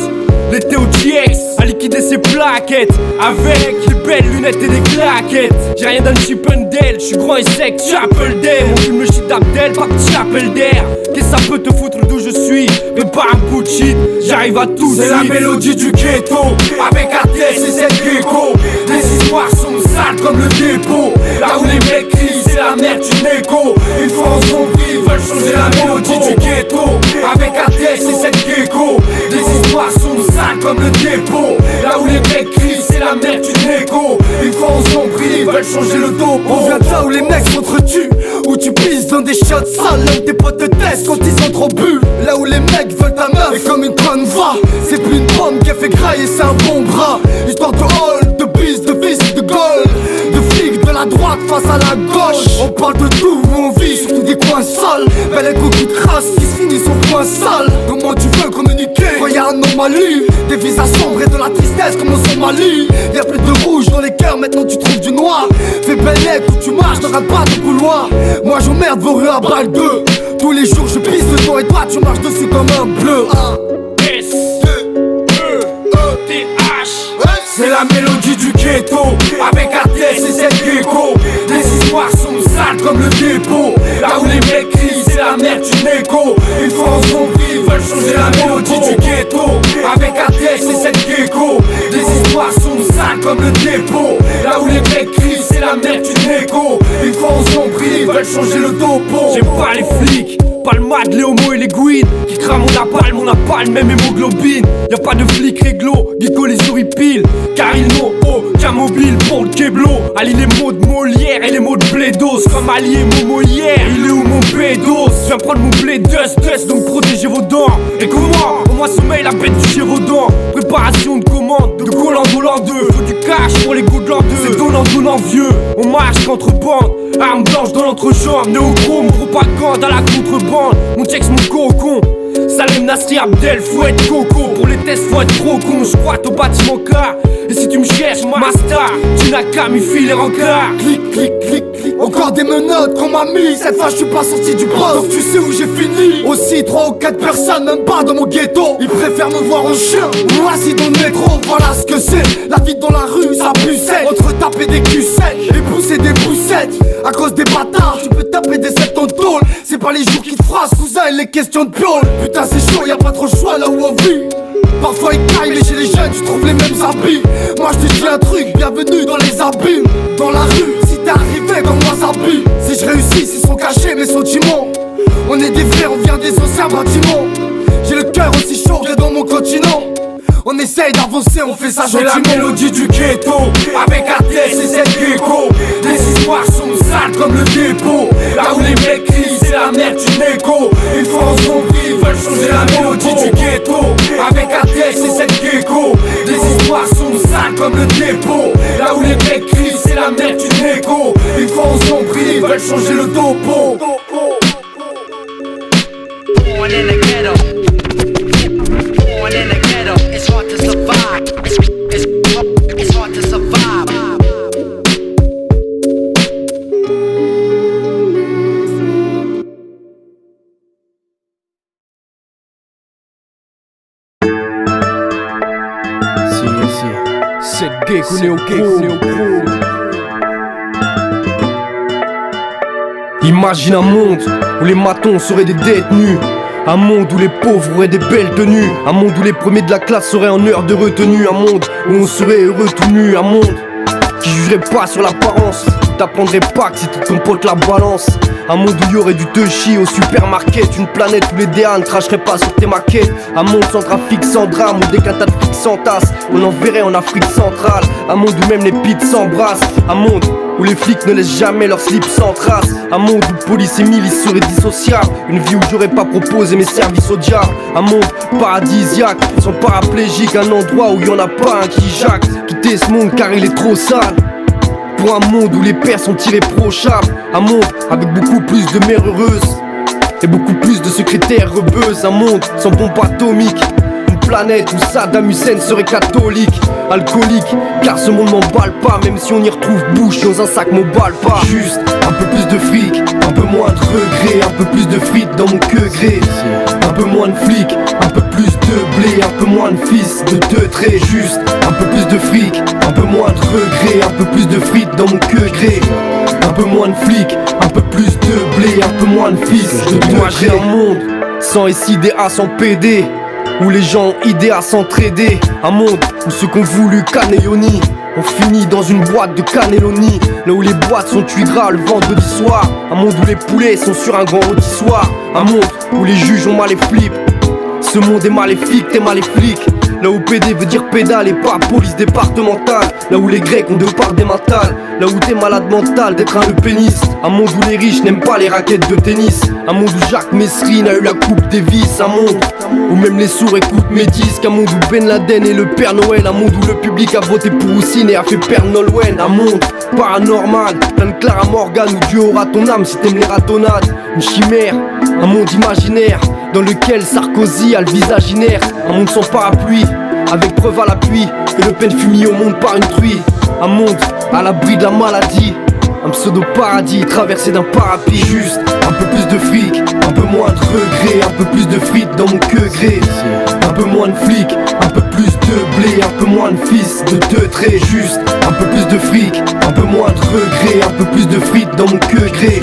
L'été au GX, à liquider ses plaquettes avec des belles lunettes et des claquettes. J'ai rien d'un chip and Dale, j'suis grand et sec, Chapel Day. Mon film le shit d'Abdel, pas petit appel d'air. Qu'est-ce que ça peut te foutre d'où je suis? Mais pas un bout de shit, j'arrive à tout. C'est la mélodie du ghetto, avec ATS et cette gecko. Les histoires sont sales comme le dépôt. Là où les mecs crient, c'est la merde d'une écho. Une fois en zombie, ils veulent changer la mélodie du ghetto. Avec ATS et cette gecko. Les histoires sont sales comme le dépôt. Là où les mecs crient, c'est la merde d'une écho. Une fois en zombie, ils veulent changer le topo. On vient de là où les mecs s'entretuent, où tu pisses dans des chiottes sales. Là où tes potes te testent quand ils ont trop bu. Là où les mecs veulent ta meuf, et comme une conne va. C'est plus une pomme qui a fait grailler, c'est un bon bras. Histoire de hall, de bis, de vis, de gold. De flics de la droite face à la gauche. On parle de tout où on vit, surtout des coins sales. Belle écho qui crasse, qui se finissent au point sale. Comment tu veux communiquer quand y'a un anomalie? Des visages sombres et de la tristesse comme au Somalie. Y'a plus de rouge dans les cœurs, maintenant tu trouves du noir. Fais belle lettre où tu marches, ne rate pas ton couloir. Moi j'emmerde vos rues à balles 2. Tous les jours je pisse le toit et toi tu marches dessus comme un bleu. C'est la mélodie du ghetto, avec ATS et cette gecko. Les histoires sont sales comme le dépôt. Là où les mecs crient, c'est la merde d'une écho. Une fois en zombie, ils veulent changer la mélodie du ghetto. Avec ATS et cette gecko. Les histoires sont sales comme le dépôt. Là où les mecs crient, c'est la merde d'une écho. Une fois en zombie, ils veulent changer le topo. J'aime pas les flics, pas le mad, les homos et les guides qui crament mon napalm, même hémoglobine. Y'a pas de flics réglo, Guico les horripiles. Car ils n'ont aucun mobile pour le keblo. Allie les mots de Molière et les mots de Blédos. Comme allié Momo hier, il est où mon bédos? Je viens prendre mon blé dust, donc protégez vos dents. Et comment? Au moins sommeil, la bête du Gévaudan. Préparation de commande, de Golan Dolan 2. Faut du cash pour les coups de l'an 2. C'est donnant vieux, on marche contrebande. Arme blanche dans l'entrejambe, néochrome, propagande à la contrebande. Mon texte, mon cocon. Salem Nasri Abdel, faut être coco. Pour les tests, faut être trop con. J'croite au bâtiment car. Et si tu me cherches, ma star, tu n'as qu'à m'y filer rencard. Clic, clic, clic, clic. Encore des menottes qu'on m'a mis. Cette fois, j'suis pas sorti du poste. Donc tu sais où j'ai fini. Aussi 3 ou 4 personnes, même pas dans mon ghetto. Ils préfèrent me voir en chien ou assis dans le métro. Voilà ce que c'est. La vie dans la rue, ça pucelle. Entre taper des culs secs et pousser des poussettes. À cause des bâtards, tu peux taper des 7 en tôle. C'est pas les jours qui te phrasent, cousin, et les questions de piole. Putain, c'est chaud, y'a pas trop le choix là où on vit. Parfois ils caillent, mais chez les jeunes tu trouves les mêmes habits. Moi je te dis un truc, bienvenue dans les abîmes. Dans la rue, si t'es arrivé comme moi Zabi. Si je réussis, ils sont cachés mes sentiments. On est des frères, on vient des anciens bâtiments. J'ai le cœur aussi chaud que dans mon continent. On essaye d'avancer, on fait ça gentiment. C'est la mélodie du ghetto, avec ATS et cette gecko. Les histoires sont sales comme le dépôt. Là où les mecs crient, c'est la merde d'une écho. Une fois en zombie, ils veulent changer la mélodie du ghetto. Avec ATS et cette gecko. Les histoires sont sales comme le dépôt. Là où les mecs crient, c'est la merde d'une écho. Une fois en zombie, ils veulent changer le topo. Born in the ghetto. Born in the ghetto. It's hard to survive. It's hard to survive. C'est le gay qu'on est au pro. Imagine un monde où les matons seraient des détenus. Un monde où les pauvres auraient des belles tenues. Un monde où les premiers de la classe seraient en heure de retenue. Un monde où on serait heureux tout nu. Un monde qui jugerait pas sur l'apparence, t'apprendrais pas que c'était ton pote la balance. Un monde où il y aurait du te chier au supermarket. Une planète où les DA ne cracheraient pas sur tes maquettes. Un monde sans trafic, sans drame, où dès qu'un tas de flics s'entassent, on enverrait en Afrique centrale. Un monde où même les pits s'embrassent. Un monde où les flics ne laissent jamais leur slip sans trace. Un monde où police et milice seraient dissociables. Une vie où j'aurais pas proposé mes services au diable. Un monde paradisiaque, sans paraplégique. Un endroit où y en a pas un qui jacque. Quitter ce monde car il est trop sale. Pour un monde où les pères sont irréprochables. Un monde avec beaucoup plus de mères heureuses et beaucoup plus de secrétaires rebeuses. Un monde sans bombe atomique. Une planète où Saddam Hussein serait catholique, alcoolique, car ce monde m'emballe pas. Même si on y retrouve bouche dans un sac m'emballe pas. Juste un peu plus de fric, un peu moins de regrets. Un peu plus de frites dans mon queue gré. Un peu moins de flics, un peu plus de blé. Un peu moins de fils de deux traits. Juste un peu plus de fric, un peu moins de regrets. Un peu plus de frites dans mon queue gré. Un peu moins de flics, un peu plus de blé. Un peu moins de fils de deux traits. Un monde sans SIDA, sans PD, où les gens ont idée à s'entraider. Un monde où ceux qui ont voulu Caneyoni ont fini dans une boîte de cannelloni. Là où les boîtes sont tuées gras le vendredi soir. Un monde où les poulets sont sur un grand rôtissoir. Un monde où les juges ont mal les flips. Ce monde est maléfique, t'es mal les flics. Là où PD veut dire pédale et pas police départementale. Là où les Grecs ont deux parts des mentales. Là où t'es malade mental d'être un eupéniste. Un monde où les riches n'aiment pas les raquettes de tennis. Un monde où Jacques Messrine a eu la coupe Davis. Un monde où même les sourds écoutent mes disques. Un monde où Ben Laden est le Père Noël. Un monde où le public a voté pour Houssine et a fait Père Nolwenn. Un monde paranormal, plein de Clara Morgan où Dieu aura ton âme si t'aimes les ratonnades. Une chimère, un monde imaginaire dans lequel Sarkozy a le visage inerte. Un monde sans parapluie, avec preuve à l'appui que Le Pen fut mis au monde par une truie. Un monde à l'abri de la maladie, un pseudo-paradis traversé d'un parapluie. Juste un peu plus de fric, un peu moins de regrets. Un peu plus de frites dans mon queue gré. Un peu moins de flics, un peu plus de blé. Un peu moins de fils de deux traits. Juste un peu plus de fric, un peu moins de regrets. Un peu plus de frites dans mon queue gré.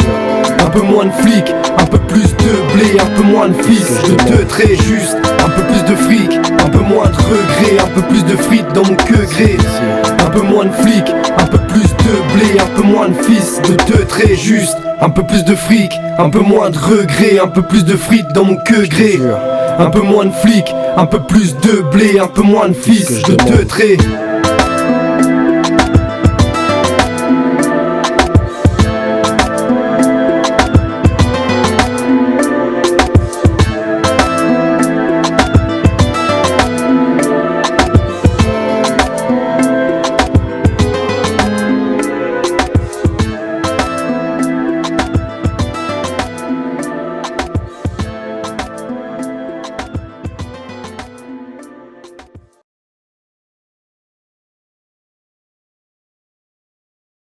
Un peu moins de flics, un peu plus de blé. Un peu moins de fils de deux traits. Juste un peu plus de fric, un peu moins de regrets. Un peu plus de frites dans mon queue gré. Un peu moins de flics, un peu plus de blé. Un peu moins de fils de deux traits. Juste un peu plus de fric, un peu moins de regrets. Un peu plus de frites dans mon queue gré. Un peu moins de flics, un peu plus de blé. Un peu moins de fils de deux traits.